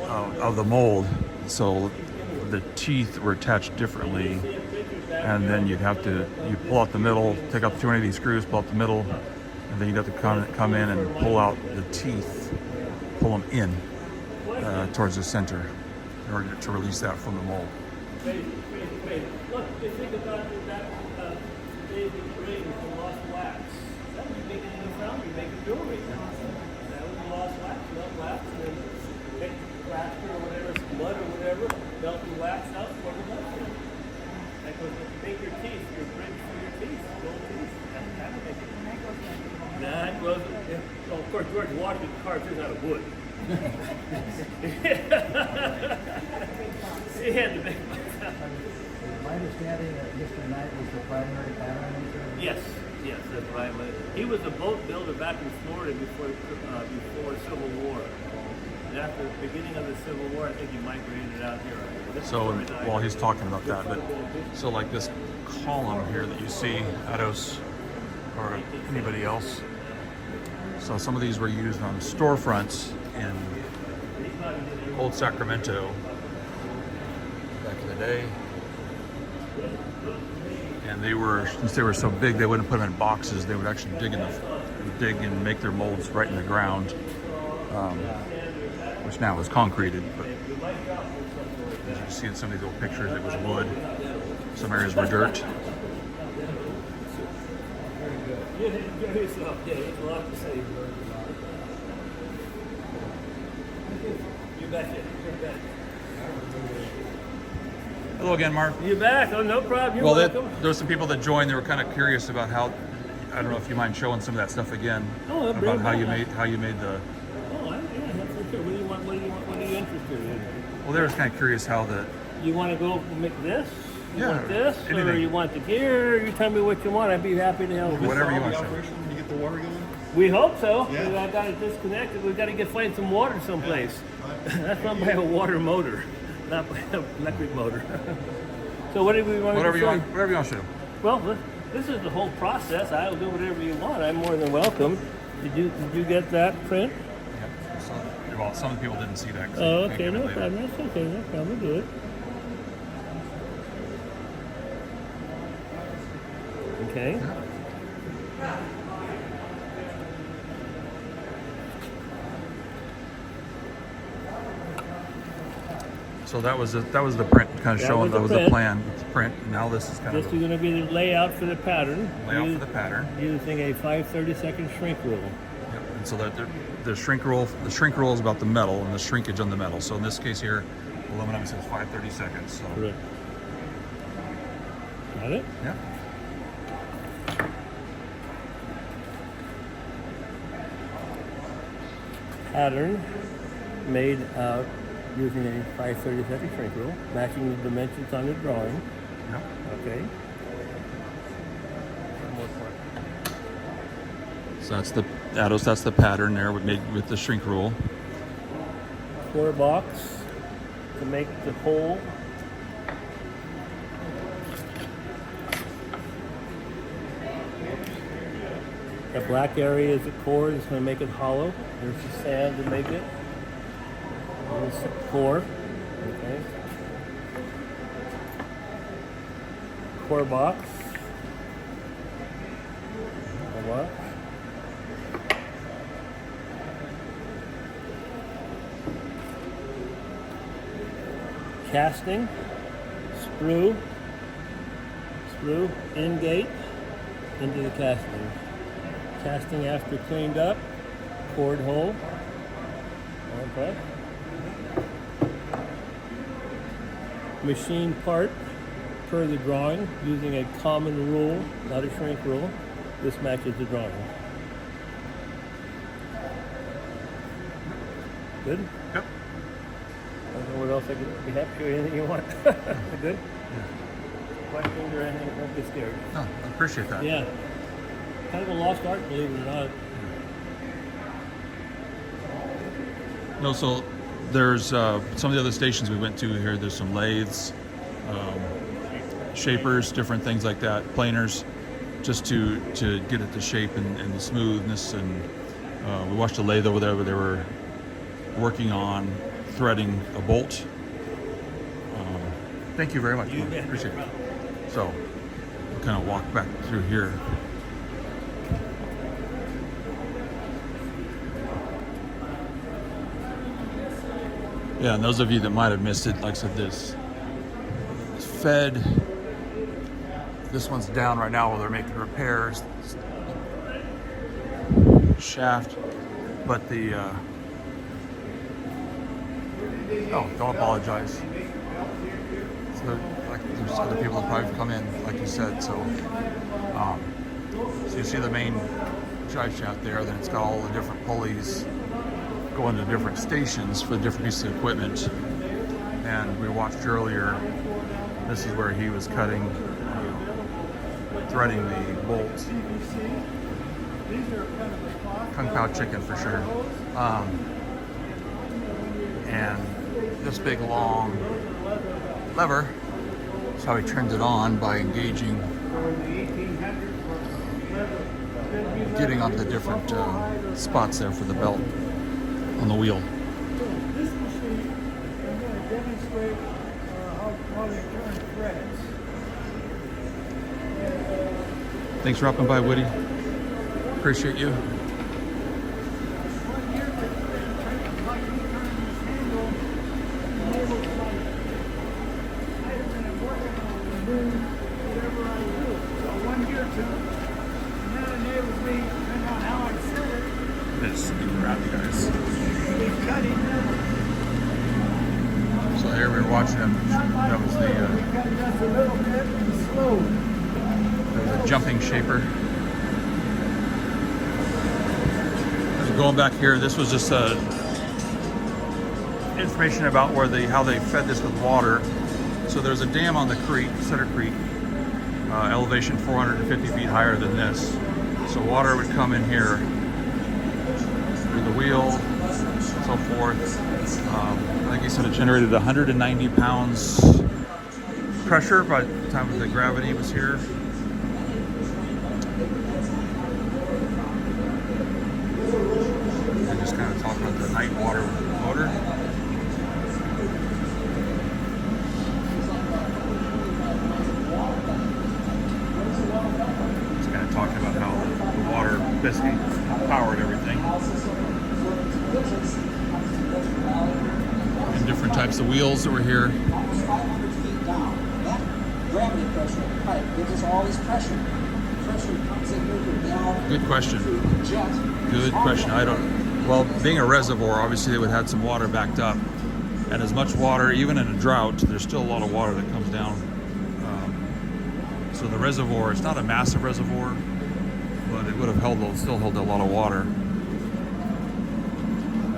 of the mold. So the teeth were attached differently, and then you'd have to, you pull out the middle, take out 280 screws, pull out the middle, and then you'd have to come in and pull out the teeth, pull them in towards the center in order to release that from the mold. Look, you think about that David ring from Lost Wax. That was making in the Foundry, making jewelry. That was the Lost Wax, melt wax, and then take plaster or whatever, mud or whatever, melt the wax out, pour the mud in. That goes to make your teeth, your bridge for your teeth, gold teeth. That would make it. That goes, yeah. Well, of course, George Washington carved his out of wood. He had to make My understanding that Mr. Knight was the primary pattern maker? Yes, that's right. He was a boat builder back in Florida before Civil War. And after the beginning of the Civil War, I think he migrated out here. So while he's talking about that, but so like this column here that you see, Ados or anybody else. So some of these were used on storefronts in Old Sacramento back in the day. And they were, since they were so big, they wouldn't put them in boxes. They would actually dig in the dig and make their molds right in the ground, which now is concreted. But as you see in some of these old pictures, it was wood. Some areas were dirt. Yeah, enjoy yourself. Yeah, there's a lot to say. You betcha. You're back. Hello again, Mark. You back? Oh, no problem. You're Well, welcome. there was some people that joined. They were kind of curious about how. I don't know if you mind showing some of that stuff again. Oh, about how you made the. Oh, yeah, that's for sure. What do you want? What do you want? What are you interested in? Well, they were kind of curious how the. You want to go make this? You Yeah, want this? Or anything. you want the gear? You tell me what you want. I'd be happy to help. Whatever you want to show. When you get the water going? We hope so. Yeah. I got it disconnected. We've got to find some water someplace. That's not by a water motor, not by an electric motor. So what do we want Whatever to you show? want. Whatever you want to show. Well, this is the whole process. I'll do whatever you want. I'm more than welcome. Did you get that print? Yep. So, well, some people didn't see that. 'Cause Oh, they okay, came in no later. problem. That's okay, no problem. We'll do it. Okay. So that was the print, kind of That showing was the that was the print. plan. It's print. Now this is kind This of is going to be the layout for the pattern. layout for the pattern. Using a 5/32 shrink rule. Yep. And so that the shrink roll is about the metal and the shrinkage on the metal. So in this case here, aluminum says 5/32. So Correct. Got it? yeah. Pattern made out using a 5/32 shrink rule, matching the dimensions on the drawing. Yep. Okay. So that's the Ados. That's the pattern there we made with the shrink rule. Core box to make the hole. The black area is the core. It's going to make it hollow. There's the sand to make it. There's the core. Okay. Core box. Core box. Casting. Screw. Screw in gate into the casting. Casting after cleaned up, cord hole. Okay. Machine part per the drawing using a common rule, not a shrink rule. This matches the drawing. Good? Yep. I don't know what else I could be happy to show you anything you want. Good? Questions or anything? Don't be scared. No, I appreciate that. Yeah. Kind of a lost art, believe it or not. No, so there's some of the other stations we went to here. There's some lathes, shapers, different things like that, planers, just to get it to shape and the smoothness. And we watched a lathe over there where they were working on threading a bolt. Thank you very much. Mark. Appreciate it. So we'll kind of walk back through here. Yeah, and those of you that might have missed it, like I said, this fed. This one's down right now while they're making repairs. Shaft, but the oh, don't apologize. So like there's other people that probably come in, like you said. So, so you see the main drive shaft there. Then it's got all the different pulleys going to different stations for different pieces of equipment. And we watched earlier, this is where he was cutting, threading the bolts. Kung Pao chicken for sure. And this big long lever is how he turned it on by engaging, getting on the different spots there for the belt on the wheel. This machine, I'm going to demonstrate how they turn threads. Thanks for dropping by, Woody. Appreciate you. guys. Let me grab you guys. So here we were watching him. That was the jumping shaper. Going back here, this was just information about where how they fed this with water. So there's a dam on the creek, Sutter Creek, elevation 450 feet higher than this. So water would come in here through the wheel, so forth. I think he said it generated 190 pounds pressure by the time the gravity was here. And just kind of talk about the night water motor. Just kind of talking about how the water basically powered everything. And different types of wheels that were here. 500 feet down. That gravity pressure of the pipe gives us all this pressure. Pressure comes in here through valve. Good question. Through jet. Good question. I don't. Well, being a reservoir, obviously they would have had some water backed up, and as much water, even in a drought, there's still a lot of water that comes down. So the reservoir, it's not a massive reservoir, but it would have still held a lot of water.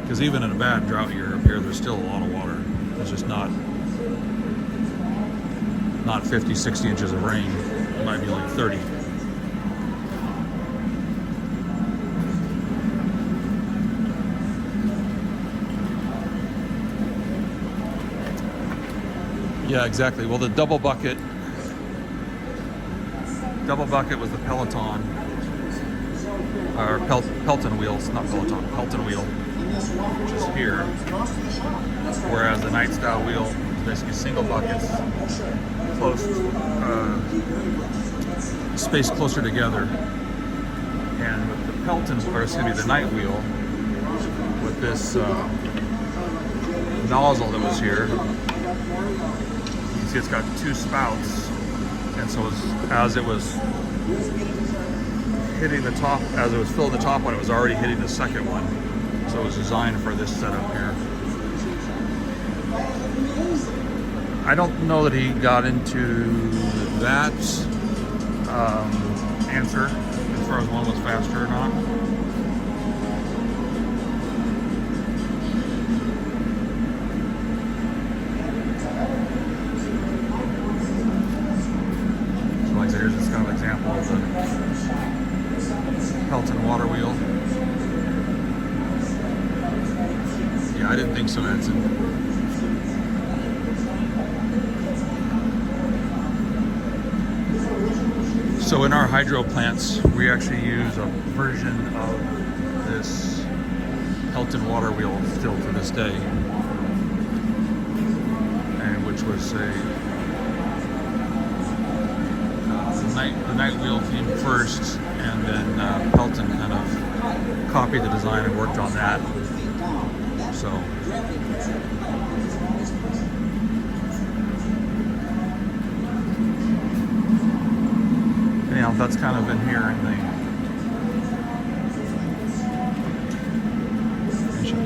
Because even in a bad drought year up here, there's still a lot of water. It's just not 50, 60 inches of rain. It might be like 30. Yeah, exactly. Well, the double bucket was the Peloton, or Pelton wheels, not Peloton, Pelton wheel, which is here. Whereas the night style wheel is basically single buckets, close, spaced closer together. And with the Pelton, or excuse me, the night wheel, with this nozzle that was here. You see it's got two spouts, and so as it was hitting the top, as it was filling the top one, it was already hitting the second one. So it was designed for this setup here. I don't know that he got into that answer as far as one was faster or not. Here's this kind of example of the Pelton water wheel. Yeah, I didn't think so, Edson. So in our hydro plants, we actually use a version of this Pelton water wheel still to this day, and which was the night wheel came first, and then Pelton kind of copied the design and worked on that. So anyhow, that's kind of in here in the.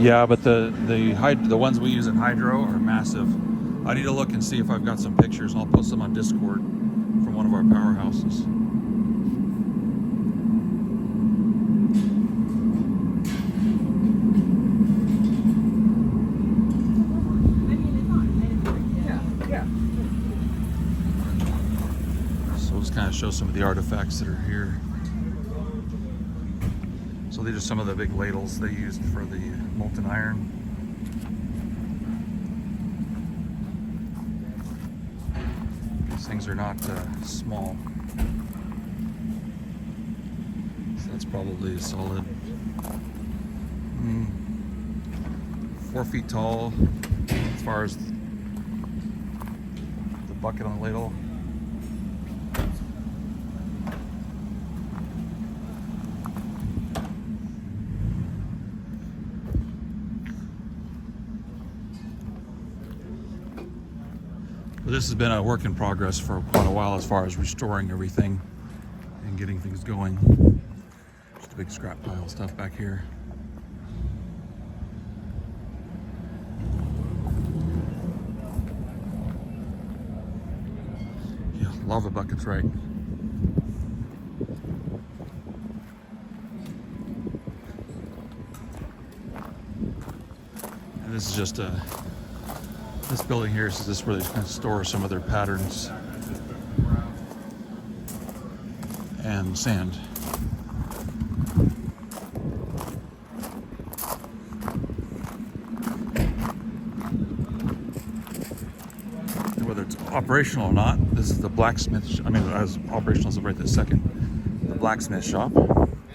Yeah, but the ones we use in hydro are massive. I need to look and see if I've got some pictures, and I'll post them on Discord from one of our powerhouses. So we'll just kind of show some of the artifacts that are here. So these are some of the big ladles they used for the molten iron. These things are not small. So that's probably a solid 4 feet tall as far as the bucket on the ladle. This has been a work in progress for quite a while as far as restoring everything and getting things going. Just a big scrap pile of stuff back here. lava buckets, right? And this is just this building here is just where they kind of store some of their patterns and sand. Whether it's operational or not, this is the blacksmith. I mean, as operational as of right this second, the blacksmith shop. And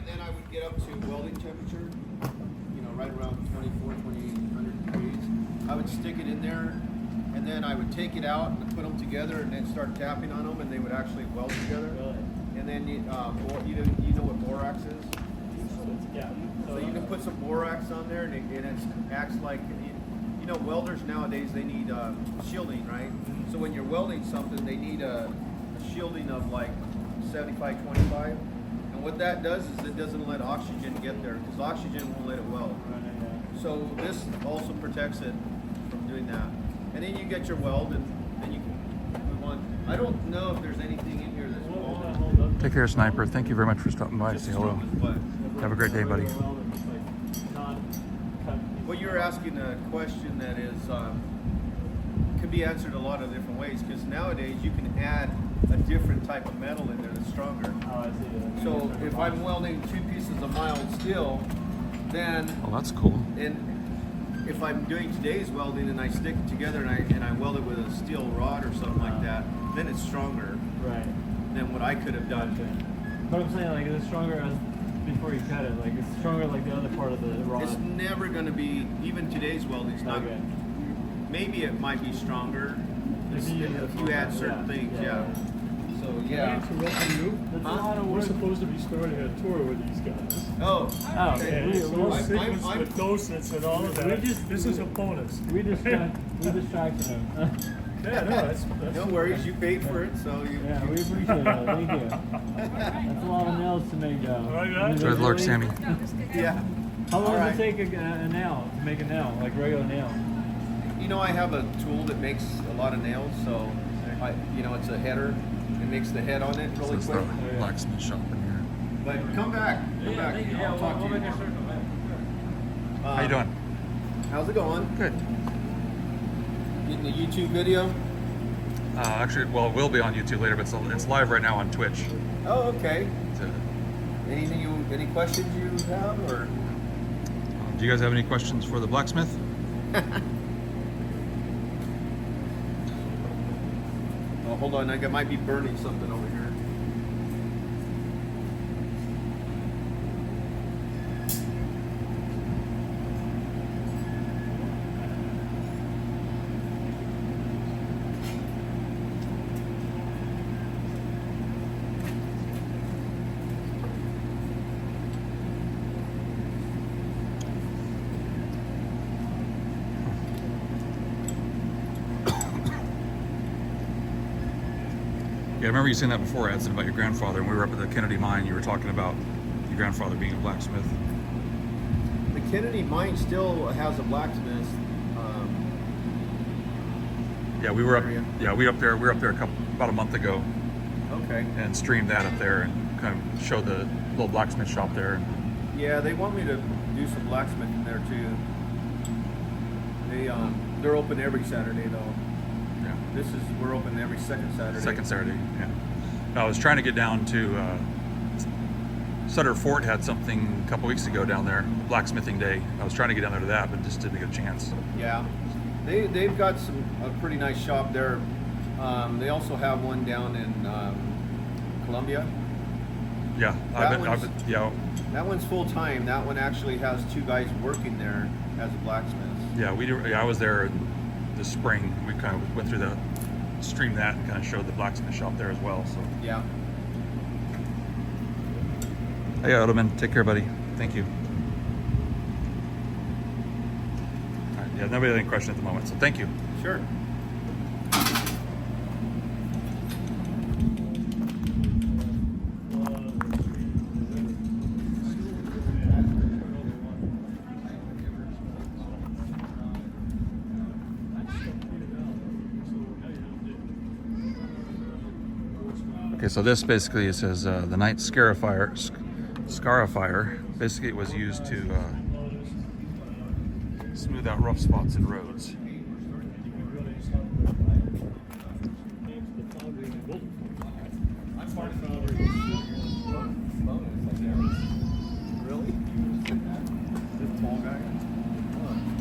then I would get up to welding temperature, you know, right around 2,800 degrees. I would stick it in there, and then I would take it out and put them together, and then start tapping on them, and they would actually weld together. And then you know what borax is? Yeah. So you can put some borax on there, and it acts like, you know, welders nowadays, they need shielding, right? So when you're welding something, they need a shielding of like 75-25. And what that does is it doesn't let oxygen get there, because oxygen won't let it weld. So this also protects it from doing that. And then you get your weld, and then you can move on. I don't know if there's anything in here that's welded. Take care, Sniper. Thank you very much for stopping by. Say hello. Have a great day, buddy. Well, you're asking a question that is could be answered a lot of different ways, because nowadays you can add a different type of metal in there that's stronger. Oh, I see. So if I'm welding 2 pieces of mild steel, then Oh, that's cool. and if I'm doing today's welding and I stick it together and I weld it with a steel rod or something like that, then it's stronger than what I could have done. But I'm saying, like, is it stronger as before you cut it? Like, it's stronger like the other part of the rod? It's never going to be, even today's welding's not. Okay. Maybe it might be stronger if you add certain things, yeah. So yeah. That's a lot of work. We're supposed to be starting a tour with these guys. Oh. Okay. So Sequence with docents and all of that. This is a bonus. We distracted him. Yeah, no, that's no worries. You paid for it, so you. Yeah, we appreciate it. Thank you. That's a lot of nails to make. Good luck, Sammy. Yeah. How long All does it take a nail to make a nail, like regular nail? You know, I have a tool that makes a lot of nails, so it's a header. It makes the head on it really This is quick. the blacksmith shop in here. But come back. I'll talk to you. How you doing? How's it going? Good. Getting the YouTube video? Actually, well, it will be on YouTube later, but it's live right now on Twitch. Oh, okay. So, Any questions you have, or? do you guys have any questions for the blacksmith? Oh, hold on. I might be burning something over here. Yeah, I remember you saying that before, Edson, about your grandfather. When we were up at the Kennedy mine, you were talking about your grandfather being a blacksmith. The Kennedy mine still has a blacksmith. Yeah, we were up. Area. Yeah, we were up there about a month ago, Okay. and streamed that up there and kind of showed the little blacksmith shop there. Yeah, they want me to do some blacksmithing there too. They're open every Saturday though. Yeah. We're open every second Saturday. Second Saturday. Yeah. I was trying to get down to Sutter Fort had something a couple weeks ago down there, blacksmithing day. I was trying to get down there to that, but just didn't get a chance. Yeah, they've got a pretty nice shop there. They also have one down in Columbia. Yeah, yeah. That one's full time. That one actually has 2 guys working there as a blacksmith. Yeah, I was there this spring. We kind of went through streamed that and kind of showed the blacksmith shop there as well. So yeah. Hey, Odelman, take care, buddy. Thank you. All right, yeah, nobody has any question at the moment, so thank you. Sure. Okay, so this basically, it says the night scarifier. Basically, it was used to smooth out rough spots in roads.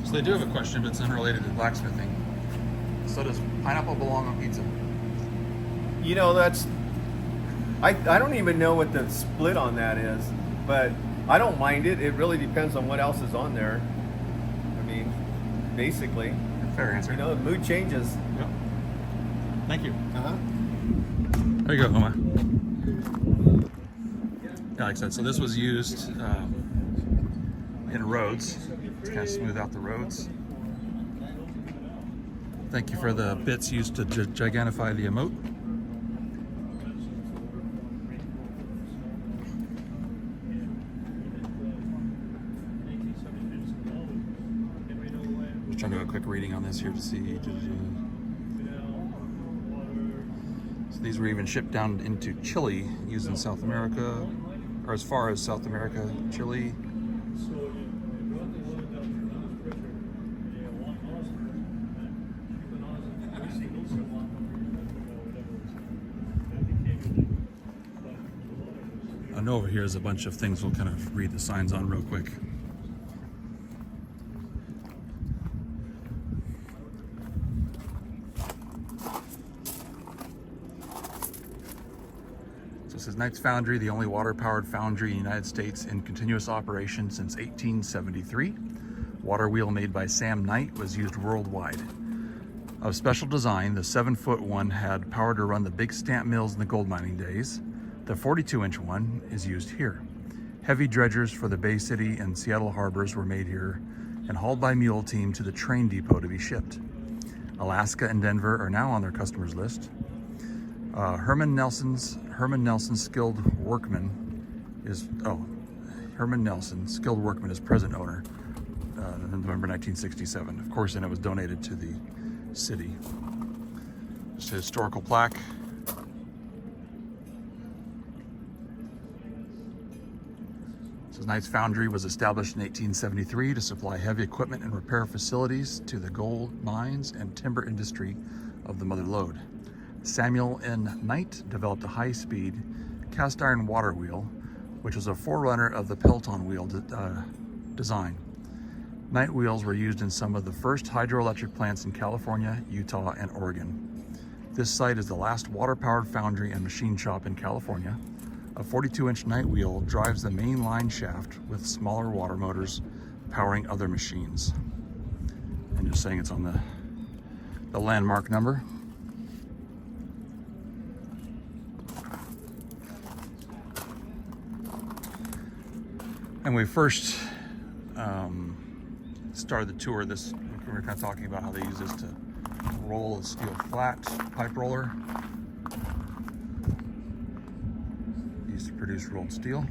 So they do have a question, but it's unrelated to blacksmithing. So does pineapple belong on pizza? You know, that's, I don't even know what the split on that is, but I don't mind it. It really depends on what else is on there. I mean, basically. Fair answer. You know, the mood changes. Yep. Thank you. Uh-huh. There you go, Homa. Yeah, like I said, so this was used in roads to kind of smooth out the roads. Thank you for the bits used to gigantify the emote. Just trying to do a quick reading on this here to see. So these were even shipped down into Chile, used in South America, or as far as South America, Chile. I know over here is a bunch of things we'll kind of read the signs on real quick. So it says Knight's Foundry, the only water-powered foundry in the United States in continuous operation since 1873. Water wheel made by Sam Knight was used worldwide. Of special design, the 7-foot one had power to run the big stamp mills in the gold mining days. The 42-inch one is used here. Heavy dredgers for the Bay City and Seattle harbors were made here and hauled by mule team to the train depot to be shipped. Alaska and Denver are now on their customers list. Herman Nelson Skilled Workman is present owner in November 1967. Of course, and it was donated to the city. Just a historical plaque. Knight's Foundry was established in 1873 to supply heavy equipment and repair facilities to the gold mines and timber industry of the Mother Lode. Samuel N. Knight developed a high-speed cast iron water wheel, which was a forerunner of the Pelton wheel design. Knight wheels were used in some of the first hydroelectric plants in California, Utah, and Oregon. This site is the last water-powered foundry and machine shop in California. A 42-inch Knight wheel drives the main line shaft with smaller water motors powering other machines. And just saying it's on the landmark number. And we first started the tour, we were kind of talking about how they use this to roll a steel flat pipe roller. Used to produce rolled steel.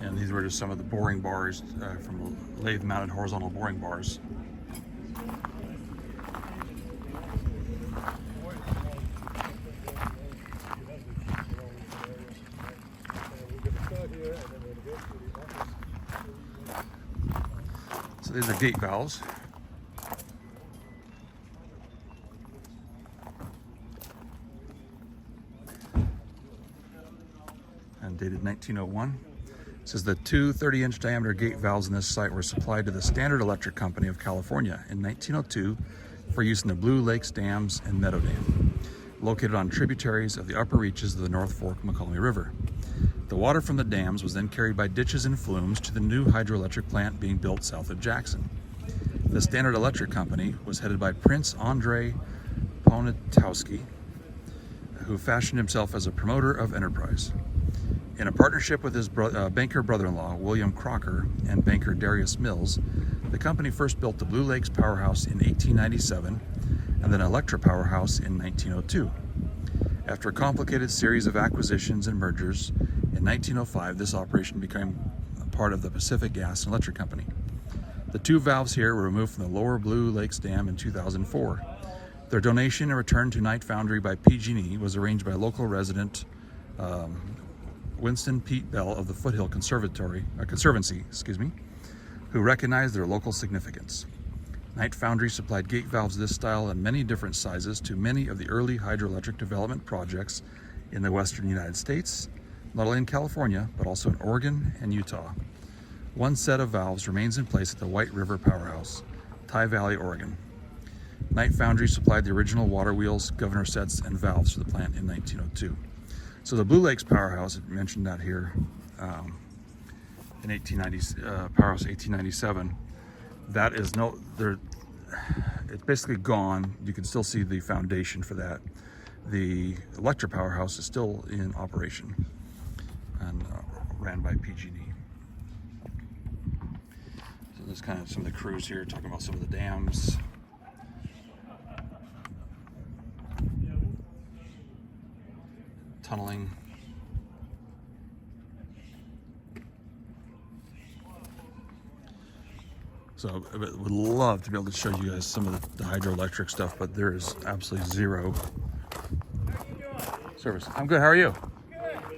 And these were just some of the boring bars from lathe-mounted horizontal boring bars. So these are gate valves. And dated 1901. It says the two 30-inch diameter gate valves in this site were supplied to the Standard Electric Company of California in 1902 for use in the Blue Lakes Dams and Meadow Dam, located on tributaries of the upper reaches of the North Fork Mokelumne River. The water from the dams was then carried by ditches and flumes to the new hydroelectric plant being built south of Jackson. The Standard Electric Company was headed by Prince Andrei Poniatowski, who fashioned himself as a promoter of enterprise. In a partnership with his banker brother-in-law, William Crocker, and banker Darius Mills, the company first built the Blue Lakes Powerhouse in 1897 and then Electra Powerhouse in 1902. After a complicated series of acquisitions and mergers, in 1905, this operation became part of the Pacific Gas and Electric Company. The 2 valves here were removed from the Lower Blue Lakes Dam in 2004. Their donation and return to Knight Foundry by PG&E was arranged by local resident Winston Pete Bell of the Foothill Conservancy, who recognized their local significance. Knight Foundry supplied gate valves of this style in many different sizes to many of the early hydroelectric development projects in the western United States, not only in California, but also in Oregon and Utah. One set of valves remains in place at the White River Powerhouse, Ty Valley, Oregon. Knight Foundry supplied the original water wheels, governor sets, and valves for the plant in 1902. So the Blue Lakes Powerhouse, I mentioned that here, in 1890, Powerhouse 1897. That is it's basically gone. You can still see the foundation for that. The electric powerhouse is still in operation and ran by PG&E. So there's kind of some of the crews here talking about some of the dams. Tunneling. So I would love to be able to show you guys some of the hydroelectric stuff, but there is absolutely zero service. I'm good. How are you? Good.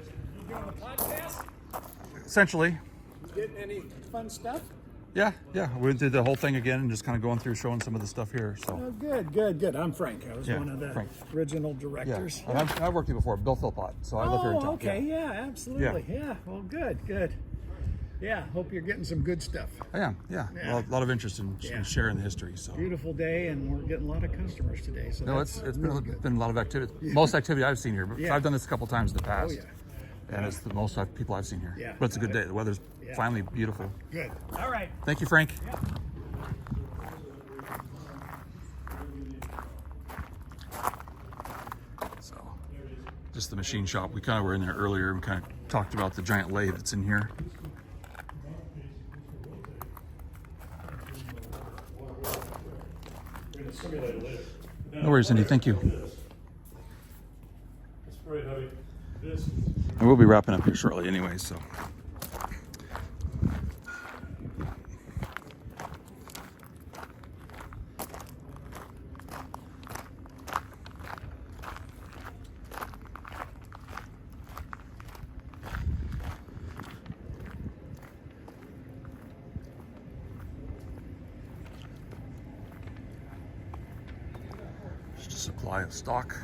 You doing a podcast? Essentially. Getting any fun stuff? Yeah. We did the whole thing again and just kind of going through showing some of the stuff here. So. Oh, good. I'm Frank. I was one of the original directors. Yeah. And I've worked here before, Bill Philpott, so I live here in town. Okay. Yeah, absolutely. Yeah. Well, good. Yeah, hope you're getting some good stuff. I am, yeah. Well, a lot of interest in sharing the history. So beautiful day, and we're getting a lot of customers today. So no, it's really been a lot of activity. Yeah. Most activity I've seen here. But I've done this a couple times in the past. Oh, yeah. And it's the most people I've seen here. Yeah. But it's a good day. The weather's finally beautiful. Good. All right. Thank you, Frank. Yeah. So, just the machine shop. We kind of were in there earlier and kind of talked about the giant lathe that's in here. No worries, Cindy. Thank you. And we'll be wrapping up here shortly anyway, so. Just a supply of stock.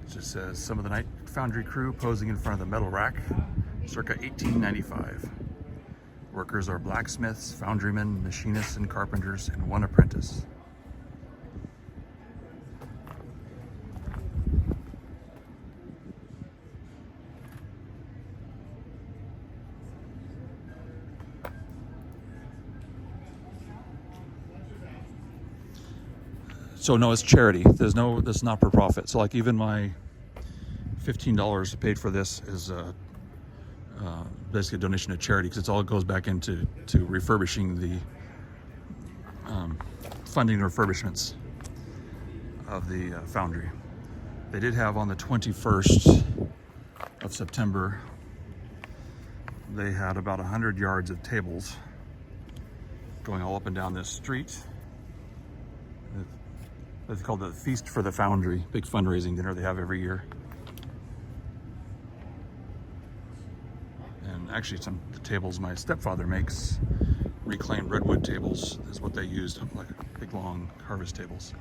It just says some of the Knight Foundry crew posing in front of the metal rack, circa 1895. Workers are blacksmiths, foundrymen, machinists, and carpenters, and one apprentice. So no, it's charity. This is not for profit. So like even my $15 paid for this is basically a donation to charity because it all goes back into refurbishing the funding refurbishments of the foundry. They did have on the 21st of September, they had about 100 yards of tables going all up and down this street. It's called the Feast for the Foundry, big fundraising dinner they have every year. And actually the tables my stepfather makes, reclaimed redwood tables, is what they used, like big long harvest tables.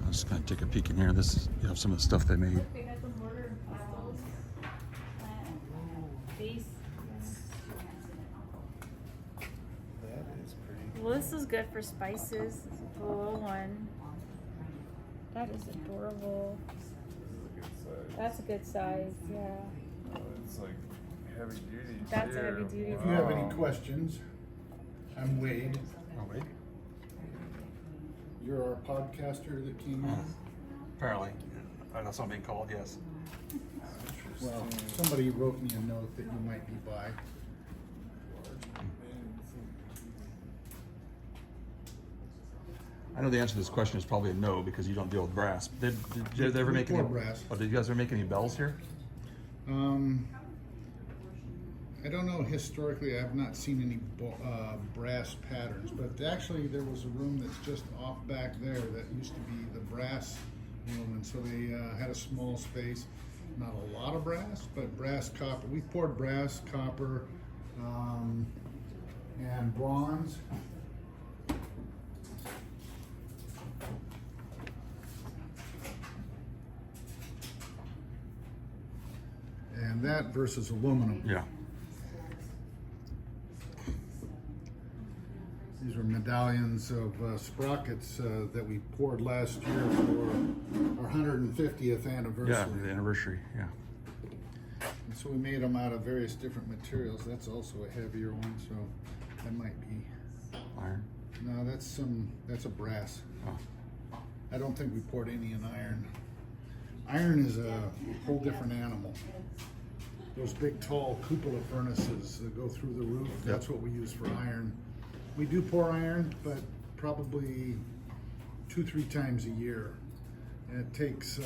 I'm just gonna take a peek in here. You have some of the stuff they made. Well, this is good for spices. This is the little one. That is adorable. That's a good size, yeah. It's like heavy duty. That's a heavy duty. If you have any questions, I'm Wade. Oh, Wade? You're our podcaster that came in. Apparently. That's what I'm being called, yes. Well, somebody wrote me a note that you might be by. I know the answer to this question is probably a no because you don't deal with brass. Did you ever make any brass? Oh, did you guys ever make any bells here? I don't know, historically, I've not seen any brass patterns, but actually there was a room that's just off back there that used to be the brass room, and so they had a small space. Not a lot of brass, but brass, copper. We poured brass, copper, and bronze. And that versus aluminum. Yeah. These are medallions of sprockets that we poured last year for our 150th anniversary. Yeah, the anniversary, yeah. And so we made them out of various different materials. That's also a heavier one, so that might be iron. No, that's a brass. Oh. I don't think we poured any in iron. Iron is a whole different animal. Those big tall cupola furnaces that go through the roof, that's what we use for iron. We do pour iron, but probably 2-3 times a year. And it takes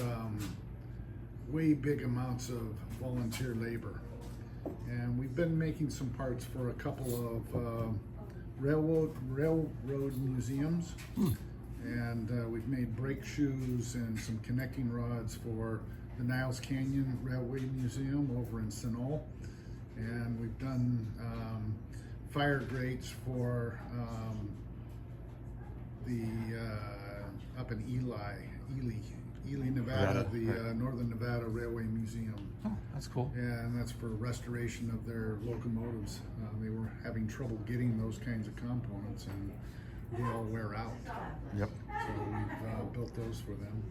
way big amounts of volunteer labor. And we've been making some parts for a couple of railroad museums. And we've made brake shoes and some connecting rods for the Niles Canyon Railway Museum over in Sunol. And we've done fire grates for up in Ely, Nevada, the Northern Nevada Railway Museum. Oh, that's cool. Yeah, and that's for restoration of their locomotives. They were having trouble getting those kinds of components, and they all wear out. Yep. So we've built those for them.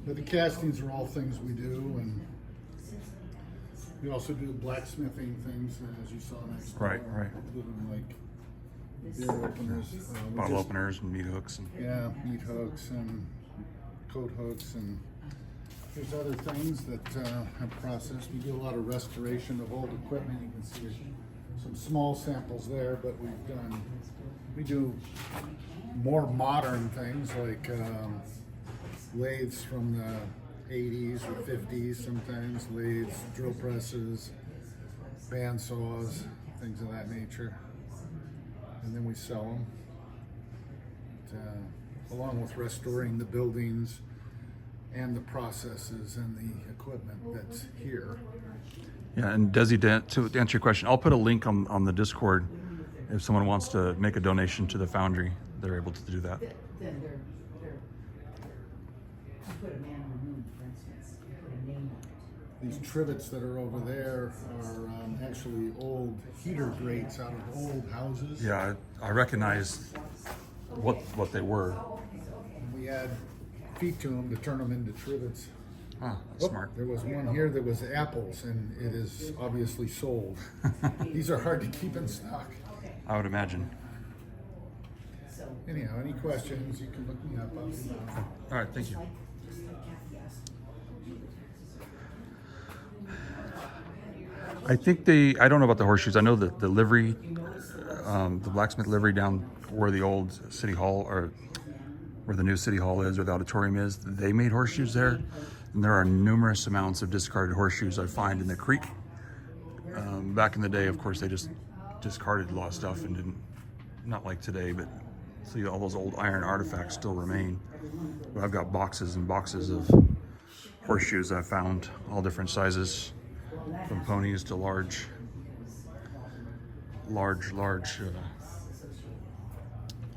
But the castings are all things we do, and we also do blacksmithing things, as you saw next door. Right. Including like beer openers, Bottle openers and meat hooks. And yeah, meat hooks and coat hooks, and there's other things that I've processed. We do a lot of restoration of old equipment. You can see some small samples there, but we do more modern things like lathes from the 80s or 50s sometimes, lathes, drill presses, band saws, things of that nature. And then we sell them, along with restoring the buildings and the processes and the equipment that's here. yeah, and Desi, to answer your question, I'll put a link on the Discord if someone wants to make a donation to the Foundry. They're able to do that. Then they're you put a man on the moon, for instance, you put a name on it. These trivets that are over there are actually old heater grates out of old houses. Yeah, I recognize what they were. And we add feet to them to turn them into trivets. Ah, that's smart. There was one here that was apples, and it is obviously sold. These are hard to keep in stock. I would imagine. Anyhow, any questions, you can look me up. I'll be around. All right, thank you. I think I don't know about the horseshoes. I know that the livery, the blacksmith livery down where the old city hall, or where the new city hall is, or the auditorium is, they made horseshoes there. And there are numerous amounts of discarded horseshoes I find in the creek. Back in the day, of course, they just discarded a lot of stuff and didn't, not like today, but see, all those old iron artifacts still remain. But I've got boxes and boxes of horseshoes I found, all different sizes, from ponies to large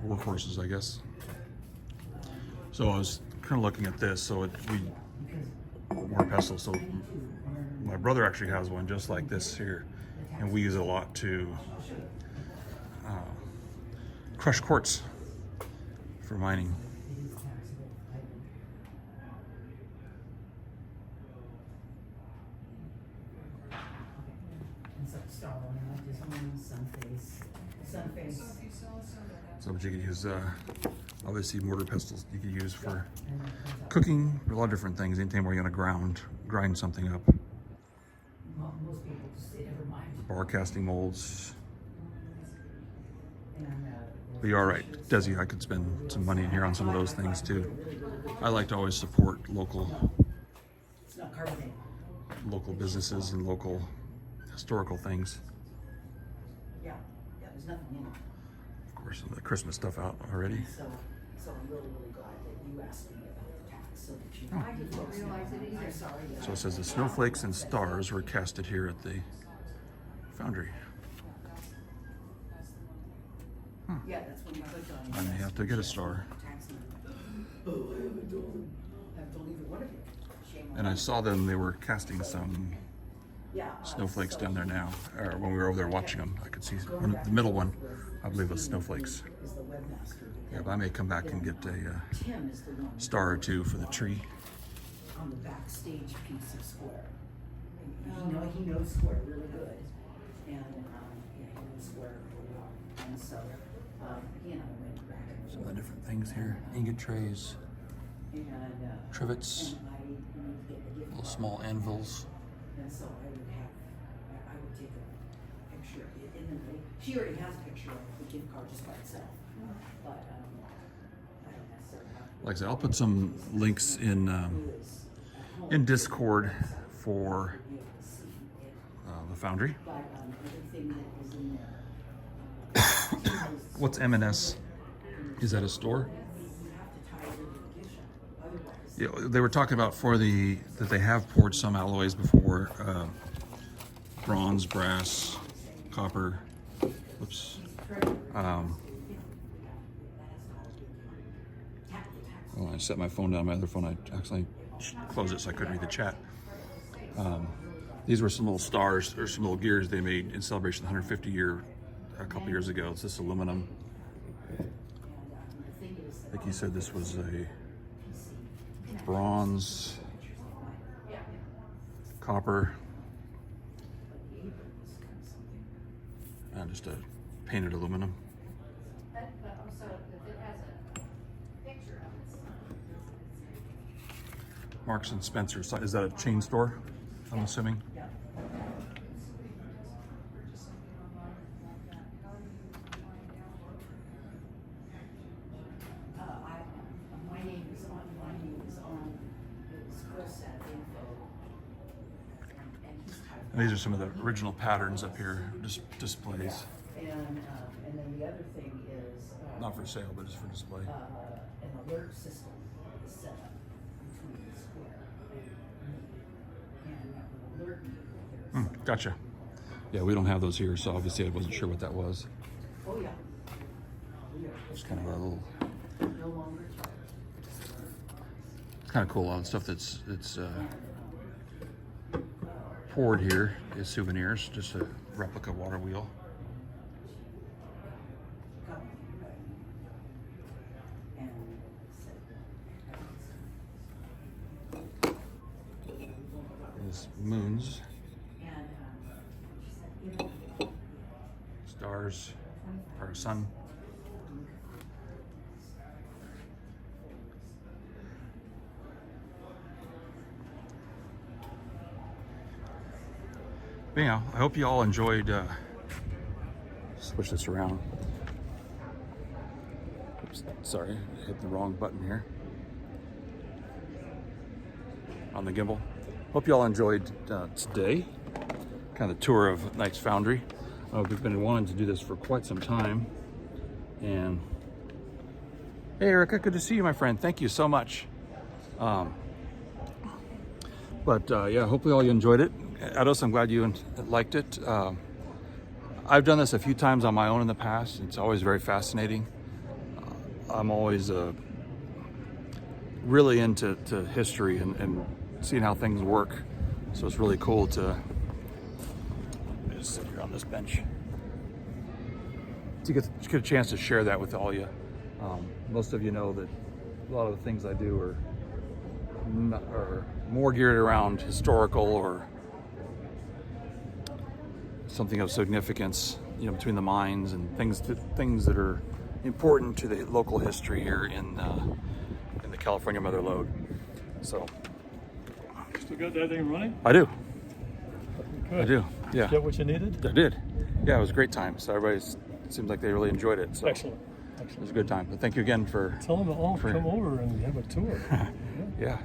workhorses, I guess. So I was kind of looking at this, so more pestles. So my brother actually has one just like this here, and we use it a lot to crush quartz for mining. So what you could use, obviously mortar pestles you could use for cooking, a lot of different things, anytime where you're gonna grind something up. Bar casting molds. But you're all right, Desi, I could spend some money in here on some of those things too. I like to always support local businesses and local historical things. Yeah, there's nothing in it. Of course, some of the Christmas stuff out already. So I'm really glad that you asked me about the tax so that you. I didn't realize it either. I'm sorry. So it says the snowflakes and stars were casted here at the Foundry. Yeah, that's when you click on it. I may have to get a star. Oh, I haven't told him. I haven't told either one of you. Shame on And I you. saw them, they were casting some Yeah, snowflakes down there now. Or when we were over there watching them, I could see the middle one, I believe, was snowflakes. Is the webmaster. Yeah, but I may come back and get a Tim is the one star or two for the tree. on the backstage piece of Square. He knows Square really good, and he knows Square really well. And so he and I went back and Some of the different things here. Ingot trays, trivets, little small anvils. And so I would take a picture. She already has a picture of the gift card just by itself, but I don't necessarily have. Like I said, I'll put some links in Discord for the Foundry. What's M&S? Is that a store? Yeah, they were talking about that they have poured some alloys before, bronze, brass, copper. Whoops. Well, I set my phone down, my other phone, I accidentally closed it so I couldn't read the chat. These were some little stars, or some little gears they made in celebration of the 150 year, a couple years ago. It's this aluminum. I think he said this was a bronze, copper, and just a painted aluminum. Marks and Spencer. Is that a chain store? I'm assuming. My name is on. It was Chris at Info. And he's typed. And these are some of the original patterns up here, just displays. And then the other thing is. Not for sale, but just for display. An alert system is set up between the Square and that will alert me. Gotcha. Yeah, we don't have those here, so obviously I wasn't sure what that was. Oh, yeah. It's kind of a little. No longer charged. It's kind of cool. All the stuff that's poured here is souvenirs. Just a replica water wheel. This moons, stars, or sun. But anyhow, I hope you all enjoyed. Switch this around. Oops, sorry, I hit the wrong button here on the gimbal. Hope you all enjoyed today, kind of the tour of Knight's Foundry. We've been wanting to do this for quite some time. And hey, Erica, good to see you, my friend. Thank you so much. Yeah, hopefully all you enjoyed it. Ados, I'm glad you liked it. I've done this a few times on my own in the past. It's always very fascinating. I'm always really into history and seeing how things work. So it's really cool to just sit here on this bench to get a chance to share that with all you. Most of you know that a lot of the things I do are more geared around historical or something of significance. between the mines and things that are important to the local history here in the California Mother Lode. So Still got that thing running? I do. Good. I do. Yeah. Get what you needed? I did. Yeah, it was a great time. So everybody seemed like they really enjoyed it. So Excellent. It was a good time. But thank you again for. Tell them to all come over and have a tour. Yeah.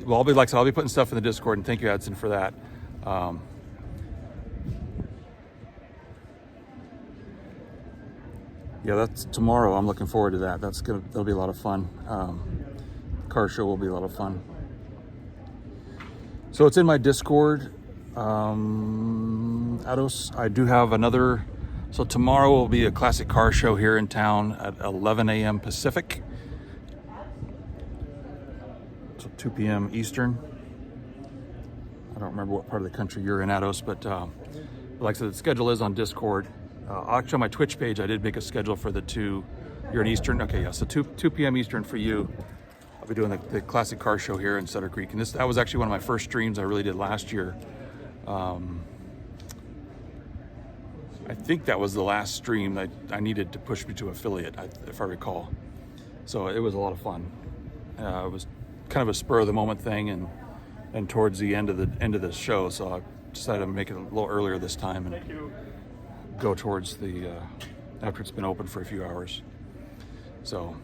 Well, I'll be putting stuff in the Discord, and thank you, Edson, for that. Yeah, that's tomorrow. I'm looking forward to that. That'll be a lot of fun. Car show will be a lot of fun. So it's in my Discord. Ados, I do have another. So tomorrow will be a classic car show here in town at 11 a.m. Pacific. So 2 p.m. Eastern. I don't remember what part of the country you're in, Ados, but like I said, the schedule is on Discord. Actually, on my Twitch page, I did make a schedule for the 2. You're in Eastern? Okay, yeah, so 2 p.m. Eastern for you. I'll be doing the classic car show here in Sutter Creek. And that was actually one of my first streams I really did last year. I think that was the last stream that I needed to push me to affiliate, if I recall. So it was a lot of fun. It was kind of a spur of the moment thing, and towards the end of the show, so I decided to make it a little earlier this time and go towards the after it's been open for a few hours. So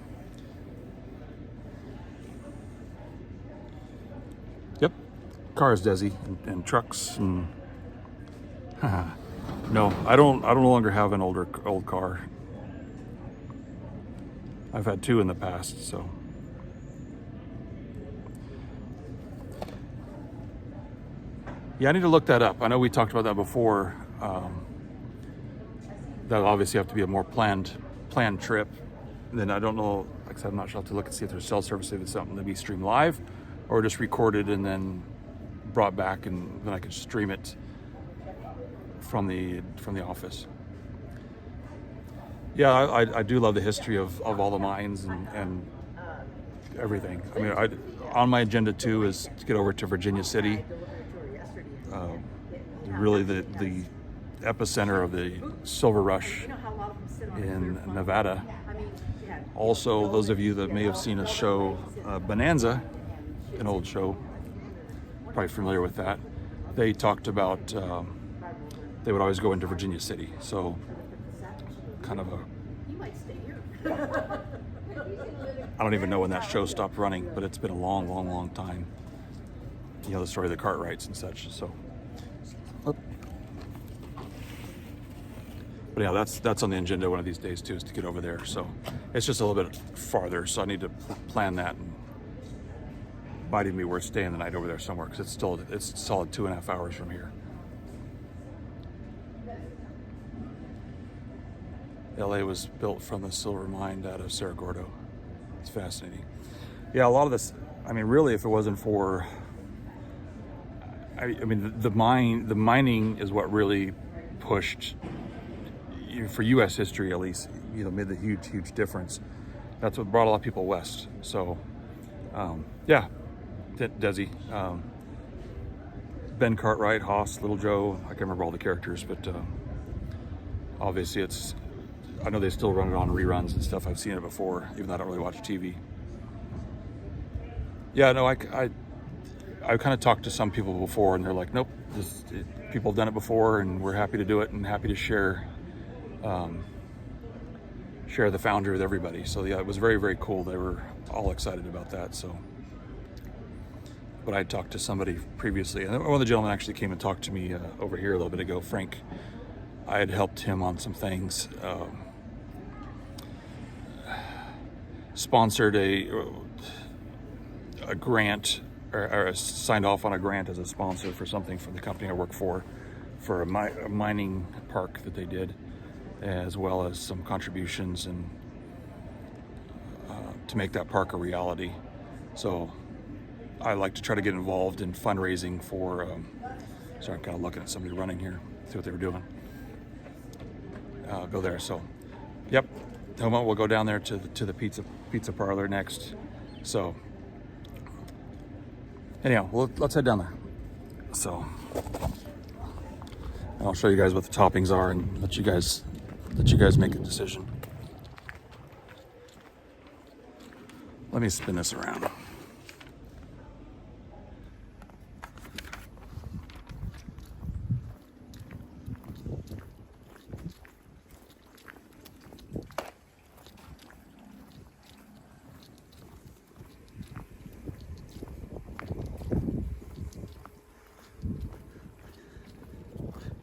yep, cars, Desi, and trucks, and no, I no longer have an old car. I've had 2 in the past, so. Yeah, I need to look that up. I know we talked about that before. That'll obviously have to be a more planned trip. And then I don't know, like I said, I'm not sure. I'll have to look and see if there's cell service, if it's something to be streamed live or just recorded and then brought back, and then I could stream it from the office. Yeah, I do love the history of all the mines and everything. I mean, on my agenda too is to get over to Virginia City. Really the epicenter of the silver rush in Nevada. Also, those of you that may have seen a show, Bonanza, an old show, probably familiar with that, they talked about they would always go into Virginia City. So kind of I don't even know when that show stopped running, but it's been a long time. The story of the Cartwrights and such. So, but yeah, that's on the agenda one of these days too, is to get over there. So it's just a little bit farther, so I need to plan that, and might even be worth staying the night over there somewhere, because it's solid 2.5 hours from here. LA was built from the silver mine out of Cerro Gordo. It's fascinating. Yeah, a lot of this, I mean, really, if it wasn't for, I mean, the mining is what really pushed, for U.S. history at least, made the huge difference. That's what brought a lot of people west. So, yeah, Desi, Ben Cartwright, Haas, Little Joe, I can't remember all the characters, but obviously I know they still run it on reruns and stuff. I've seen it before, even though I don't really watch TV. Yeah, no, I kind of talked to some people before, and they're like, nope, people have done it before, and we're happy to do it and happy to share the Foundry with everybody. So yeah, it was very cool. They were all excited about that. So, but I talked to somebody previously, and one of the gentlemen actually came and talked to me over here a little bit ago, Frank. I had helped him on some things. Sponsored a grant, or signed off on a grant as a sponsor for something for the company I work for a mining park that they did, as well as some contributions and to make that park a reality. So I like to try to get involved in fundraising for. Sorry, I'm kind of looking at somebody running here, see what they were doing. Go there. So, yep. We'll go down there to the pizza parlor next. So, anyhow, let's head down there. So, I'll show you guys what the toppings are and let you guys make a decision. Let me spin this around.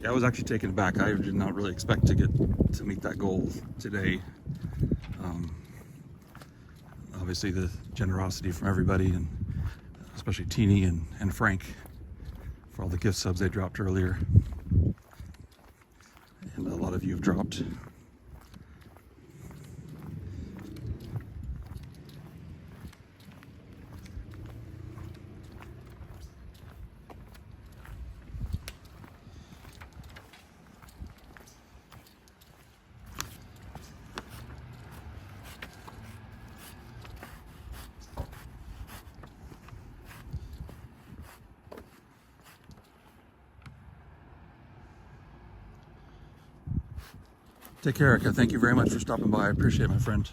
Yeah, I was actually taken aback. I did not really expect to meet that goal today. Obviously the generosity from everybody, and especially Teeny and Frank for all the gift subs they dropped earlier. And a lot of you have dropped. Take care, Erica. Thank you very much for stopping by. I appreciate it, my friend.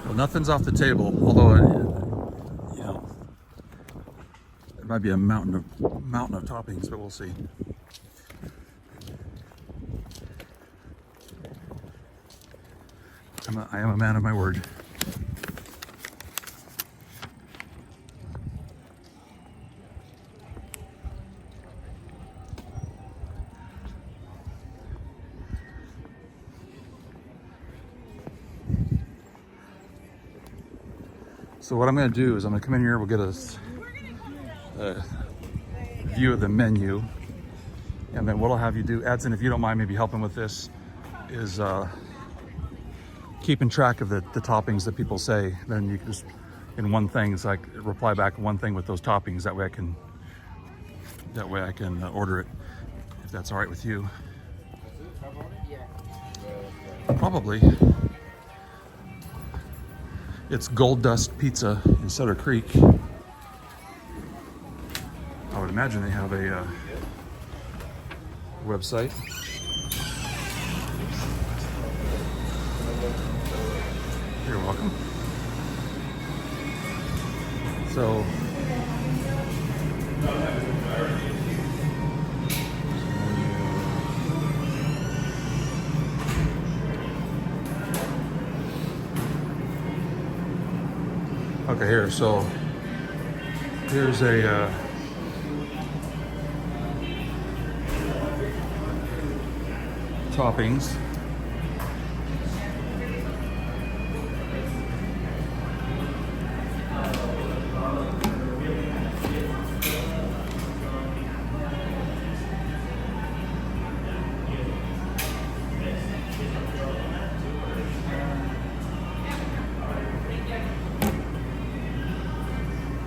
Well, nothing's off the table, although, you know, it might be a mountain of toppings, but we'll see. I am a man of my word. So what I'm going to do is I'm going to come in here, we'll get a view of the menu, and then what I'll have you do, Edson, if you don't mind maybe helping with this, is keeping track of the toppings that people say. Then you can just, in one thing, it's like reply back one thing with those toppings. That way I can order it, if that's all right with you. Probably. It's Gold Dust Pizza in Sutter Creek. I would imagine they have a website. You're welcome. So, okay, here. So here's a toppings.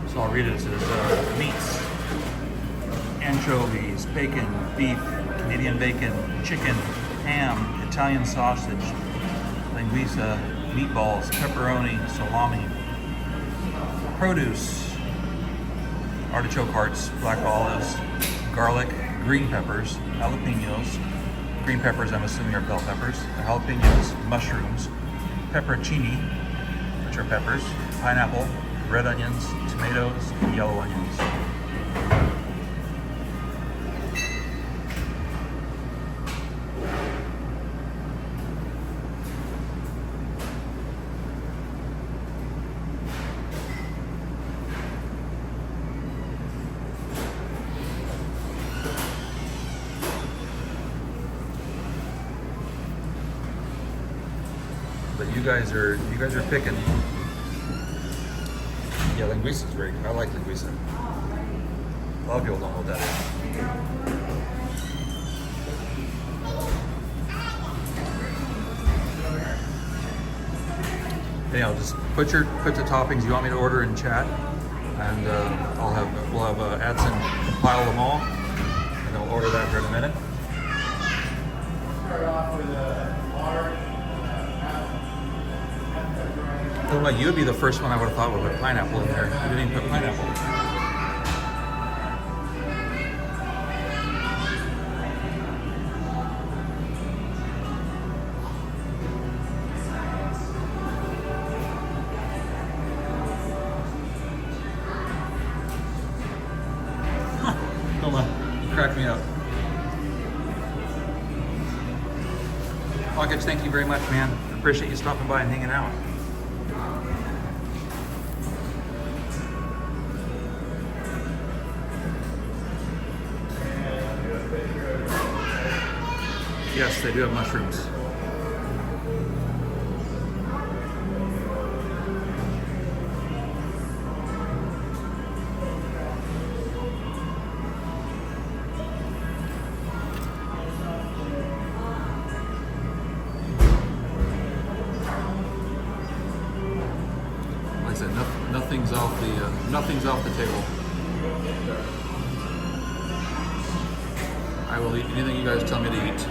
So I'll read it. It says meats, anchovies, bacon, beef, Canadian bacon, chicken, ham, Italian sausage, linguiça, meatballs, pepperoni, salami, produce, artichoke hearts, black olives, garlic, green peppers, jalapenos, green peppers I'm assuming are bell peppers, the jalapenos, mushrooms, pepperoncini, which are peppers, pineapple, red onions, tomatoes, and yellow onions. But you guys are picking. Yeah, linguiça is great. I like linguiça. A lot of people don't know what that is. Anyhow, just put the toppings you want me to order in chat, and we'll have Adson compile them all, and I'll order that here in a minute. Start off with a large Oh, like you would be the first one I would have thought would put pineapple in there. You didn't even put pineapple. Come on, crack me up. Pockets, thank you very much, man. Appreciate you stopping by and hanging out. Yes, they do have mushrooms. Like I said, nothing's off the table. I will eat anything you guys tell me to eat.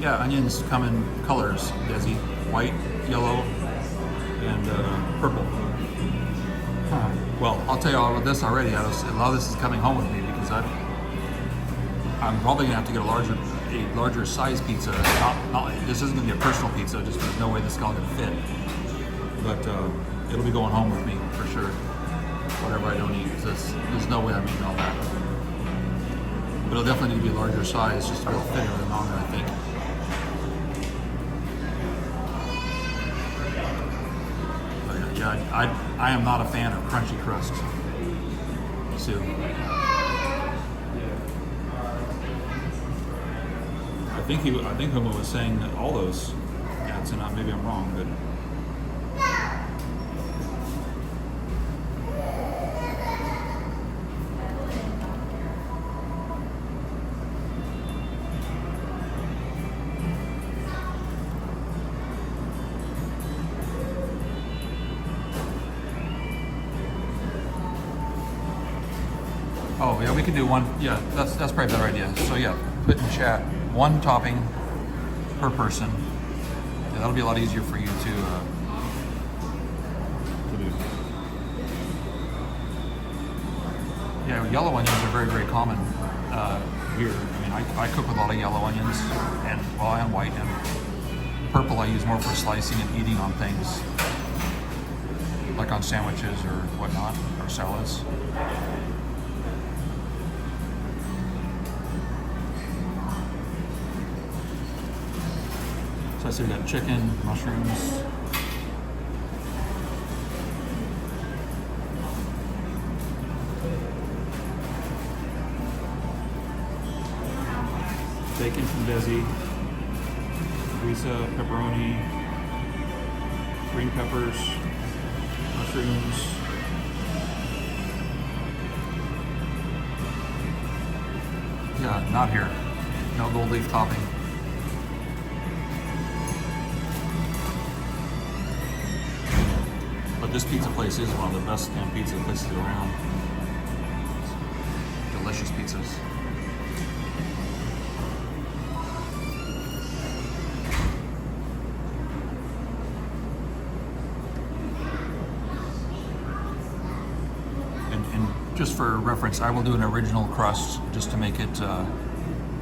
Yeah, onions come in colors, Desi. White, yellow, and purple. Huh. Well, I'll tell you all of this already. A lot of this is coming home with me because I'm probably gonna have to get a larger size pizza. This isn't gonna be a personal pizza, just there's no way this is all gonna fit. But it'll be going home with me for sure. Whatever I don't eat, there's no way I'm eating all that. But it'll definitely need to be a larger size just to be able to fit everything on there, I think. Yeah, I am not a fan of crunchy crust. Sue. I think Homo was saying that all those. Yeah, so not, maybe I'm wrong, but. Oh yeah, we could do one. Yeah, that's probably a better idea. So yeah, put in chat one topping per person. Yeah, that'll be a lot easier for you to do. Yeah, yellow onions are very, very common here. I mean, I cook with a lot of yellow onions and white, and purple I use more for slicing and eating on things, like on sandwiches or whatnot, or salads. So I see we got chicken, mushrooms. Bacon from Desi. Risa, pepperoni, green peppers, mushrooms. Yeah, not here. No gold leaf topping. But this pizza place is one of the best damn pizza places around. Delicious pizzas. And just for reference, I will do an original crust just to make it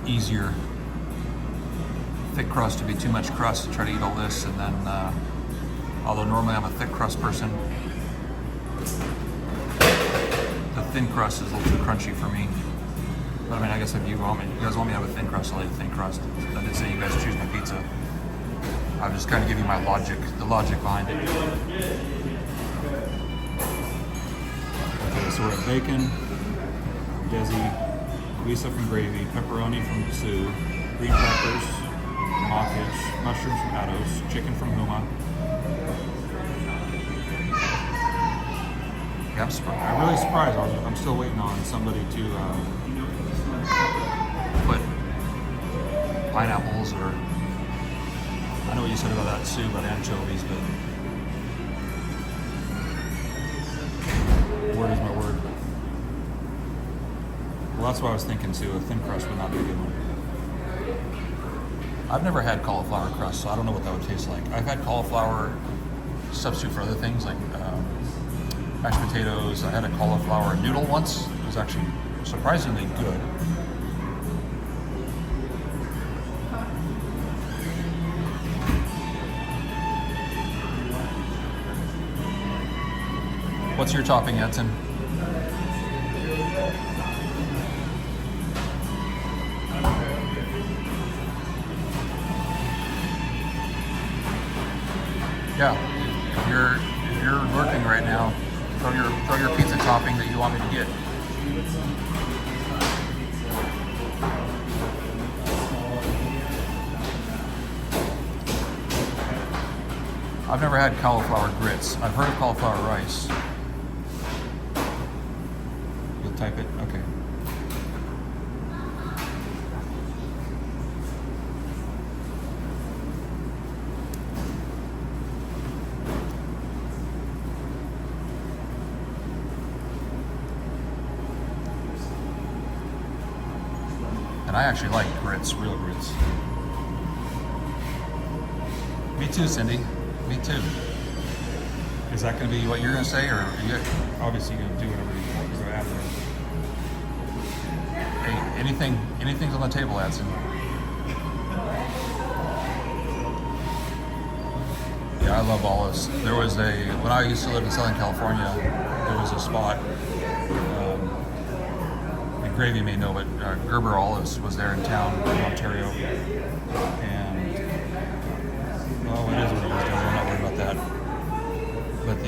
easier. Thick crust to be too much crust to try to eat all this, and then although normally I'm a thick crust person, the thin crust is a little too crunchy for me. But I mean, I guess if you guys want me to have a thin crust, I'll eat a thin crust. I didn't say you guys choose my pizza. I'm just kind of giving you my logic, the logic behind it. Okay, so we're at bacon, Desi, Lisa from gravy, pepperoni from Sue, green peppers, Mockage, mushrooms from Ados, chicken from Huma. Yeah, I'm really surprised. I'm still waiting on somebody to put pineapples or, I know what you said about that soup, about anchovies, but word is my word. Well, that's what I was thinking too. A thin crust would not be a good one. I've never had cauliflower crust, so I don't know what that would taste like. I've had cauliflower substitute for other things like mashed potatoes. I had a cauliflower noodle once. It was actually surprisingly good. What's your topping, Edson? Yeah, if you're working right now, throw your pizza topping that you want me to get. I've never had cauliflower grits. I've heard of cauliflower rice. You'll type it? Okay. And I actually like grits, real grits. Me too, Cindy. Me too. Is that going to be what you're going to say, or are you obviously going to do whatever you want to go after? Hey, anything's on the table, Adson. Yeah, I love olives. There was when I used to live in Southern California, there was a spot, and Gravy may know, but Gerber Olives was there in town in Ontario. And, well, it is what it is, I'm not worried about that. But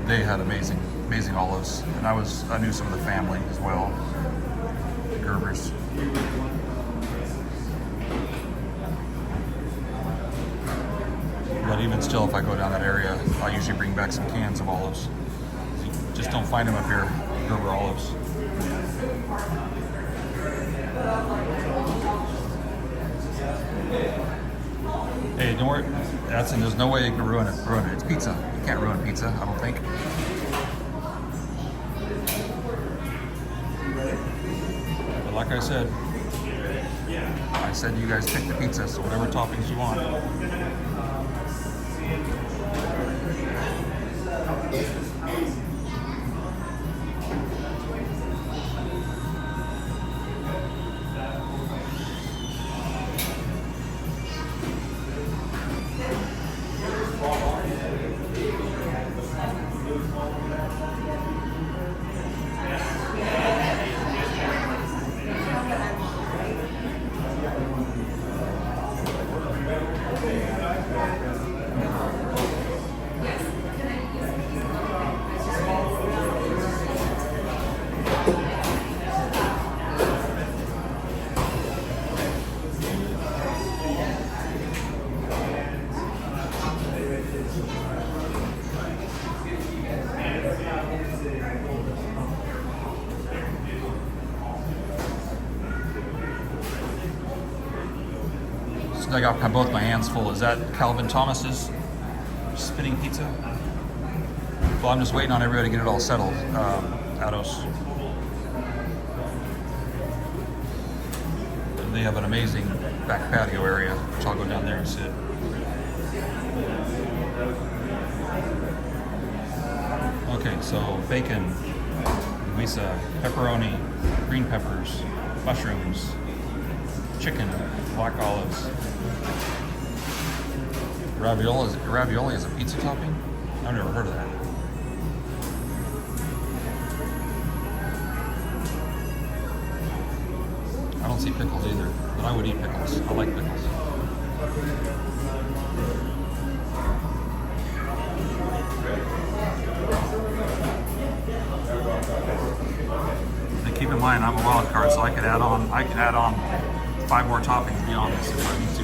they had amazing olives, and I knew some of the family as well, the Gerbers. But even still, if I go down that area, I usually bring back some cans of olives. You just don't find them up here, Gerber olives. Hey, don't worry, Edson, there's no way you can ruin it. It's pizza. You can't ruin pizza, I don't think. But like I said you guys pick the pizza, so whatever toppings you want. I got both my hands full. Is that Calvin Thomas's spinning pizza? Well, I'm just waiting on everybody to get it all settled. Ados. They have an amazing back patio area, which I'll go down there and sit. Okay, so bacon, Lisa, pepperoni, green peppers, mushrooms, chicken, black olives. Ravioli is a pizza topping? I've never heard of that. I don't see pickles either, but I would eat pickles. I like pickles. They keep them mind, I'm a wild card, so I could add on 5 more toppings beyond this if I need to.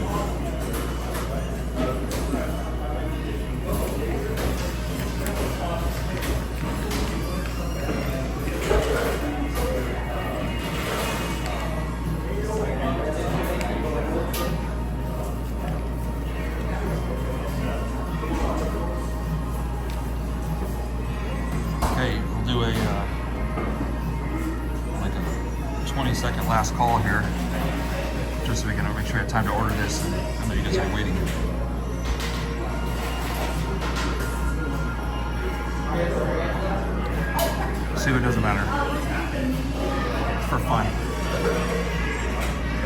Okay, we'll do a like a 20-second last call here, just so we can make sure I have time to order this. And I know you guys are waiting. See, it doesn't matter. It's for fun.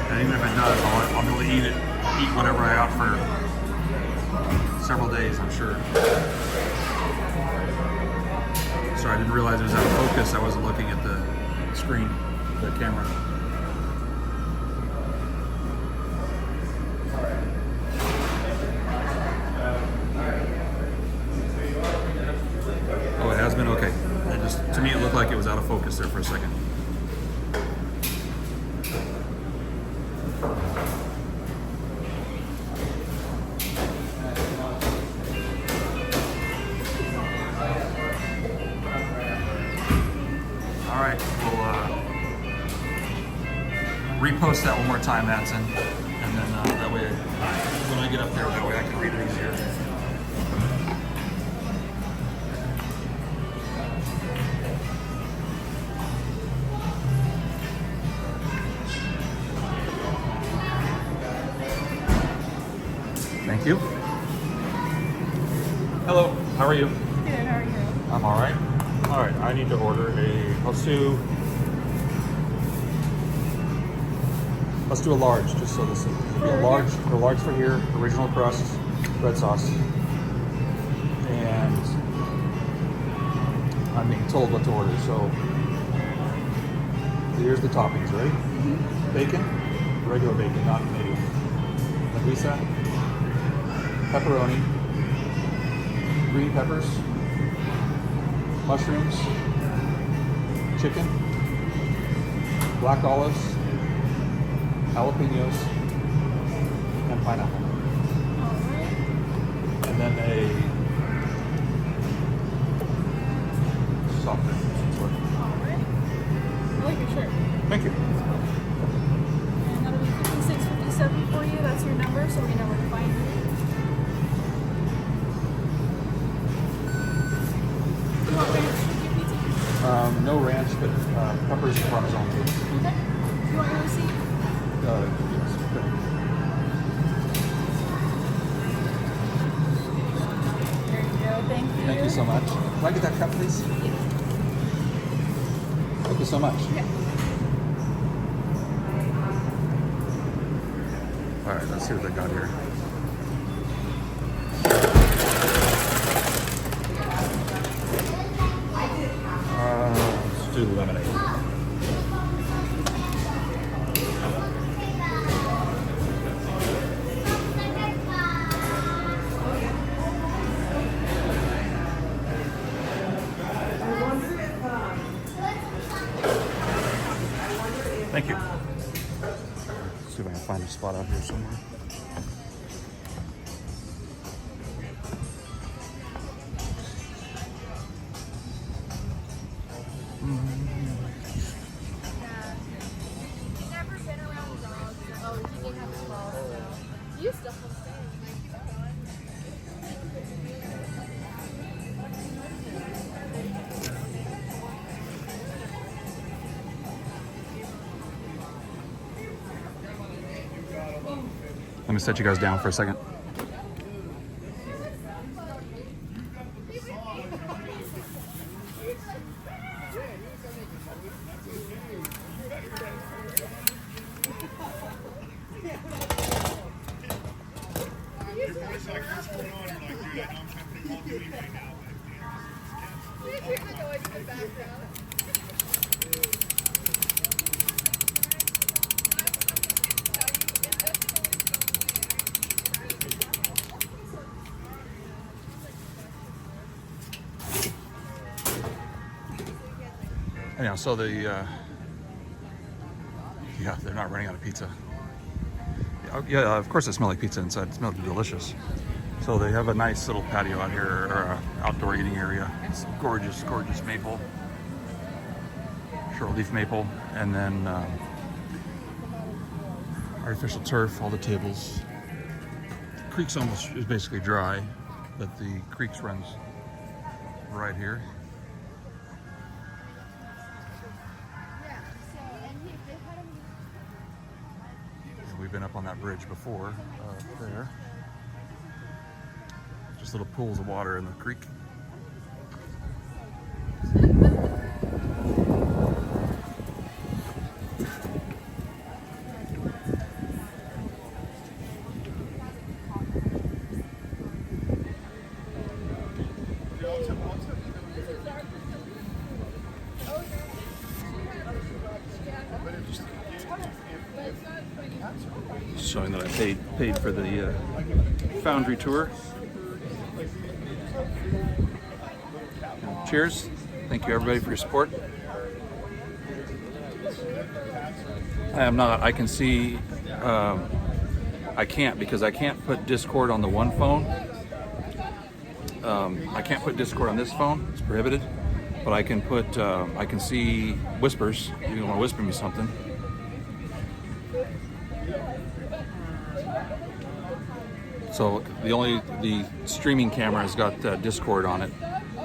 And even if it does, I'll be able to eat whatever I got for several days, I'm sure. Sorry, I didn't realize it was out of focus. I wasn't looking at the screen, the camera. Oh, it has been? Okay. To me, it looked like it was out of focus there for a second. Repost that one more time, Madsen, and then that way, when I get up there, that way I can read it easier. Thank you. Hello, how are you? Good, how are you? I'm all right. All right, I need to order let's do a large, just so this will be a large for here, original crust, red sauce. And I'm being told what to order, so here's the toppings, ready? Mm-hmm. Bacon, regular bacon, not native. Linguiça, pepperoni, green peppers, mushrooms, chicken, black olives, jalapenos, and pineapple. And then a soft drink of some sort. I like your shirt. Thank you. And that'll be 5657 for you. That's your number, so we know where to find you. You want ranch with your pizza? No ranch, but peppers and Parmesan too. Okay. Do you want your receipt? Yes. There you go. Thank you. Thank you so much. Can I get that cup, please? Yeah. Thank you so much. Yeah. All right, let's see what they got here. Let's do lemonade. Thank you. Let's see if I can find a spot out here somewhere. Never been around dogs. Oh, you didn't have a ball, so. You still have Let me set you guys down for a second. Anyhow, so the Yeah, they're not running out of pizza. Yeah, of course it smells like pizza inside. It smells delicious. So they have a nice little patio out here, or outdoor eating area. It's gorgeous, gorgeous maple, short leaf maple, and then artificial turf, all the tables. The creek's almost is basically dry, but the creek runs right here. And we've been up on that bridge before, there. Just little pools of water in the creek. Showing that I paid for the Foundry tour. Cheers. Thank you everybody for your support. I am not. I can see, I can't because I can't put Discord on the one phone. I can't put Discord on this phone. It's prohibited. But I can put, I can see whispers. If you want to whisper me something. So the streaming camera has got Discord on it,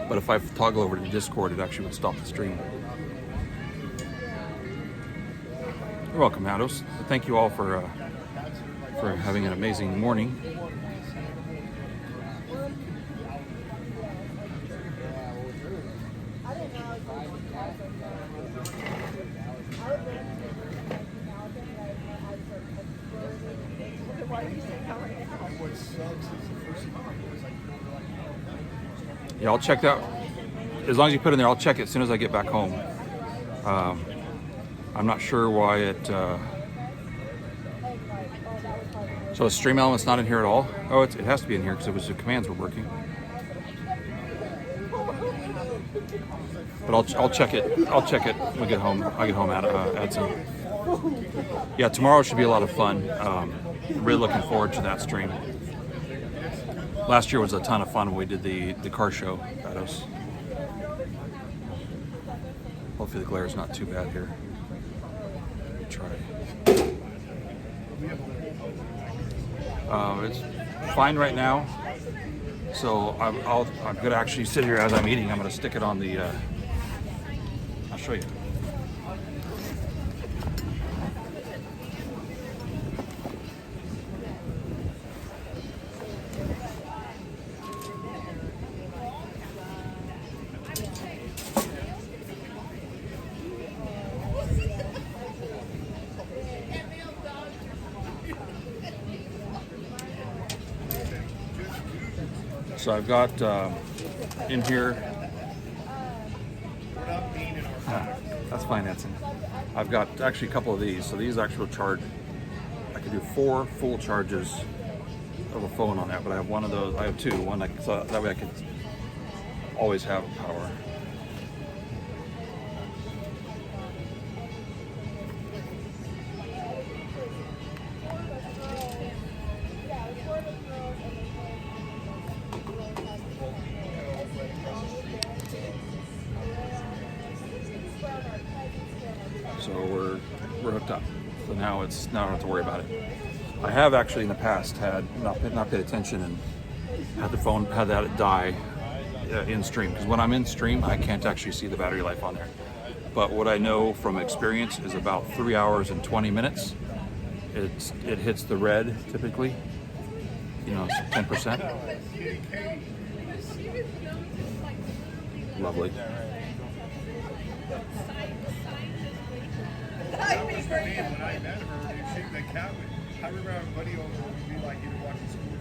but if I toggle over to Discord, it actually would stop the stream. You're welcome, Hados. Thank you all for having an amazing morning. Yeah, I'll check that. As long as you put it in there, I'll check it as soon as I get back home. I'm not sure why it... So the stream element's not in here at all? Oh, it has to be in here because it was the commands were working. But I'll check it. I'll check it when we get home. I get home, add some. Yeah, tomorrow should be a lot of fun. Really looking forward to that stream. Last year was a ton of fun when we did the car show at us. Hopefully the glare is not too bad here. Try. It's fine right now. So I'm gonna actually sit here as I'm eating. I'm gonna stick it on the. I'll show you. So I've got in here, that's financing. I've got actually a couple of these. So these actual charge, I can do 4 full charges of a phone on that, but I have one of those, I have 2. One, so that way I can always have power. So we're hooked up. So now I don't have to worry about it. I have actually in the past had not paid attention and had that die in stream, because when I'm in stream I can't actually see the battery life on there. But what I know from experience is about 3 hours and 20 minutes it hits the red typically. You know, 10%. Lovely.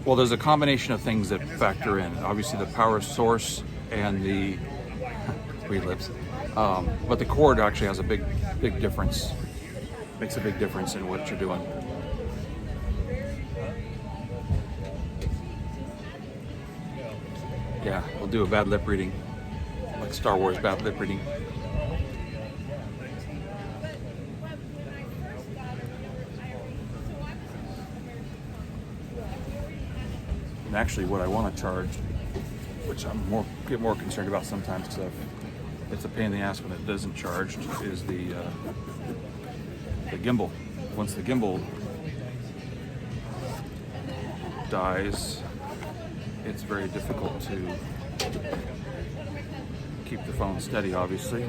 Well, there's a combination of things that factor in. Obviously, the power source and the read lips, but the cord actually has a big difference. Makes a big difference in what you're doing. Yeah, we'll do a bad lip reading, like Star Wars bad lip reading. And actually, what I want to charge, which I'm get more concerned about sometimes because it's a pain in the ass when it doesn't charge, is the gimbal. Once the gimbal dies, it's very difficult to keep the phone steady, obviously.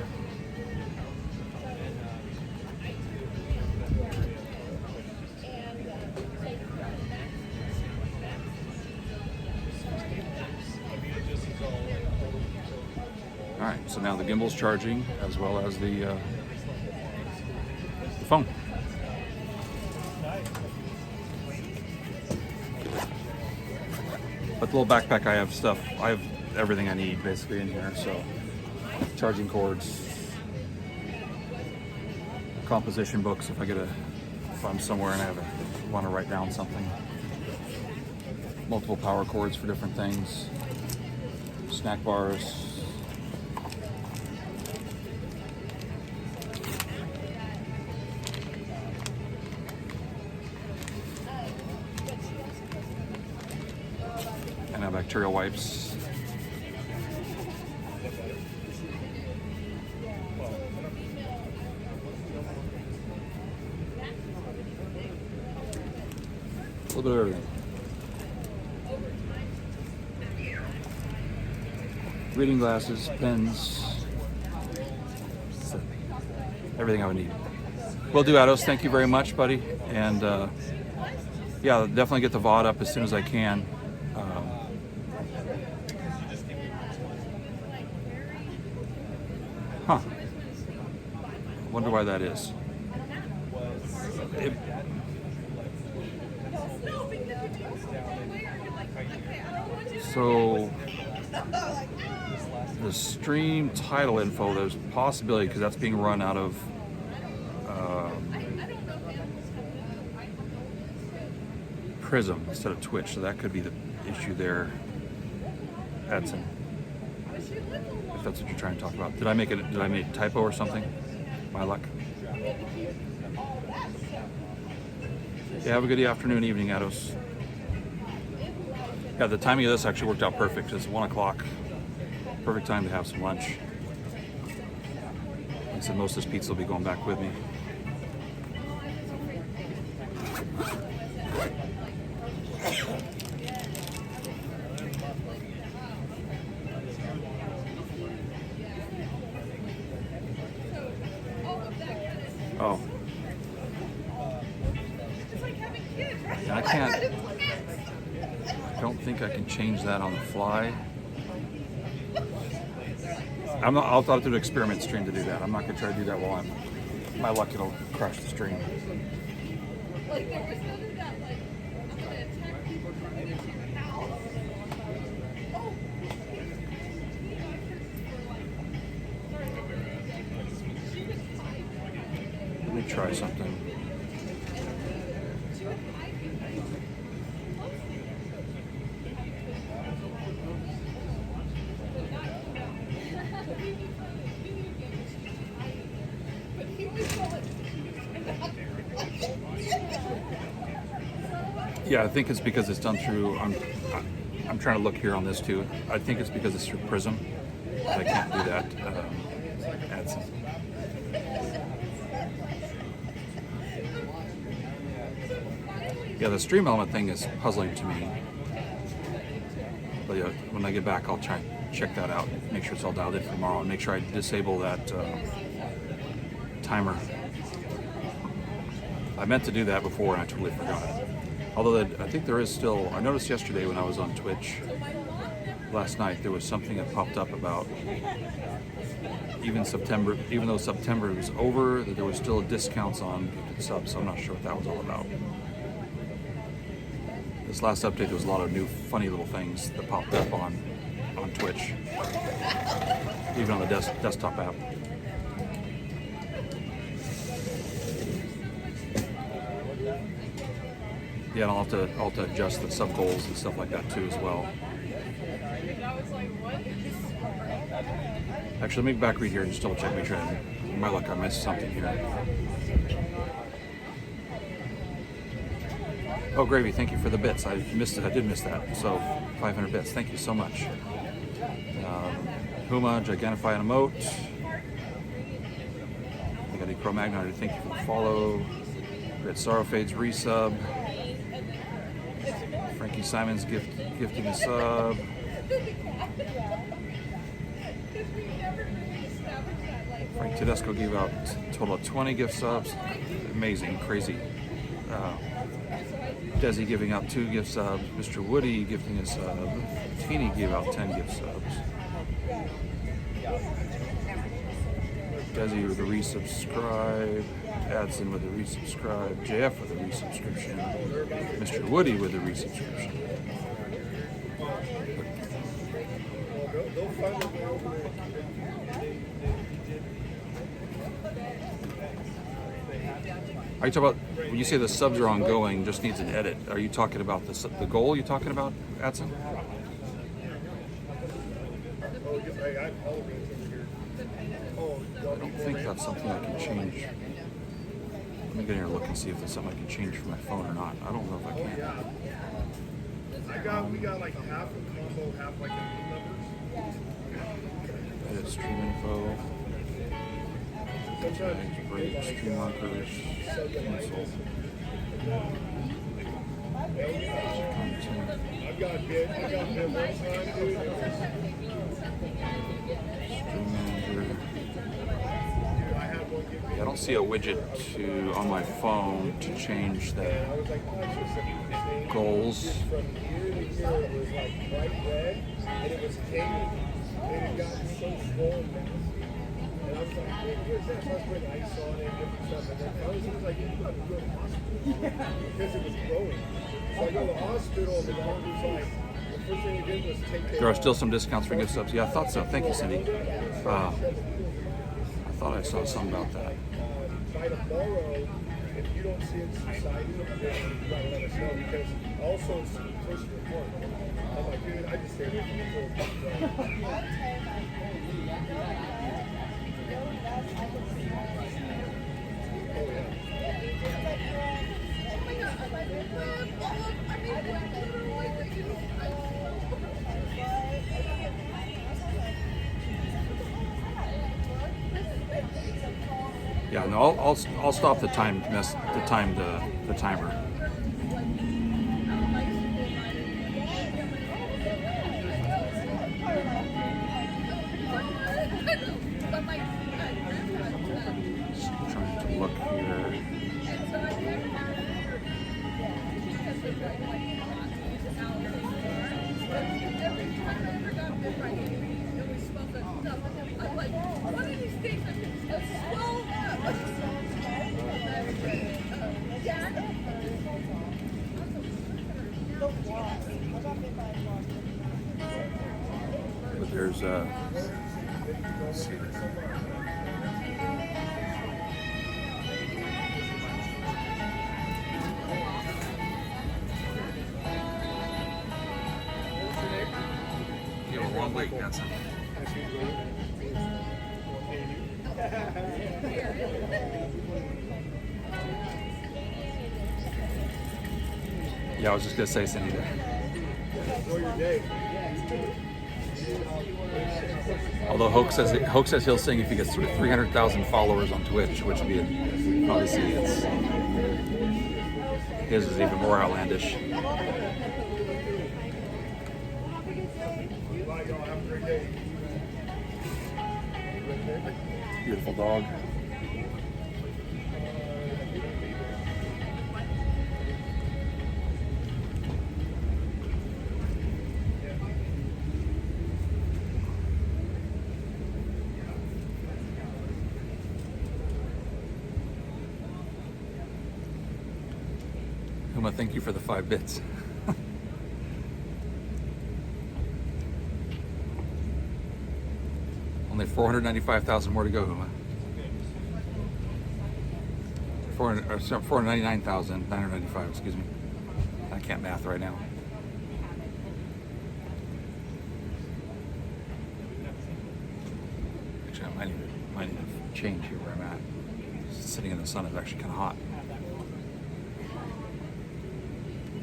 All right, so now the gimbal's charging as well as the phone. But the little backpack, I have everything I need basically in here. So charging cords, composition books if I'm somewhere and I want to write down something, multiple power cords for different things, snack bars. Bacterial wipes. A little bit of everything. Reading glasses, pens, everything I would need. Will do, Ados. Thank you very much, buddy. And yeah, I'll definitely get the VOD up as soon as I can. Huh. Wonder why that is. So the stream title info, there's a possibility because that's being run out of Prism instead of Twitch, so that could be the issue there. Edson, if that's what you're trying to talk about. Did I make a typo or something? My luck. Yeah, have a good afternoon, evening, Ados. Yeah, the timing of this actually worked out perfect. It's 1 o'clock. Perfect time to have some lunch. Like I said, most of this pizza will be going back with me. Oh. And I don't think I can change that on the fly. I'll do an experiment stream to do that. I'm not going to try to do that while my luck, it'll crash the stream. Let me try something. Yeah, I think it's because it's done through. I'm trying to look here on this too. I think it's because it's through Prism. I can't do that. AdSense. Yeah, the stream element thing is puzzling to me. But yeah, when I get back, I'll try and check that out. Make sure it's all dialed in for tomorrow, and make sure I disable that timer. I meant to do that before, and I totally forgot. Although I think there is still, I noticed yesterday when I was on Twitch last night, there was something that popped up about even though September was over, that there was still discounts on gifted subs, so I'm not sure what that was all about. This last update, there was a lot of new funny little things that popped up on Twitch, even on the desktop app. Yeah, and I'll have to adjust the sub goals and stuff like that too as well. Actually, let me back read here and just double check, make sure my luck I missed something here. Oh, Gravy, thank you for the bits. I missed it. I did miss that. So 500 bits. Thank you so much. Huma, Gigantify and Emote. I got a Cro-Magnon. Thank you for the follow. Red Sorrow Fades resub. Frankie Simons gifting a sub. Frank Tedesco gave out a total of 20 gift subs. Amazing, crazy. Desi giving out 2 gift subs. Mr. Woody gifting a sub. Teeny gave out 10 gift subs. Desi with a resubscribe. Adson with a resubscribe. JF with a resubscription. Mr. Woody with a resubscription. Are you talking about, when you say the subs are ongoing, just needs an edit, are you talking about the goal you're talking about, Adson? I don't think that's something I can change. Let me get here and look and see if there's something I can change from my phone or not. I don't know if I can. We got like half a combo, half like a numbers. Edit stream info. Break, stream markers, cancel. I've got bid one time, dude. Stream manager. Yeah, I don't see a widget on my phone to change the goals. From here to here, it was like bright red, and it was hanging, and it got so swollen. And I was like, hey, where's that? So I was putting ice on it and different stuff. And then I was like, you got to go to the hospital. Because it was growing. So I go to the hospital, and the doctor was like, the first thing he did was take it. There are still some discounts for gift subs. Yeah, I thought so. Thank you, Cindy. I thought I saw something about that. By tomorrow, if you don't see it subsiding, then you got to let us know. Because also it's push report. I'm like, dude, I just stayed with you Yeah, no, I'll stop the timer. Just trying to look here. But there's let's see. You have a long wait, that's it. Yeah, I was just gonna say, Cindy. Although Hoke says he'll sing if he gets 300,000 followers on Twitch, which would be obviously his is even more outlandish. Beautiful dog. Huma, thank you for the 5 bits. Only 495,000 more to go, Huma. 499,995, excuse me. I can't math right now. Actually, I might need to change here where I'm at. Sitting in the sun is actually kind of hot.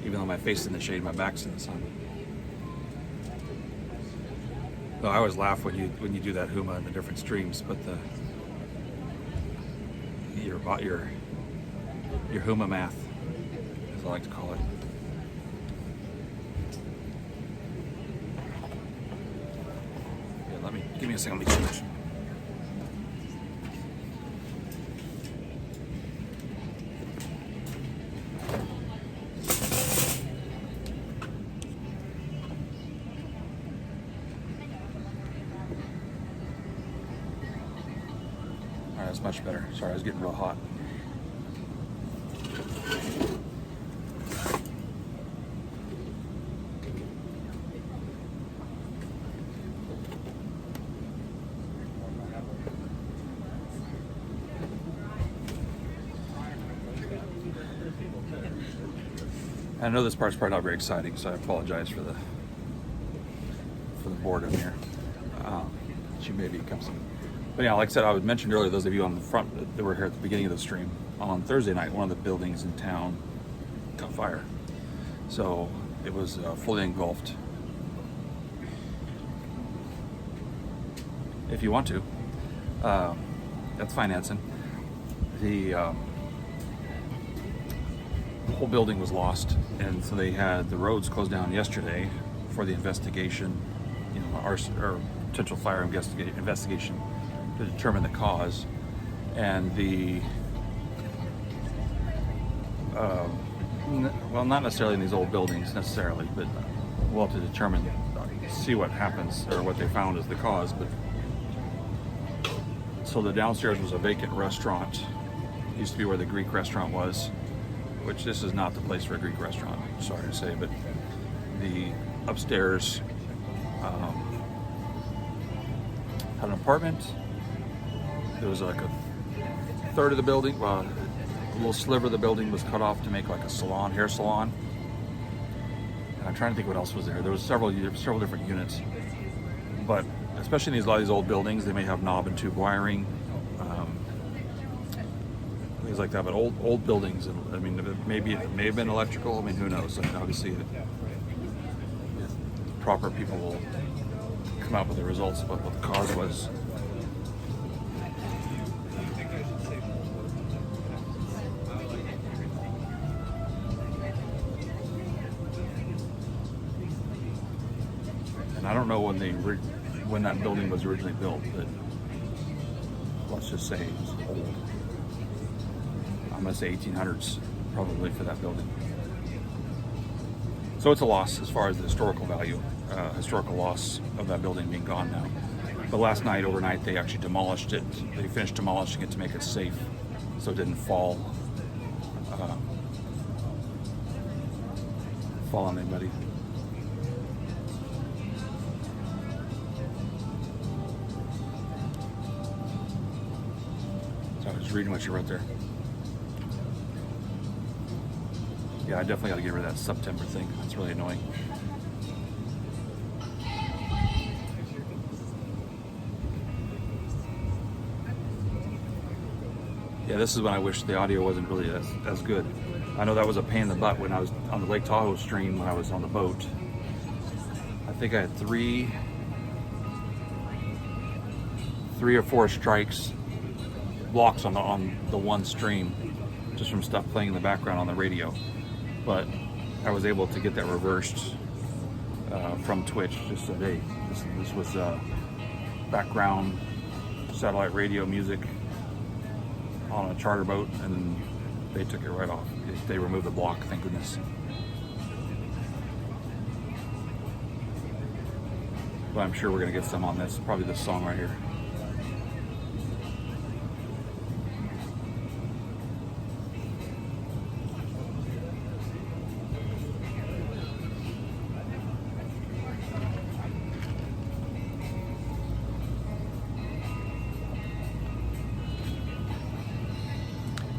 even though my face is in the shade, my back's in the sun. No, I always laugh when you do that huma in the different streams, but your huma math, as I like to call it. Yeah, give me a second. Let me finish. That's much better. Sorry, I was getting real hot. I know this part's probably not very exciting, so I apologize for the boredom here. She maybe comes in. But yeah, like I said, I mentioned earlier, those of you on the front that were here at the beginning of the stream, on Thursday night, one of the buildings in town caught fire. So it was fully engulfed. If you want to, that's financing. The whole building was lost, and so they had the roads closed down yesterday for the investigation, our potential fire investigation to determine the cause. And well, not necessarily in these old buildings necessarily, but we'll have to determine, see what happens or what they found as the cause. But so the downstairs was a vacant restaurant. It used to be where the Greek restaurant was, which this is not the place for a Greek restaurant, sorry to say, but the upstairs had an apartment. There was like a third of the building, well, a little sliver of the building was cut off to make like a salon, hair salon. And I'm trying to think what else was there. There was several different units, but especially in a lot of these old buildings, they may have knob and tube wiring, things like that. But old buildings, I mean, maybe it may have been electrical. I mean, who knows? I mean, obviously, proper people will come out with the results about what the cause was. And I don't know when that building was originally built, but let's just say it's old. I'm gonna say 1800s probably for that building. So it's a loss as far as the historical value, historical loss of that building being gone now. But last night, overnight, they actually demolished it. They finished demolishing it to make it safe, so it didn't fall on anybody. So I was reading what you wrote there. Yeah, I definitely got to get rid of that September thing. That's really annoying. Yeah, this is when I wish the audio wasn't really as good. I know that was a pain in the butt when I was on the Lake Tahoe stream when I was on the boat. I think I had three or four strikes, blocks on the one stream, just from stuff playing in the background on the radio. But I was able to get that reversed from Twitch. Just said, hey, this was background satellite radio music on a charter boat, and they took it right off. They removed the block, thank goodness. But I'm sure we're gonna get some on this, probably this song right here.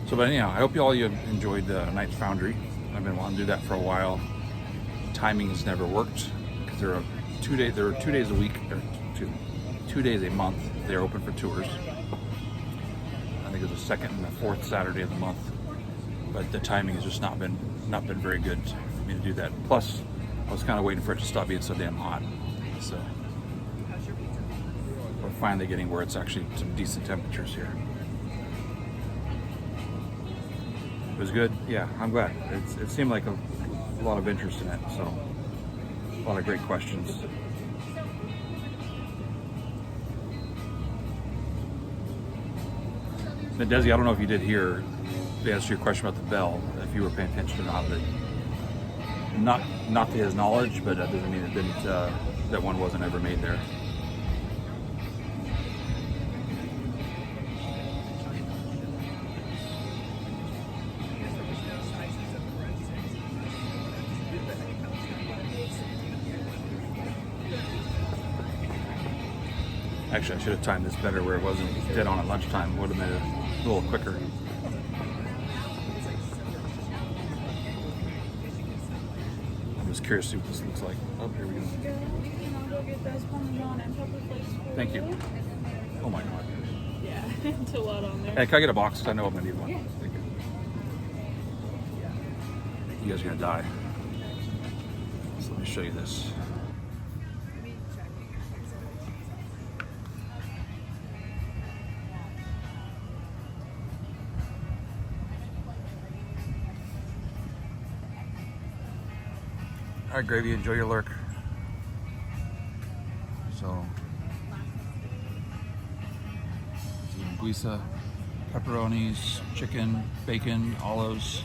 So, but anyhow, I hope you enjoyed Night's Foundry. I've been wanting to do that for a while. Timing has never worked because there are 2 days a week, or 2 days a month. They're open for tours. I think it's the second and the fourth Saturday of the month. But the timing has just not been very good me to do that. Plus, I was kind of waiting for it to stop being so damn hot. So we're finally getting where it's actually some decent temperatures here. It was good. Yeah, I'm glad. It seemed like a lot of interest in it. So a lot of great questions. Now, Desi, I don't know if you did hear the answer to your question about the bell, if you were paying attention or not, but not to his knowledge, but that doesn't mean it didn't, that one wasn't ever made there. Actually, I should have timed this better where it wasn't dead on at lunchtime. It would have made it a little quicker. I'm just curious to see what this looks like. Oh, here we go. Thank you. Oh my God. Yeah, it's a lot on there. Hey, can I get a box? I know I'm gonna need one. Yeah. Thank you. You guys are gonna die. So let me show you this. All right, Gravy, enjoy your lurk. So, linguiça, pepperonis, chicken, bacon, olives,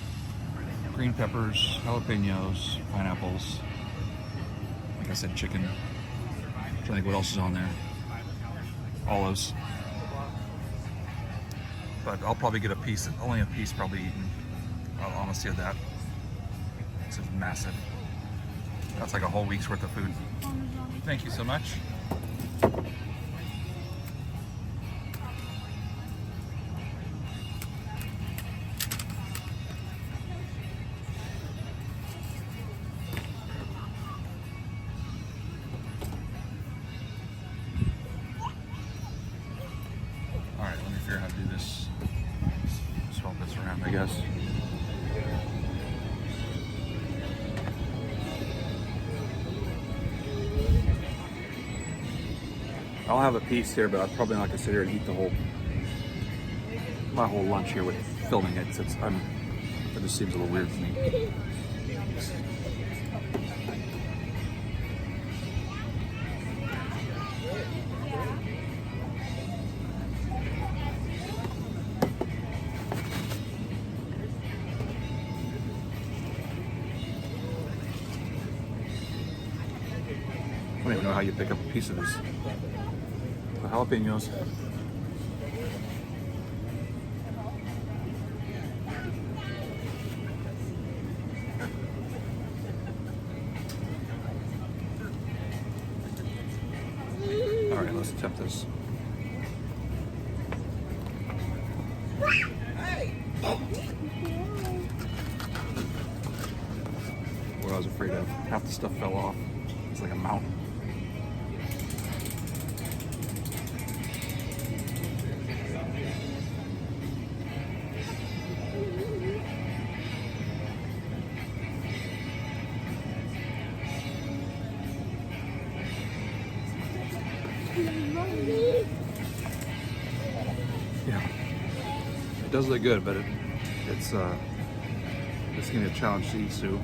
green peppers, jalapenos, pineapples. Like I said, chicken. I'm trying to think what else is on there. Olives. But I'll probably get a piece, only a piece probably eaten. Honestly, of that. It's massive. That's like a whole week's worth of food. Thank you so much. All right, let me figure out how to do this. Swap this around, I guess. I'll have a piece here, but I'm probably not gonna sit here and eat my whole lunch here with filming it. Since it just seems a little weird to me. I don't even know how you pick up a piece of this. The jalapenos. All right, let's attempt this. What I was afraid of. Half the stuff fell off. It's like a mountain. Yeah, it does look good, but it's gonna be a challenge to eat, Sue.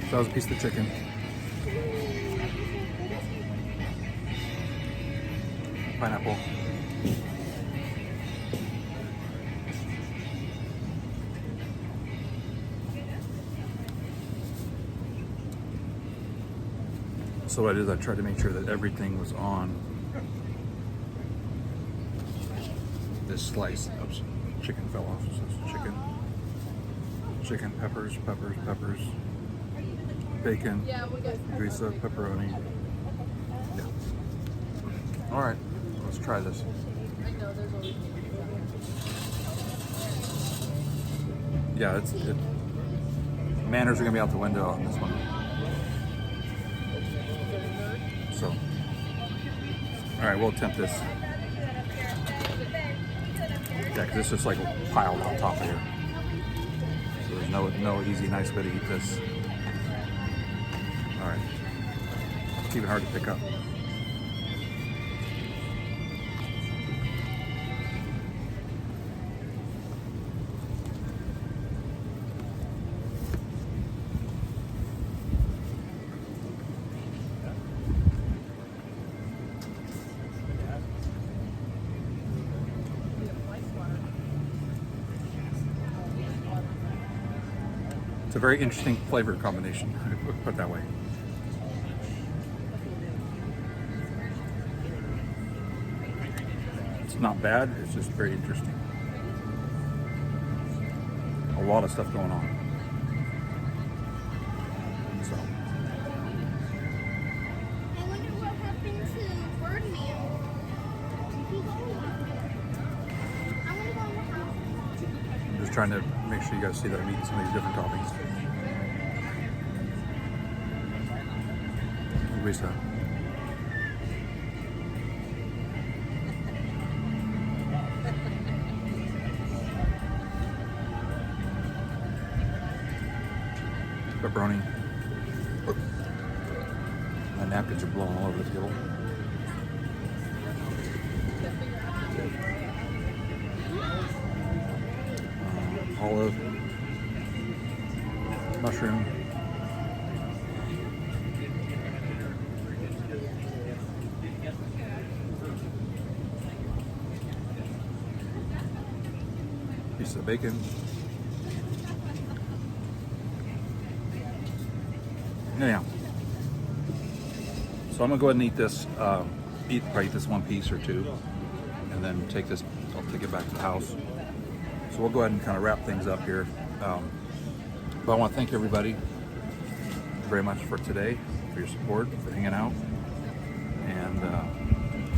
So that was a piece of the chicken. Pineapple. So what I did is I tried to make sure that everything was on this slice. Oops, chicken fell off. So it's chicken, peppers, bacon, greasa, pepperoni. Yeah. All right, let's try this. Yeah, manners are gonna be out the window on this one. So, all right, we'll attempt this. Yeah, because it's just like piled on top of here. No easy, nice way to eat this. All right. It's even hard to pick up. It's a very interesting flavor combination, put it that way. It's not bad, it's just very interesting. A lot of stuff going on. So. I wonder what happened to Birdman. I want to go in the house. I'm just trying to make sure you guys see that I'm eating some of these different toppings. Lisa. Pepperoni. My napkins are blowing all over the table. Olive, mushroom, piece of bacon, anyhow. So I'm gonna go ahead and eat this. Probably eat this one piece or two, and then take this. I'll take it back to the house. So we'll go ahead and kind of wrap things up here. But I want to thank everybody very much for today, for your support, for hanging out, and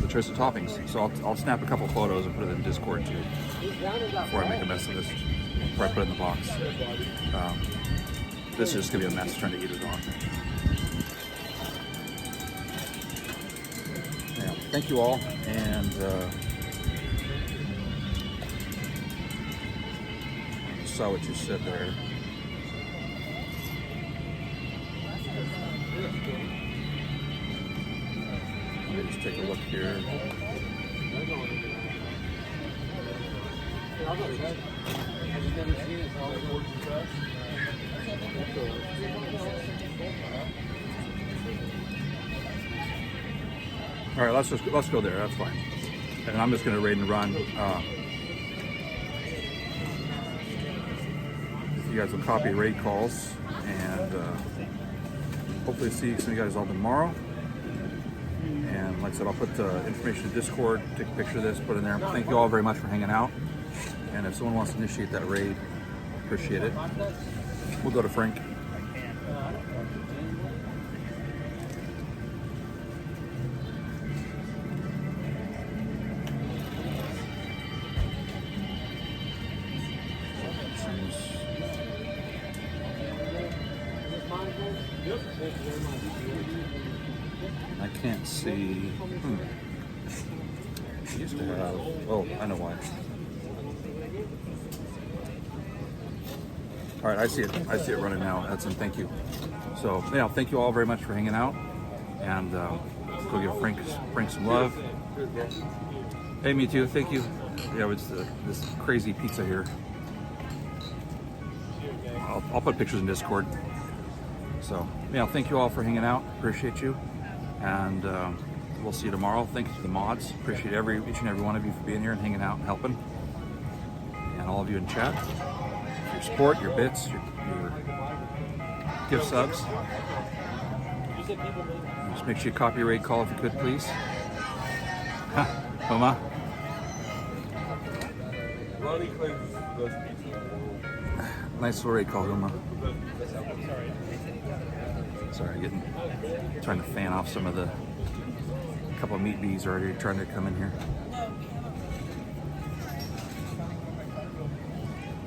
the choice of toppings. So I'll snap a couple photos and put it in Discord too, before I make a mess of this, before I put it in the box. This is just going to be a mess trying to eat it on. Yeah, thank you all, and saw what you said there. Let me just take a look here. All right, let's go there. That's fine. And I'm just going to raid and run. You guys will copy raid calls, and hopefully see some of you guys all tomorrow. And like I said, I'll put information in Discord, take a picture of this, put it in there. Thank you all very much for hanging out. And if someone wants to initiate that raid, appreciate it. We'll go to Frank. I can't see. He used to have. Oh, I know why. All right, I see it. I see it running now. Hudson, thank you. So yeah, thank you all very much for hanging out, and go give Frank some love. Hey, me too. Thank you. Yeah, it's this crazy pizza here. I'll put pictures in Discord. So yeah, thank you all for hanging out. Appreciate you, and we'll see you tomorrow. Thank you to the mods. Appreciate each and every one of you for being here and hanging out and helping, and all of you in chat. Your support, your bits, your gift subs. Just make sure you copy raid call if you could, please. Homa. Ronnie claims those pizza. Nice little raid call, Homa. Sorry, trying to fan off some of the couple of meat bees already trying to come in here.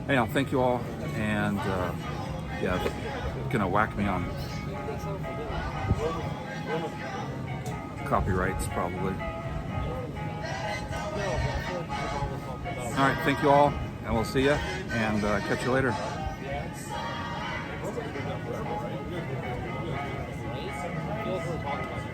Anyhow, thank you all, and yeah, gonna whack me on copyrights probably. All right, thank you all, and we'll see you, and catch you later. what we're talking about.